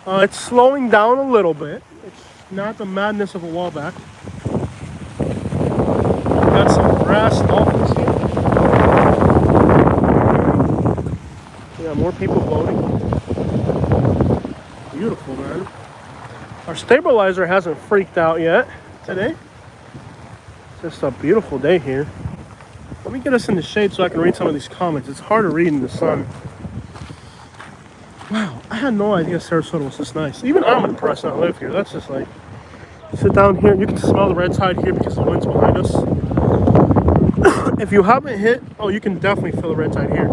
Speaker 1: It's slowing down a little bit. It's not the madness of a while back. Got some grass dolphins here. Yeah, more people boating. Beautiful, man. Our stabilizer hasn't freaked out yet today. It's just a beautiful day here. Let me get us in the shade so I can read some of these comments. It's hard to read in the sun. Wow, I had no idea Sarasota was this nice. Even I'm impressed I live here. That's just like, sit down here. You can smell the red tide here because the wind's behind us. If you haven't hit, oh, you can definitely feel the red tide here.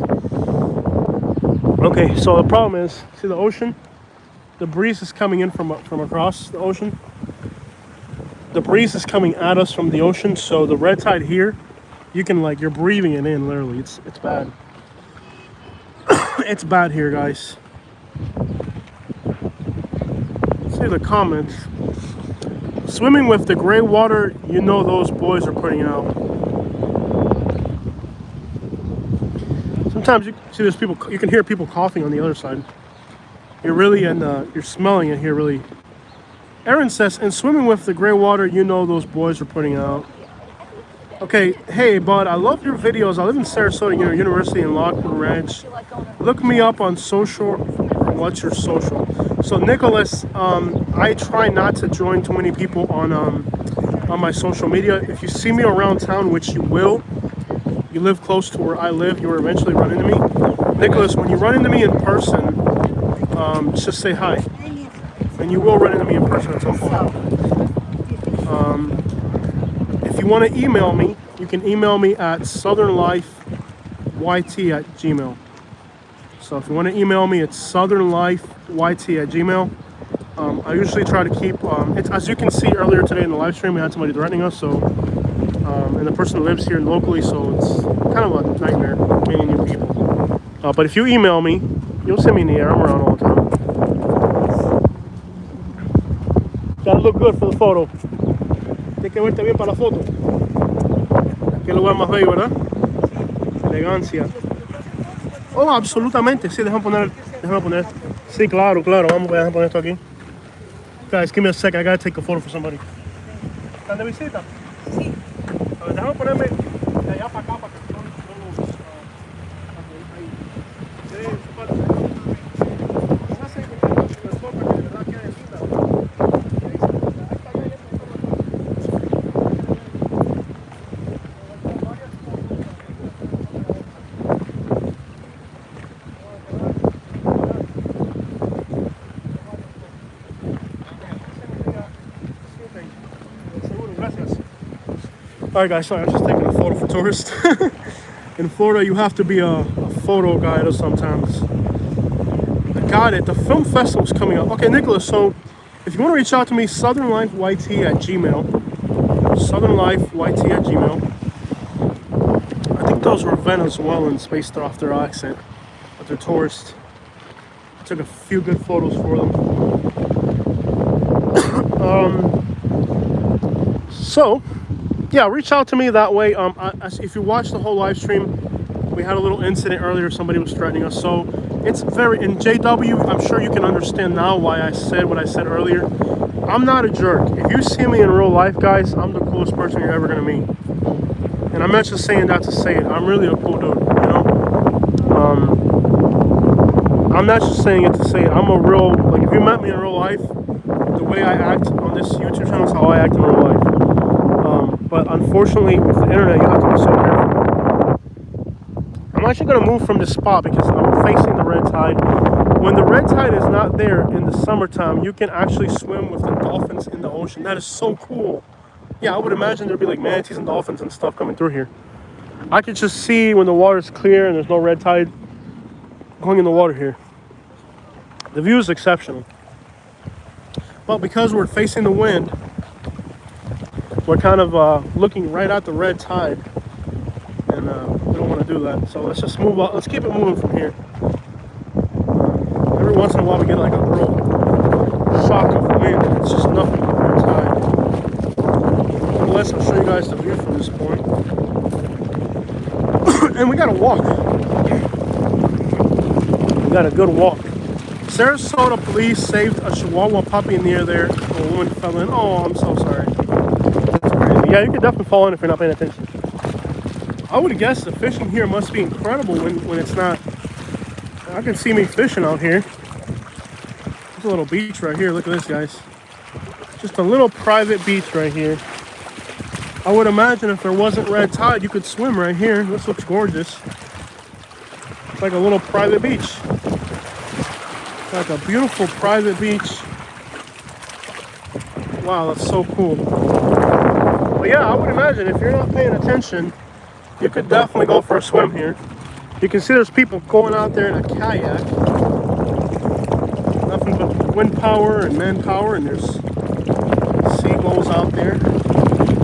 Speaker 1: Okay, so the problem is, see the ocean? the breeze is coming in from across the ocean. The breeze is coming at us from the ocean, so the red tide here, you can like, you're breathing it in literally. It's bad. It's bad here, guys. Let's see the comments. Swimming with the gray water, you know those boys are putting out. Sometimes you see there's people, you can hear people coughing on the other side. You're really you're smelling it here, really. Aaron says, in swimming with the gray water, you know those boys are putting out. Okay, hey, bud, I love your videos. I live in Sarasota University in Lockwood Ranch. Look me up on social. What's your social? So, Nicholas, I try not to join too many people on my social media. If you see me around town, which you will, you live close to where I live, you will eventually run into me. Nicholas, when you run into me in person, just say hi. And you will run into me in person at some point. If you want to email me, you can email me at southernlifeyt@gmail. So if you want to email me, it's southernlifeyt@gmail. I usually try to keep, as you can see earlier today in the live stream, we had somebody threatening us, so, and the person lives here locally, so it's kind of a nightmare meeting new people. But if you email me, you'll see me in the air. I'm around all the time. Gotta look good for the photo. Tienes que verte bien para la foto. Qué lugar más bello, ¿verdad? Elegancia. Oh, absolutamente. Sí, déjame poner. Sí, claro. Vamos, voy a poner esto aquí. Guys, give me a second. I gotta take a photo for somebody. ¿Están de visita? Sí. A ver, déjame ponerme de allá para acá para que todos los... ahí. Alright guys, sorry, I was just taking a photo for tourists. In Florida, you have to be a photo guide or sometimes. I got it. The film festival's coming up. Okay, Nicholas, so if you want to reach out to me, southernlifeyt@gmail. Southernlifeyt@gmail. I think those were Venezuelans based off their accent, but they're tourists. I took a few good photos for them. So yeah, reach out to me that way. If you watch the whole live stream, we had a little incident earlier. Somebody was threatening us. So it's in JW, I'm sure you can understand now why I said what I said earlier. I'm not a jerk. If you see me in real life, guys, I'm the coolest person you're ever going to meet. And I'm not just saying that to say it. I'm really a cool dude, you know? I'm not just saying it to say it. I'm a real, like, if you met me in real life, the way I act on this YouTube channel is how I act in real life. But unfortunately, with the internet, you have to be so careful. I'm actually going to move from this spot because I'm facing the red tide. When the red tide is not there in the summertime, you can actually swim with the dolphins in the ocean. That is so cool. Yeah, I would imagine there'd be like manatees and dolphins and stuff coming through here. I could just see when the water's clear and there's no red tide going in the water here. The view is exceptional. But because we're facing the wind, we're kind of looking right at the red tide, and we don't want to do that. So let's just move on. Let's keep it moving from here. Every once in a while we get like a real shock of wind. It's just nothing but red tide. Nonetheless, I'll show you guys the view from this point. And we gotta walk. We got a good walk. Sarasota police saved a Chihuahua puppy near there. A woman fell in. Oh, I'm so sorry. Yeah, you could definitely fall in if you're not paying attention. I would guess the fishing here must be incredible when it's not. I can see me fishing out here. There's a little beach right here. Look at this, guys. Just a little private beach right here. I would imagine if there wasn't red tide, you could swim right here. This looks gorgeous. It's like a little private beach. It's like a beautiful private beach. Wow, that's so cool. But yeah, I would imagine if you're not paying attention, you could definitely go for a swim here. You can see there's people going out there in a kayak. Nothing but of wind power and manpower, and there's seagulls out there.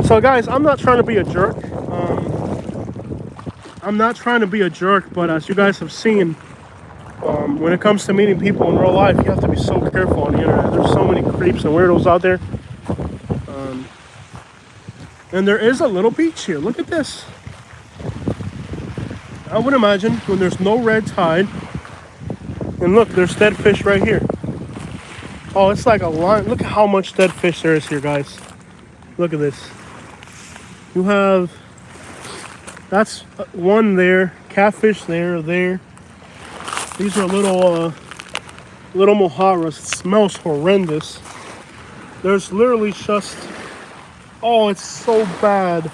Speaker 1: So guys, I'm not trying to be a jerk. But as you guys have seen, when it comes to meeting people in real life, you have to be so careful on the internet. There's so many creeps and weirdos out there. And there is a little beach here. Look at this. I would imagine when there's no red tide, and look, there's dead fish right here. Oh, it's like a line. Look at how much dead fish there is here, guys. Look at this. You have, that's one there, catfish there. These are little mojaras. It smells horrendous. There's literally just, oh, it's so bad.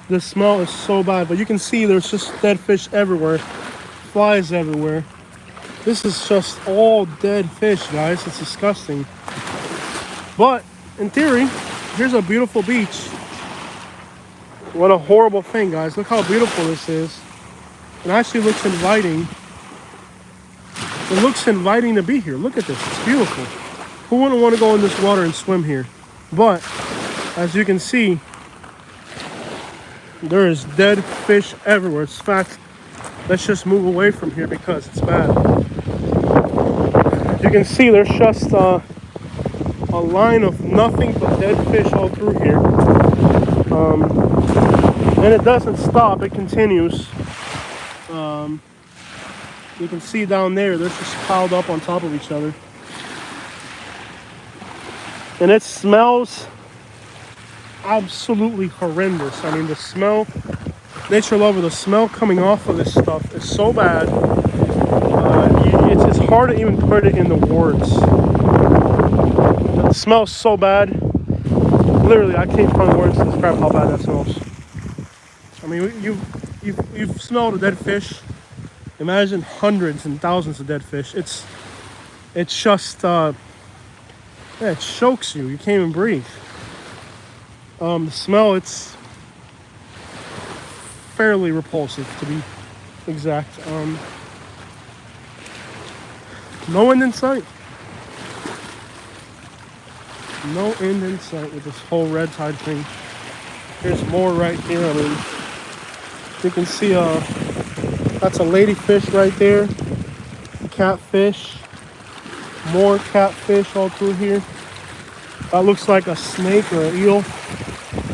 Speaker 1: The smell is so bad, but you can see there's just dead fish everywhere, flies everywhere. This is just all dead fish, guys. It's disgusting. But in theory, here's a beautiful beach. What a horrible thing, guys. Look how beautiful this is. It actually looks inviting. It looks inviting to be here. Look at this. It's beautiful. Who wouldn't want to go in this water and swim here? But as you can see, there is dead fish everywhere. In fact, let's just move away from here because it's bad. You can see there's just a line of nothing but dead fish all through here. And it doesn't stop, it continues. You can see down there, they're just piled up on top of each other. And it smells absolutely horrendous. I mean, the smell, nature lover, the smell coming off of this stuff is so bad. It's hard to even put it into words. It smells so bad. Literally, I can't find words to describe how bad that smells. I mean, you've smelled a dead fish. Imagine hundreds and thousands of dead fish. It's just it chokes you. You can't even breathe. The smell, it's fairly repulsive, to be exact. No end in sight. No end in sight with this whole red tide thing. There's more right here. I mean, you can see that's a ladyfish right there. Catfish. More catfish all through here. That looks like a snake or an eel.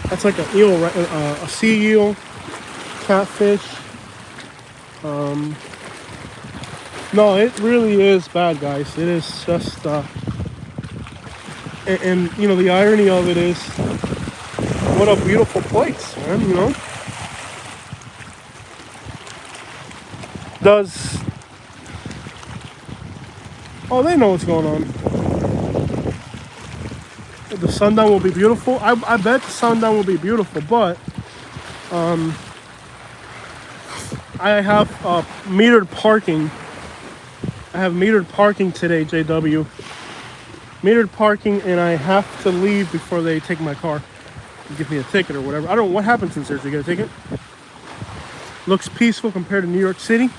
Speaker 1: That's like an eel, right? A sea eel. Catfish. No, it really is bad, guys. It is just and you know, the irony of it is, what a beautiful place, man, you know? Oh, they know what's going on. The sundown will be beautiful. I bet the sundown will be beautiful, but I have metered parking. I have metered parking today, JW. Metered parking, and I have to leave before they take my car and give me a ticket or whatever. I don't know what happens in Sarasota. You get a ticket. Looks peaceful compared to New York City.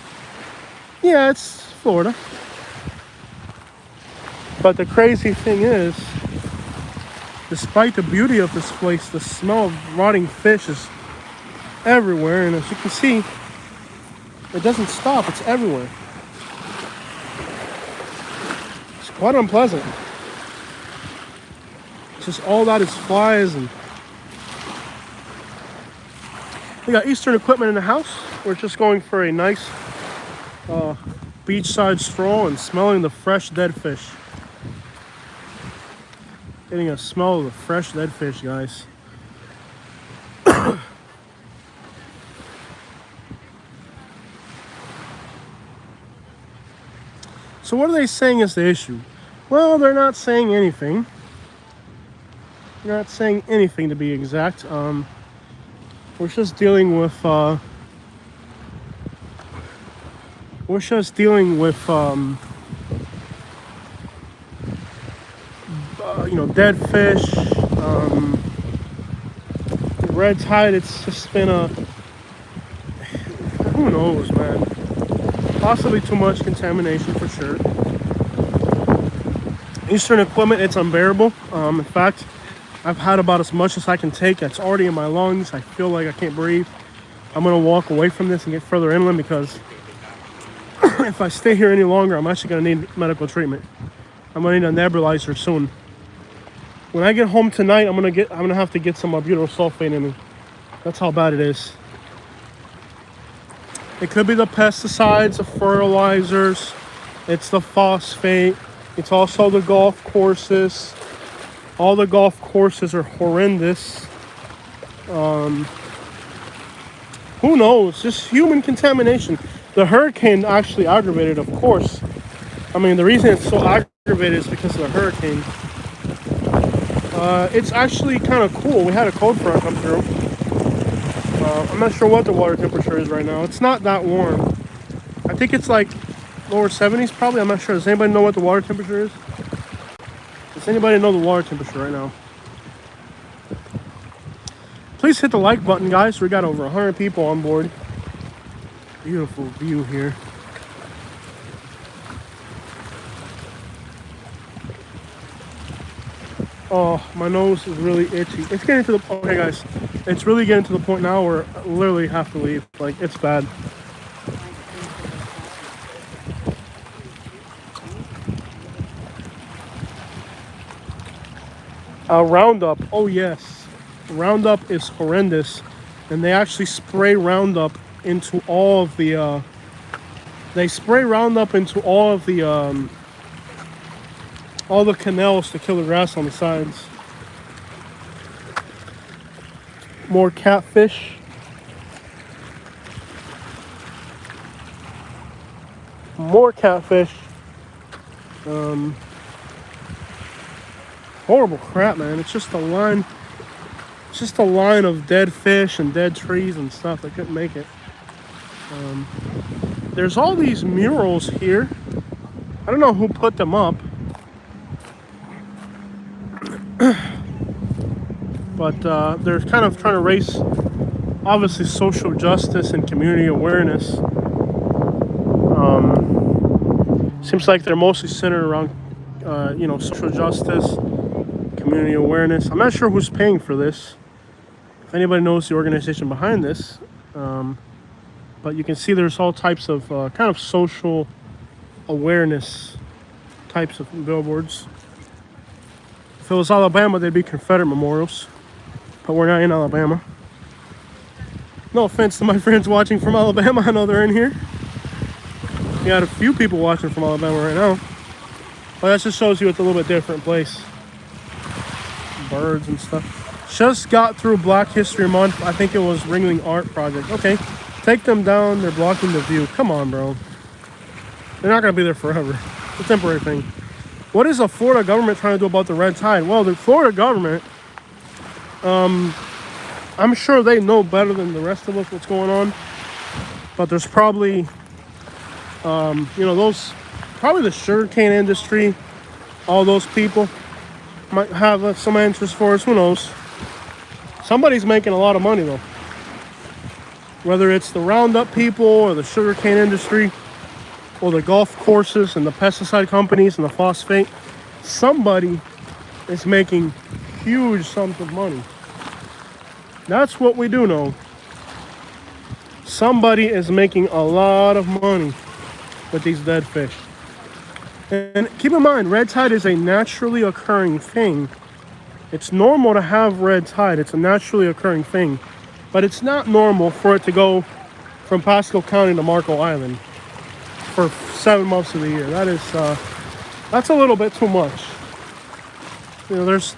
Speaker 1: Yeah, it's Florida. But the crazy thing is, despite the beauty of this place, the smell of rotting fish is everywhere. And as you can see, it doesn't stop. It's everywhere. It's quite unpleasant. It's just all that is flies, and we got Eastern equipment in the house. We're just going for a nice beachside stroll and smelling the fresh dead fish. Getting a smell of the fresh dead fish, guys. So what are they saying is the issue? Well, they're not saying anything. They're not saying anything, to be exact. We're just dealing with you know, dead fish, red tide. It's just been who knows, man. Possibly too much contamination for sure. Eastern equipment, it's unbearable. In fact, I've had about as much as I can take. It's already in my lungs. I feel like I can't breathe. I'm gonna walk away from this and get further inland because if I stay here any longer, I'm actually gonna need medical treatment. I'm gonna need a nebulizer soon. When I get home tonight, I'm gonna have to get some butyl sulfate in me. That's how bad it is. It could be the pesticides, the fertilizers, it's the phosphate, it's also the golf courses. All the golf courses are horrendous. Who knows? Just human contamination. The hurricane actually aggravated, of course. I mean, the reason it's so aggravated is because of the hurricane. It's actually kind of cool. We had a cold front come through. I'm not sure what the water temperature is right now. It's not that warm. I think it's like lower 70s probably. I'm not sure. Does anybody know what the water temperature is? Does anybody know the water temperature right now? Please hit the like button, guys. We got over 100 people on board. Beautiful view here. Oh, my nose is really itchy. It's getting to the okay, guys. It's really getting to the point now where I literally have to leave. Like, it's bad. Roundup. Oh yes, Roundup is horrendous, and they actually spray Roundup into all of the. They spray Roundup into all the canals to kill the grass on the sides. More catfish. More catfish. Horrible crap, man. It's just a line. It's just a line of dead fish and dead trees and stuff. They couldn't make it. There's all these murals here. I don't know who put them up. But they're kind of trying to raise, obviously, social justice and community awareness. Seems like they're mostly centered around, social justice, community awareness. I'm not sure who's paying for this. If anybody knows the organization behind this, but you can see there's all types of kind of social awareness types of billboards. If it was Alabama, they'd be Confederate memorials, but we're not in Alabama. No offense to my friends watching from Alabama. I know they're in here. We got a few people watching from Alabama right now, but that just shows you it's a little bit different place. Birds and stuff. Just got through Black History Month. I think it was Ringling Art Project. Okay, take them down. They're blocking the view. Come on, bro. They're not gonna be there forever. It's a temporary thing. What is the Florida government trying to do about the red tide? Well, the Florida government, I'm sure they know better than the rest of us what's going on. But there's probably, probably the sugarcane industry, all those people might have some answers for us. Who knows? Somebody's making a lot of money though. Whether it's the Roundup people or the sugarcane industry or the golf courses and the pesticide companies and the phosphate, somebody is making huge sums of money. That's what we do know. Somebody is making a lot of money with these dead fish. And keep in mind, red tide is a naturally occurring thing. It's normal to have red tide. It's a naturally occurring thing. But it's not normal for it to go from Pasco County to Marco Island for 7 months of the year. That's a little bit too much. There's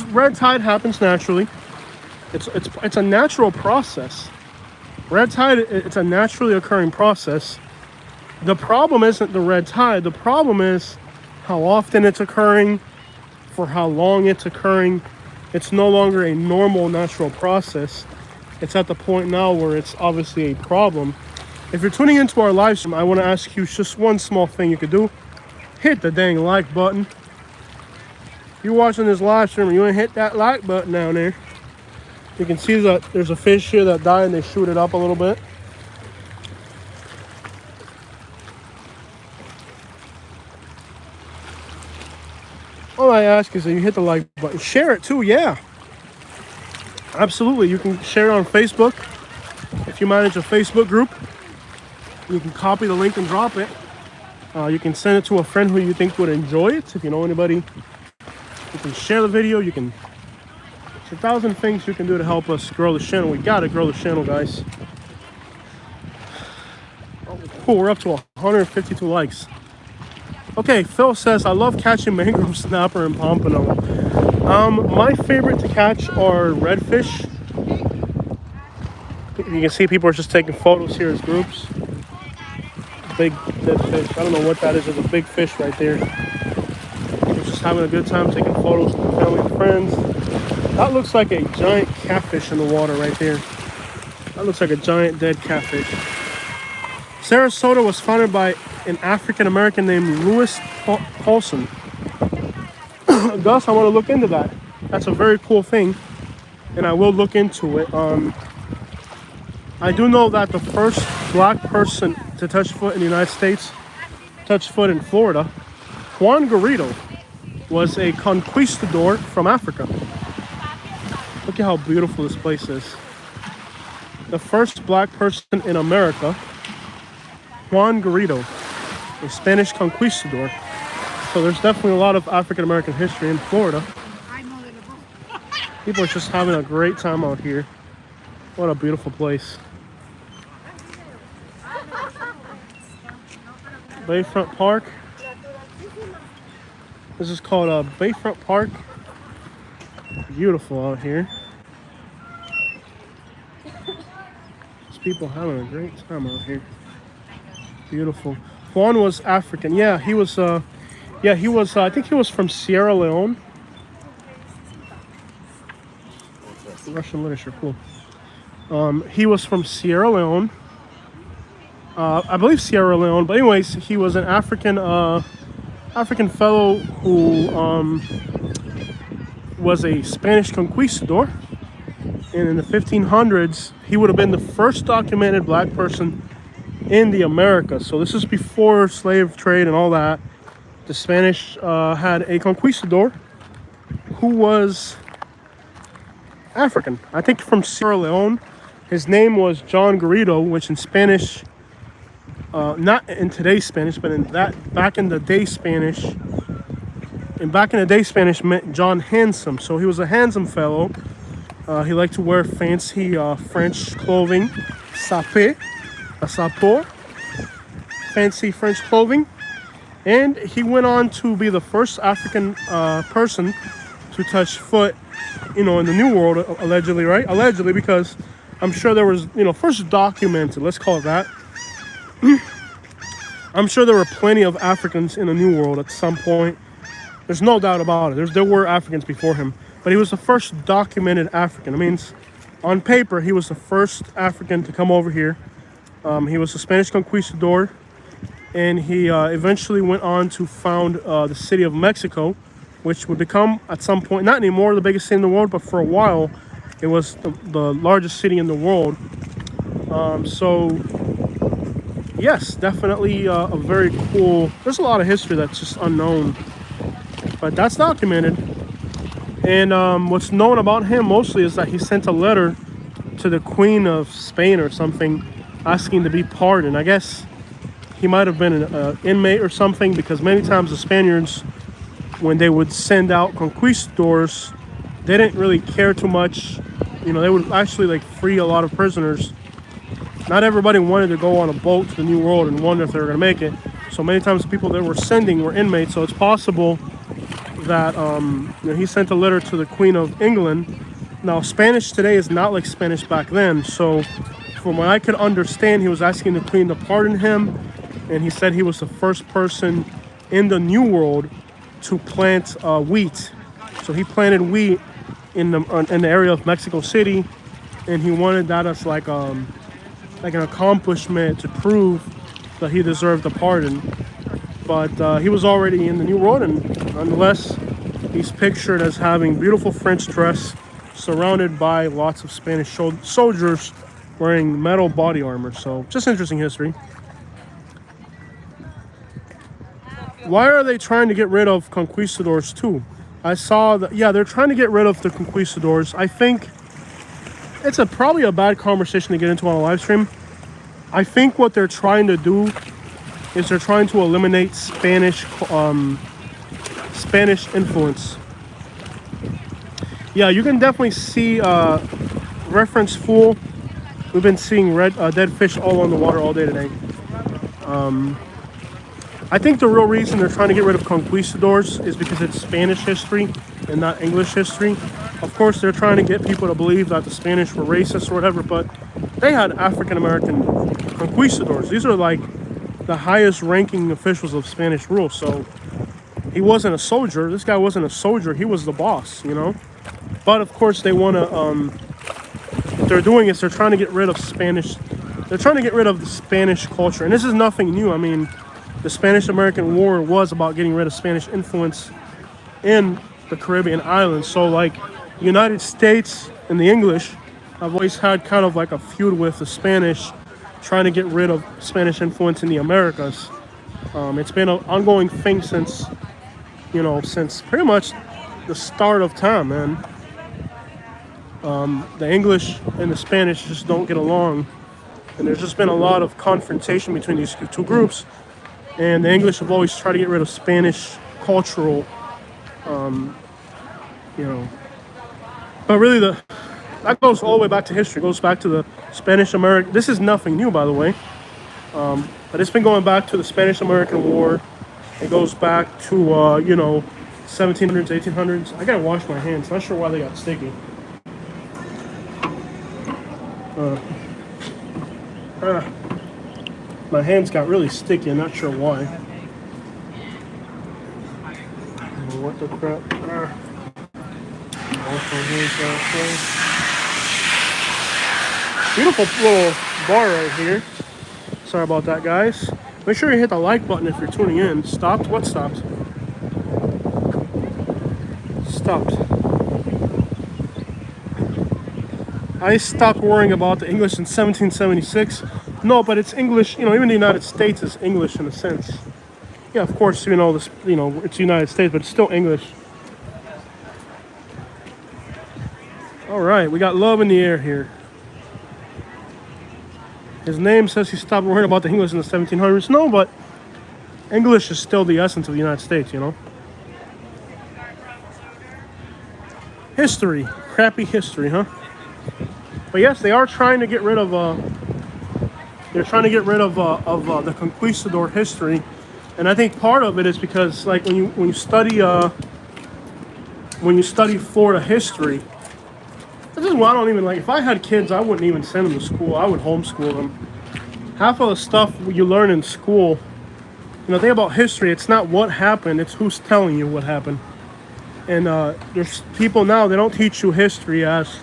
Speaker 1: red tide happens naturally. It's a natural process. Red tide, it's a naturally occurring process. The problem isn't the red tide. The problem is how often it's occurring, for how long it's occurring. It's no longer a normal natural process. It's at the point now where it's obviously a problem. If you're tuning into our live stream, I want to ask you just one small thing you could do. Hit the dang like button. If you're watching this live stream and you ain't hit that like button down there, you can see that there's a fish here that died and they shoot it up a little bit. all I ask is that you hit the like button. Share it too, yeah. Absolutely. You can share it on Facebook. If you manage a Facebook group, you can copy the link and drop it. You can send it to a friend who you think would enjoy it. If you know anybody, you can share the video. There's 1,000 things you can do to help us grow the channel. We gotta grow the channel, guys. Oh, cool, we're up to 152 likes. Okay, Phil says, I love catching mangrove snapper and pompano. My favorite to catch are redfish. You can see people are just taking photos here as groups. Big dead fish. I don't know what that is. There's a big fish right there. We're just having a good time taking photos with family and friends. That looks like a giant catfish in the water right there. That looks like a giant dead catfish. Sarasota was founded by an African American named Lewis Paulson. Gus, I want to look into that. That's a very cool thing, and I will look into it. I do know that the first black person to touch foot in the United States touched foot in Florida. Juan Garrido was a conquistador from Africa. Look at how beautiful this place is. The first black person in America, Juan Garrido, a Spanish conquistador. So there's definitely a lot of African American history in Florida. People are just having a great time out here. What a beautiful place. Bayfront Park. This is called Bayfront Park. Beautiful out here. There's people having a great time out here. Beautiful. Juan was African. Yeah, he was. I think he was from Sierra Leone. Russian literature, cool. He was from Sierra Leone. I believe Sierra Leone. But anyways, he was an African fellow who was a Spanish conquistador. And in the 1500s, he would have been the first documented black person in the Americas. So this is before slave trade and all that. The Spanish had a conquistador who was African. I think from Sierra Leone. His name was John Garrido, which in Spanish, not in today's Spanish, but in that back in the day Spanish. And back in the day, Spanish meant John Handsome. So he was a handsome fellow. He liked to wear fancy French clothing, sapé, a sapor, fancy French clothing. And he went on to be the first African person to touch foot, in the New World, allegedly, right? Allegedly, because I'm sure there was, first documented, let's call it that. I'm sure there were plenty of Africans in the New World at some point. There's no doubt about it. There were Africans before him, but he was the first documented African. It means, on paper, he was the first African to come over here. He was a Spanish conquistador, and he eventually went on to found the city of Mexico, which would become, at some point, not anymore the biggest city in the world, but for a while, it was the largest city in the world. So, yes, definitely a very cool. There's a lot of history that's just unknown. But that's documented. And what's known about him mostly is that he sent a letter to the Queen of Spain or something asking to be pardoned. I guess he might have been an inmate or something, because many times the Spaniards, when they would send out conquistadors, they didn't really care too much. They would actually free a lot of prisoners. Not everybody wanted to go on a boat to the New World and wonder if they were going to make it. So many times the people they were sending were inmates. So it's possible that he sent a letter to the Queen of England. Now, Spanish today is not like Spanish back then. So from what I could understand, he was asking the Queen to pardon him. And he said he was the first person in the New World to plant wheat. So he planted wheat in the area of Mexico City. And he wanted that as like an accomplishment to prove that he deserved a pardon. But he was already in the New World, and nonetheless, he's pictured as having beautiful French dress, surrounded by lots of Spanish soldiers wearing metal body armor. So, just interesting history. Why are they trying to get rid of conquistadors too? I saw that, yeah, they're trying to get rid of the conquistadors. I think it's probably a bad conversation to get into on a live stream. I think what they're trying to do is they're trying to eliminate Spanish influence. Yeah, you can definitely see reference full. We've been seeing dead fish all on the water all day today. I think the real reason they're trying to get rid of conquistadors is because it's Spanish history and not English history. Of course, they're trying to get people to believe that the Spanish were racist or whatever, but they had African American conquistadors. These are like the highest ranking officials of Spanish rule. So he wasn't a soldier. This guy wasn't a soldier. He was the boss, you know. But of course, they want to. What they're doing is they're trying to get rid of Spanish. They're trying to get rid of the Spanish culture, and this is nothing new. I mean, the Spanish-American War was about getting rid of Spanish influence in the Caribbean islands. So, like, the United States and the English have always had kind of like a feud with the Spanish, trying to get rid of Spanish influence in the Americas. It's been an ongoing thing since, since pretty much the start of time, man. The English and the Spanish just don't get along, and there's just been a lot of confrontation between these two groups. And the English have always tried to get rid of Spanish cultural, But really, that goes all the way back to history. It goes back to the Spanish-American. This is nothing new, by the way. But it's been going back to the Spanish-American War. It goes back to, 1700s, 1800s. I gotta wash my hands. Not sure why they got sticky. My hands got really sticky. I'm not sure why. What the crap? Wash my hands that way. Beautiful little bar right here. Sorry about that, guys. Make sure you hit the like button if you're tuning in. Stopped? What stopped? Stopped. I stopped worrying about the English in 1776. No, but it's English. Even the United States is English in a sense. Yeah, of course. It's the United States, but it's still English. All right, we got love in the air here. His name says he stopped worrying about the English in the 1700s. No, but English is still the essence of the United States, History. Crappy history, huh? But yes, they are trying to get rid of the conquistador history, and I think part of it is because, like, when you study Florida history, this is why I don't even like. If I had kids, I wouldn't even send them to school. I would homeschool them. Half of the stuff you learn in school, the thing about history, it's not what happened; it's who's telling you what happened. And there's people now, they don't teach you history as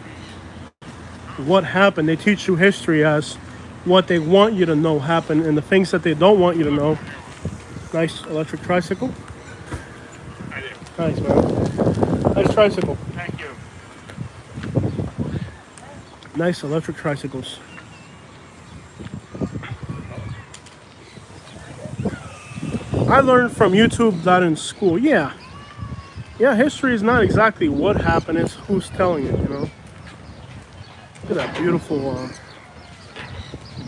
Speaker 1: what happened. They teach you history as what they want you to know happened and the things that they don't want you to know. Nice electric tricycle.
Speaker 2: I do.
Speaker 1: Nice, man. Nice tricycle.
Speaker 2: Thank you.
Speaker 1: Nice electric tricycles. I learned from YouTube that in school. Yeah, history is not exactly what happened, it's who's telling it, Look at that beautiful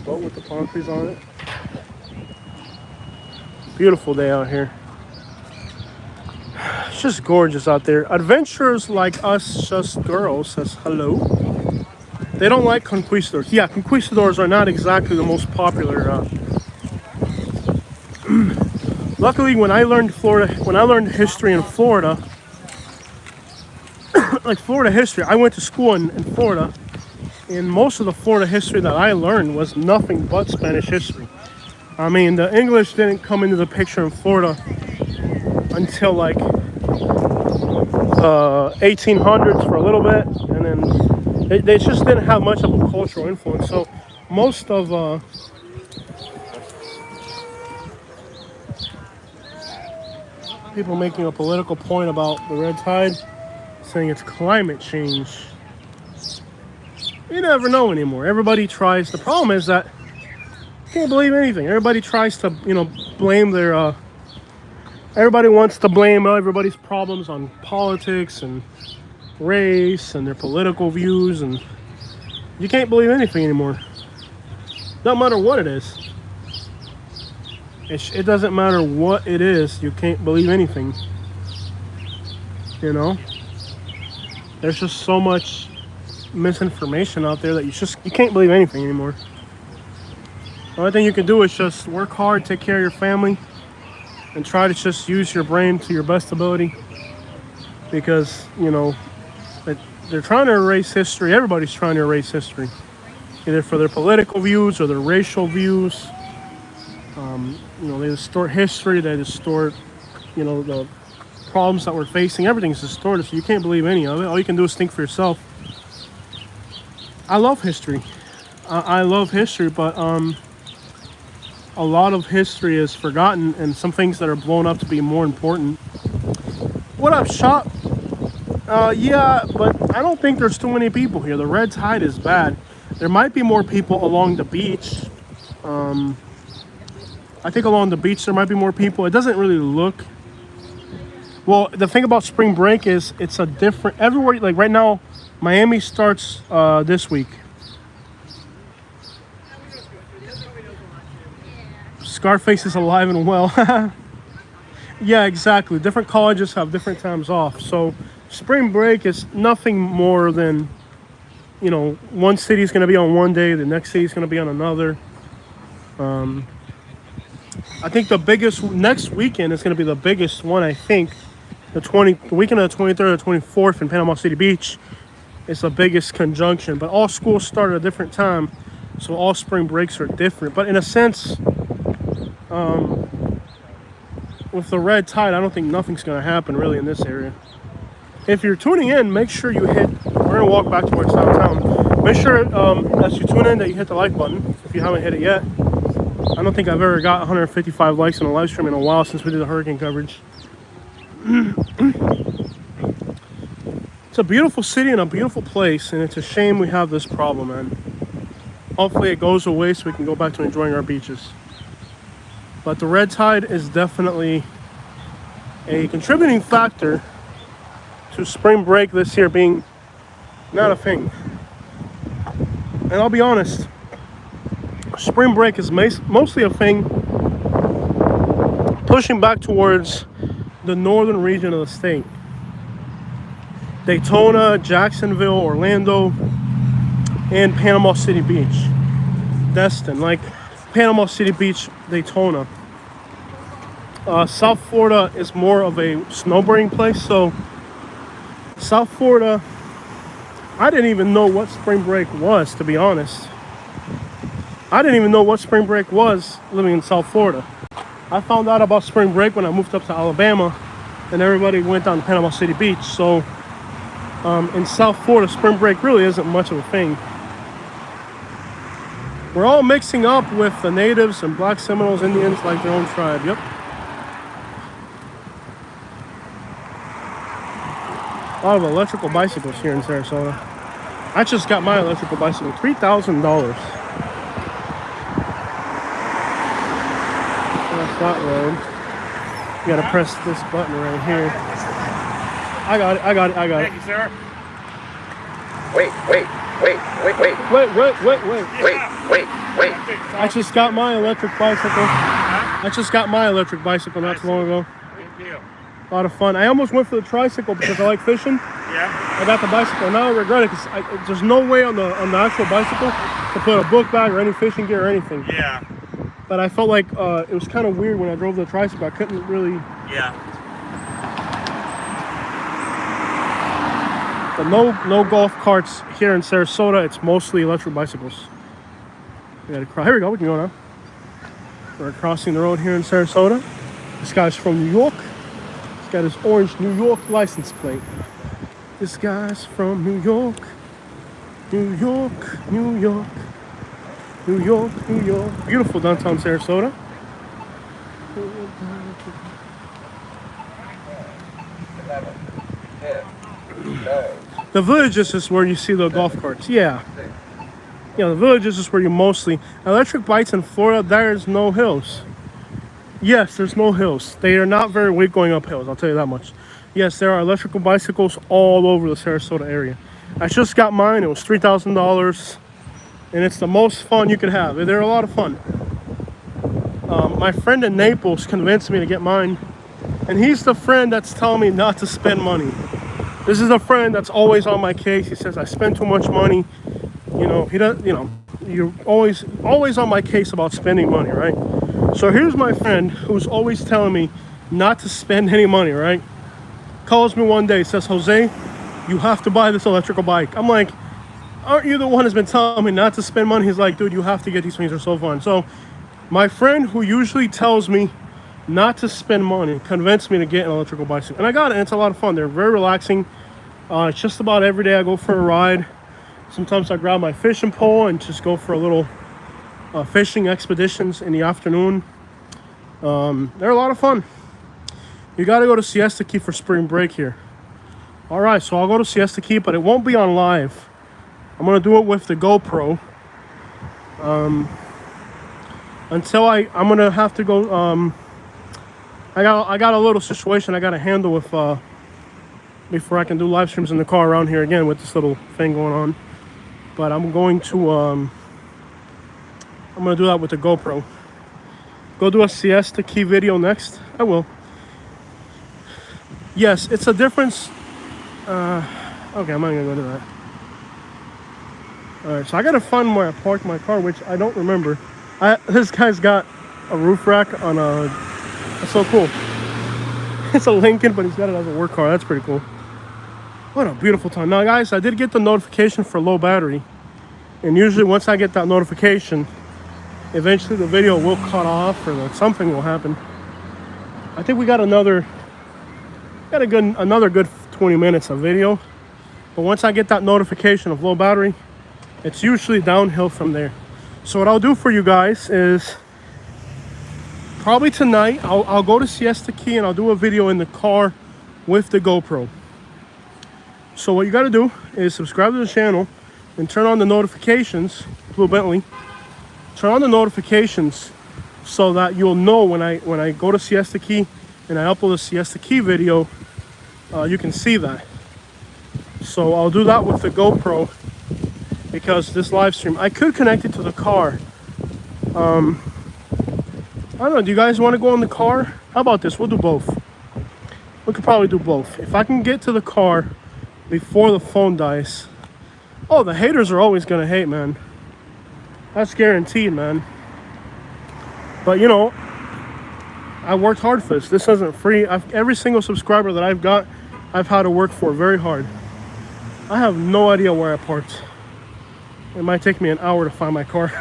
Speaker 1: boat with the palm trees on it. Beautiful day out here. It's just gorgeous out there. Adventurers like us, just girls, says hello. They don't like conquistadors. Yeah, conquistadors are not exactly the most popular. Luckily, when I learned history in Florida, like Florida history, I went to school in Florida, and most of the Florida history that I learned was nothing but Spanish history. I mean, the English didn't come into the picture in Florida until like 1800s for a little bit, and then they just didn't have much of a cultural influence. So most of people making a political point about the red tide, saying it's climate change. You never know anymore. Everybody tries. The problem is that you can't believe anything. Everybody tries to, blame their Everybody wants to blame everybody's problems on politics and race and their political views, and you can't believe anything anymore. No matter what it is. It doesn't matter what it is, you can't believe anything. You know? There's just so much misinformation out there that you can't believe anything anymore. The only thing you can do is just work hard, take care of your family, and try to just use your brain to your best ability. Because, you know, they're trying to erase history. Everybody's trying to erase history, either for their political views or their racial views. You know, they distort history. They distort, you know, the problems that we're facing. Everything's distorted, so you can't believe any of it. All you can do is think for yourself. I love history. I love history, but a lot of history is forgotten, and some things that are blown up to be more important. What up, Shop? Yeah, but I don't think there's too many people here. The red tide is bad. There might be more people along the beach. I think along the beach there might be more people. It doesn't really look... Well, the thing about spring break is it's a different... Everywhere, like right now, Miami starts this week. Scarface is alive and well. Yeah, exactly. Different colleges have different times off. So spring break is nothing more than, you know, one city is going to be on one day, the next city is going to be on another. I think the biggest next weekend is going to be the biggest one. I think the weekend of the 23rd or 24th in Panama City Beach is the biggest conjunction. But all schools start at a different time, so all spring breaks are different. But in a sense, with the red tide, I don't think nothing's going to happen really in this area. If you're tuning in, make sure you hit... We're going to walk back towards downtown. Make sure as you tune in that you hit the like button if you haven't hit it yet. I don't think I've ever got 155 likes on a live stream in a while since we did the hurricane coverage. It's a beautiful city and a beautiful place, and it's a shame we have this problem, man. Hopefully it goes away so we can go back to enjoying our beaches. But the red tide is definitely a contributing factor to spring break this year being not a thing. And I'll be honest, spring break is mostly a thing pushing back towards the northern region of the state. Daytona, Jacksonville, Orlando, and Panama City Beach. Destin, like Panama City Beach, Daytona. South Florida is more of a snowboarding place, so South Florida, I didn't even know what spring break was, to be honest. I didn't even know what spring break was living in South Florida. I found out about spring break when I moved up to Alabama and everybody went down to Panama City Beach. So in South Florida, spring break really isn't much of a thing. We're all mixing up with the natives and Black Seminoles, Indians, like their own tribe. Yep. A lot of electrical bicycles here in Sarasota. I just got my electrical bicycle, $3,000. That's that road. You gotta press this button right here. I got it.
Speaker 2: Thank you, sir.
Speaker 3: Wait.
Speaker 1: I just got my electric bicycle. Not too long ago.
Speaker 2: Good deal.
Speaker 1: A lot of fun. I almost went for the tricycle because I like fishing.
Speaker 2: Yeah.
Speaker 1: I got the bicycle. Now I regret it because there's no way on the actual bicycle to put a book bag or any fishing gear or anything.
Speaker 2: Yeah.
Speaker 1: But I felt like it was kind of weird when I drove the tricycle. I couldn't really...
Speaker 2: Yeah.
Speaker 1: But no golf carts here in Sarasota. It's mostly electric bicycles. We gotta cross. Here we go. We can go now. We're crossing the road here in Sarasota. This guy's from New York. He's got his orange New York license plate. This guy's from New York. New York, New York. New York, New York. Beautiful downtown Sarasota. The villages is where you see the golf carts. Yeah. Yeah, the villages is where you mostly... Electric bikes in Florida, there's no hills. Yes, there's no hills. They are not very weak going up hills, I'll tell you that much. Yes, there are electrical bicycles all over the Sarasota area. I just got mine. It was $3,000, and it's the most fun you could have. They're a lot of fun. My friend in Naples convinced me to get mine, and he's the friend that's telling me not to spend money. This is a friend that's always on my case. He says I spend too much money. You know, he does. You know, you're always on my case about spending money, right? So here's my friend who's always telling me not to spend any money, right? Calls me one day, says, Jose, you have to buy this electrical bike. I'm like, aren't you the one who's been telling me not to spend money? He's like, dude, you have to get these things. They're so fun. So my friend who usually tells me not to spend money convinced me to get an electrical bicycle. And I got it, and it's a lot of fun. They're very relaxing. It's just about every day I go for a ride. Sometimes I grab my fishing pole and just go for a little fishing expeditions in the afternoon. They're a lot of fun. You got to go to Siesta Key for spring break here. All right, so I'll go to Siesta Key, but it won't be on live. I'm going to do it with the GoPro. Until I'm going to have to go... I got a little situation I got to handle with... before I can do live streams in the car around here again with this little thing going on. But I'm going to... I'm going to do that with the GoPro. Go do a Siesta Key video next. I will. Yes, it's a difference. Okay, I'm not gonna go to that. All right, so I gotta find where I parked my car, which I don't remember. This guy's got a roof rack on a. That's so cool. It's a Lincoln, but he's got it as a work car. That's pretty cool. What a beautiful time. Now, guys, I did get the notification for low battery, and usually once I get that notification, eventually the video will cut off or something will happen. I think we got another good 20 minutes of video. But once I get that notification of low battery, it's usually downhill from there. So what I'll do for you guys is probably tonight I'll go to Siesta Key and I'll do a video in the car with the GoPro. So what you got to do is subscribe to the channel and turn on the notifications. Blue Bentley. Turn on the notifications so that you'll know when I go to Siesta Key and I upload a Siesta Key video, you can see that. So I'll do that with the GoPro because this live stream, I could connect it to the car. I don't know, do you guys want to go in the car? How about this? We'll do both. We could probably do both. If I can get to the car before the phone dies. Oh, the haters are always going to hate, man. That's guaranteed, man. But, you know, I worked hard for this. This isn't free. Every single subscriber that I've got, I've had to work for very hard. I have no idea where I parked. It might take me an hour to find my car.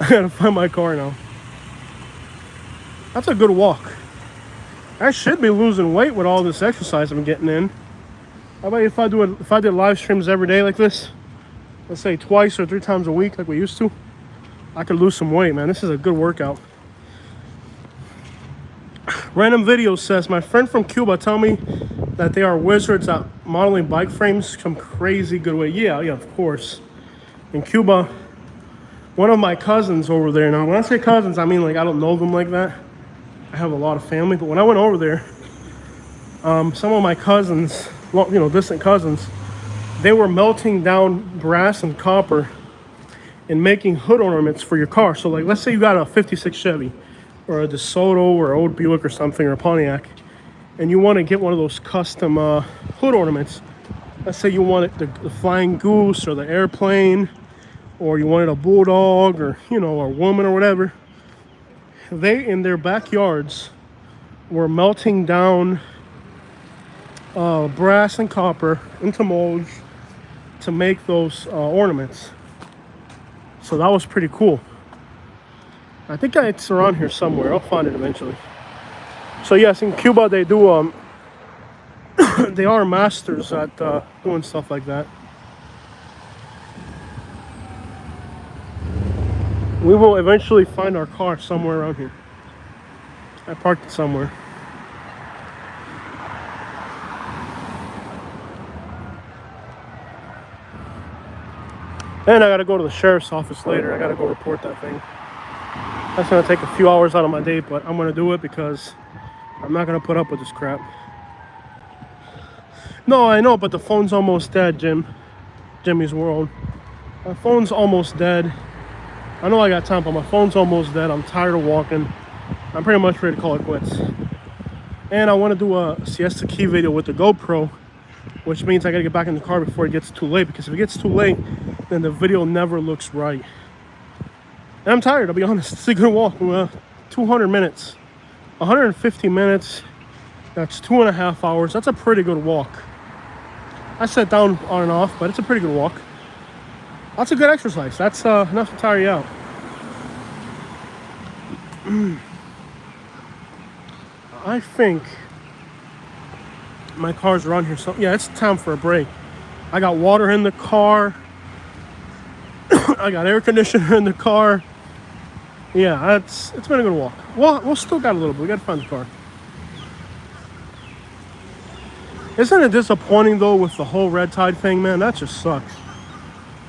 Speaker 1: I gotta find my car now. That's a good walk. I should be losing weight with all this exercise I'm getting in. How about if I did live streams every day like this? Let's say twice or 3 times a week like we used to. I could lose some weight, man. This is a good workout. Random Video says, my friend from Cuba tell me that they are wizards at modeling bike frames some crazy good way. Yeah, of course. In Cuba, one of my cousins over there, now when I say cousins, I mean like I don't know them like that. I have a lot of family, but when I went over there, some of my cousins, you know, distant cousins, they were melting down brass and copper and making hood ornaments for your car. So like, let's say you got a 56 Chevy or a DeSoto or old Buick or something, or a Pontiac, and you want to get one of those custom hood ornaments. Let's say you wanted the flying goose or the airplane, or you wanted a bulldog, or, you know, a woman or whatever. They, in their backyards, were melting down brass and copper into molds to make those ornaments. So that was pretty cool. I think it's around here somewhere. I'll find it eventually. So yes, in Cuba they do they are masters at doing stuff like that. We will eventually find our car somewhere around here. I parked it somewhere. And I gotta go to the sheriff's office later. I gotta go report that thing. That's gonna take a few hours out of my day, but I'm gonna do it because I'm not gonna put up with this crap. No, I know, but the phone's almost dead, Jimmy's World. My phone's almost dead. I know I got time, but my phone's almost dead. I'm tired of walking. I'm pretty much ready to call it quits. And I want to do a Siesta Key video with the GoPro, which means I gotta get back in the car before it gets too late, because if it gets too late, then the video never looks right. And I'm tired, I'll be honest. It's a good walk. 200 minutes. 150 minutes. That's 2.5 hours. That's a pretty good walk. I sat down on and off, but it's a pretty good walk. That's a good exercise. That's enough to tire you out. I think my car's around here. So yeah, it's time for a break. I got water in the car. I got air conditioner in the car. Yeah, it's been a good walk. Well, we'll still got a little bit. We gotta find the car. Isn't it disappointing though with the whole red tide thing, man? That just sucks.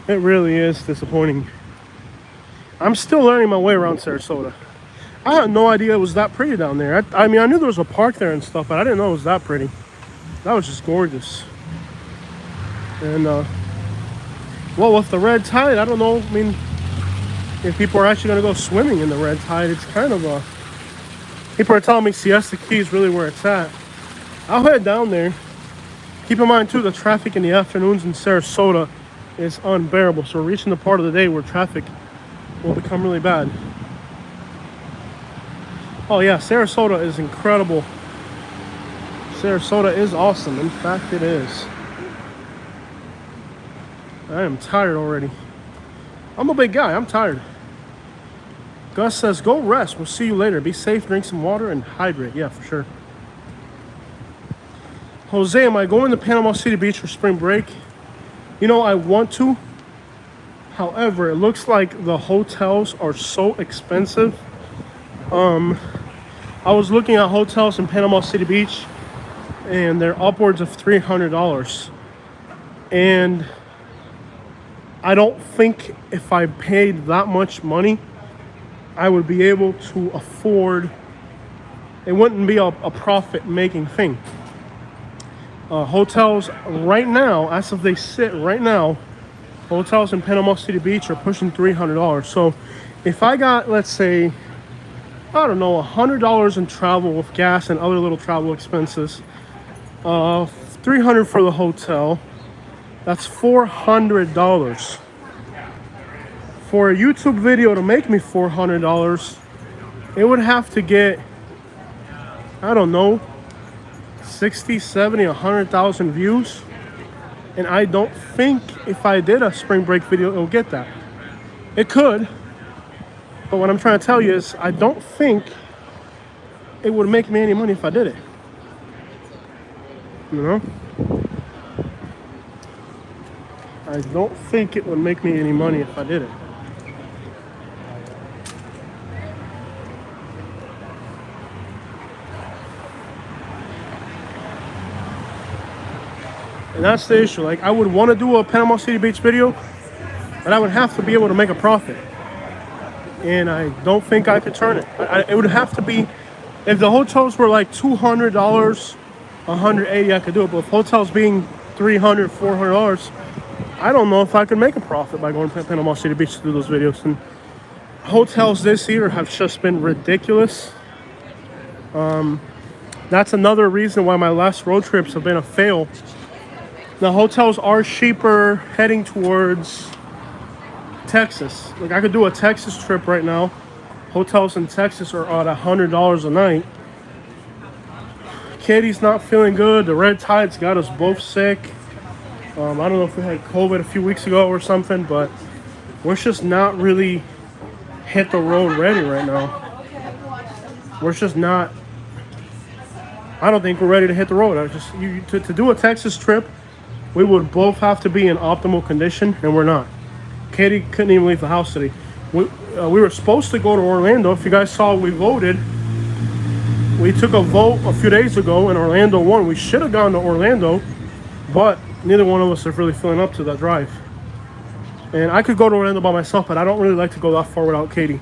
Speaker 1: It really is disappointing. I'm still learning my way around Sarasota. I had no idea it was that pretty down there. I mean, I knew there was a park there and stuff, but I didn't know it was that pretty. That was just gorgeous. And well, with the red tide, I don't know. I mean, if people are actually gonna go swimming in the red tide, it's kind of a. People are telling me Siesta Key is really where it's at. I'll head down there. Keep in mind too, the traffic in the afternoons in Sarasota is unbearable. So we're reaching the part of the day where traffic will become really bad. Oh yeah, Sarasota is incredible. Sarasota is awesome. In fact, it is. I am tired already. I'm a big guy. I'm tired. Gus says, go rest. We'll see you later. Be safe, drink some water, and hydrate. Yeah, for sure. Jose, am I going to Panama City Beach for spring break? You know, I want to. However, it looks like the hotels are so expensive. I was looking at hotels in Panama City Beach, and they're upwards of $300. And I don't think if I paid that much money, I would be able to afford. It wouldn't be a profit-making thing. Hotels right now, as of they sit right now, hotels in Panama City Beach are pushing $300. So if I got, let's say, I don't know, $100 in travel with gas and other little travel expenses, $300 for the hotel, that's $400. For a YouTube video to make me $400, it would have to get, I don't know, 60, 70, 100,000 views. And I don't think if I did a spring break video, it'll get that. It could. But what I'm trying to tell you is I don't think it would make me any money if I did it. You know? I don't think it would make me any money if I did it. And that's the issue. Like, I would want to do a Panama City Beach video, but I would have to be able to make a profit. And I don't think I could turn it. It would have to be, if the hotels were like $200, $180, I could do it. But with hotels being $300, $400, I don't know if I could make a profit by going to Panama City Beach to do those videos. And hotels this year have just been ridiculous. That's another reason why my last road trips have been a fail. Now, hotels are cheaper heading towards Texas. Like, I could do a Texas trip right now. Hotels in Texas are at $100 a night. Katie's not feeling good. The red tide's got us both sick. I don't know if we had COVID a few weeks ago or something, but we're just not really hit the road ready right now. We're just not. I don't think we're ready to hit the road. To do a Texas trip, we would both have to be in optimal condition, and we're not. Katie couldn't even leave the house today. We were supposed to go to Orlando. If you guys saw, we voted. We took a vote a few days ago, and Orlando won. We should have gone to Orlando, but neither one of us are really feeling up to that drive. And I could go to Orlando by myself, but I don't really like to go that far without Katie.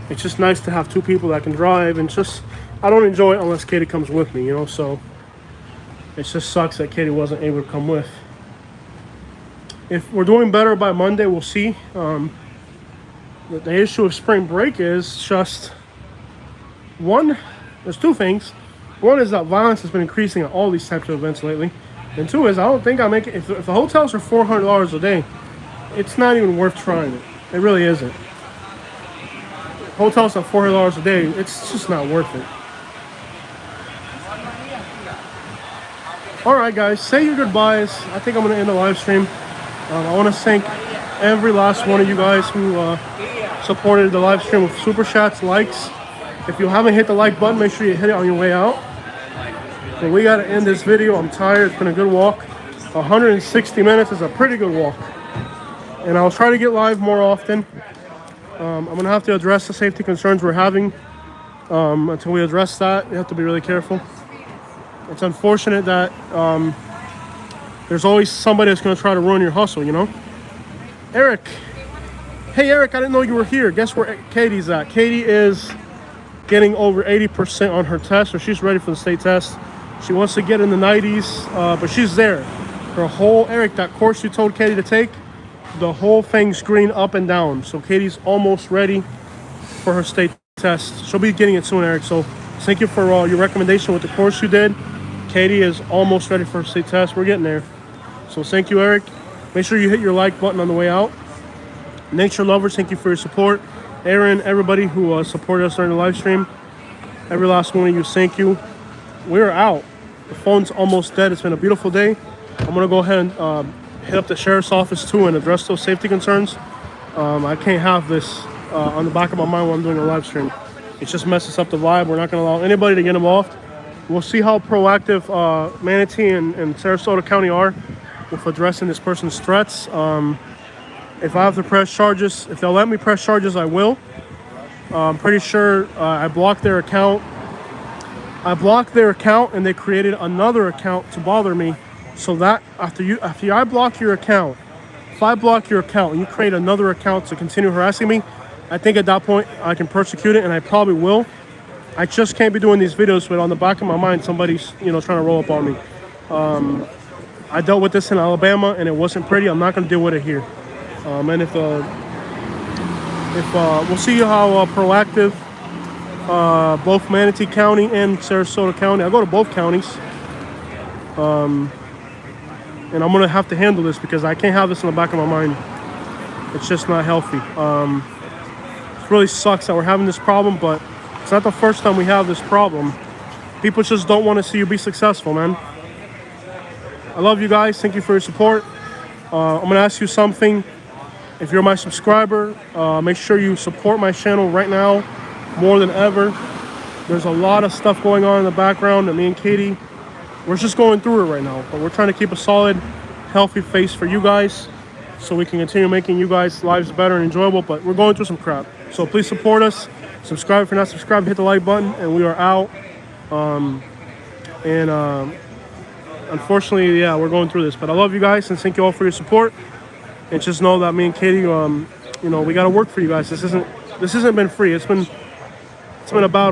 Speaker 1: it's just nice to have two people that can drive, and just I don't enjoy it unless Katie comes with me, you know. So it just sucks that Katie wasn't able to come with. If we're doing better by Monday, we'll see. The issue of spring break is just one. There's two things. One is that violence has been increasing at all these types of events lately, and two is I don't think I make it. If the hotels are $400 a day, it's not even worth trying it. It really isn't. Hotels at $400 a day, it's just not worth it. All right, guys, say your goodbyes. I think I'm gonna end the live stream. I want to thank every last one of you guys who supported the live stream with super chats, likes. If you haven't hit the like button, make sure you hit it on your way out. But we got to end this video. I'm tired. It's been a good walk. 160 minutes is a pretty good walk. And I'll try to get live more often. I'm going to have to address the safety concerns we're having. Until we address that, we have to be really careful. It's unfortunate that there's always somebody that's going to try to ruin your hustle, you know? Eric. Hey, Eric, I didn't know you were here. Guess where Katie's at? Katie is getting over 80% on her test, so she's ready for the state test. She wants to get in the 90s, but she's there. Her whole, Eric, that course you told Katie to take, the whole thing's green up and down. So Katie's almost ready for her state test. She'll be getting it soon, Eric. So thank you for your recommendation with the course you did. Katie is almost ready for her state test. We're getting there. So thank you, Eric. Make sure you hit your like button on the way out. Nature lovers, thank you for your support. Aaron, everybody who supported us during the live stream, every last one of you, thank you. We're out. The phone's almost dead. It's been a beautiful day. I'm gonna go ahead and hit up the sheriff's office too and address those safety concerns. I can't have this on the back of my mind while I'm doing a live stream. It just messes up the vibe. We're not gonna allow anybody to get involved. We'll see how proactive Manatee and Sarasota County are with addressing this person's threats. If I have to press charges, if they'll let me press charges, I will. I'm pretty sure I blocked their account. I blocked their account and they created another account to bother me. So that after I block your account, if I block your account and you create another account to continue harassing me, I think at that point I can persecute it, and I probably will. I just can't be doing these videos with on the back of my mind somebody's trying to roll up on me. I dealt with this in Alabama and it wasn't pretty. I'm not going to deal with it here. And if we'll see how proactive both Manatee County and Sarasota County. I go to both counties, and I'm gonna have to handle this because I can't have this in the back of my mind. It's just not healthy. It really sucks that we're having this problem, but it's not the first time we have this problem. People just don't want to see you be successful, man. I love you guys. Thank you for your support. I'm gonna ask you something. If you're my subscriber, make sure you support my channel right now more than ever. There's a lot of stuff going on in the background that me and Katie, we're just going through it right now. But we're trying to keep a solid, healthy face for you guys so we can continue making you guys' lives better and enjoyable. But we're going through some crap. So please support us. Subscribe if you're not subscribed. Hit the like button, and we are out. Unfortunately, yeah, we're going through this. But I love you guys, and thank you all for your support. And just know that me and Katie, we got to work for you guys. This hasn't been free. It's been a battle.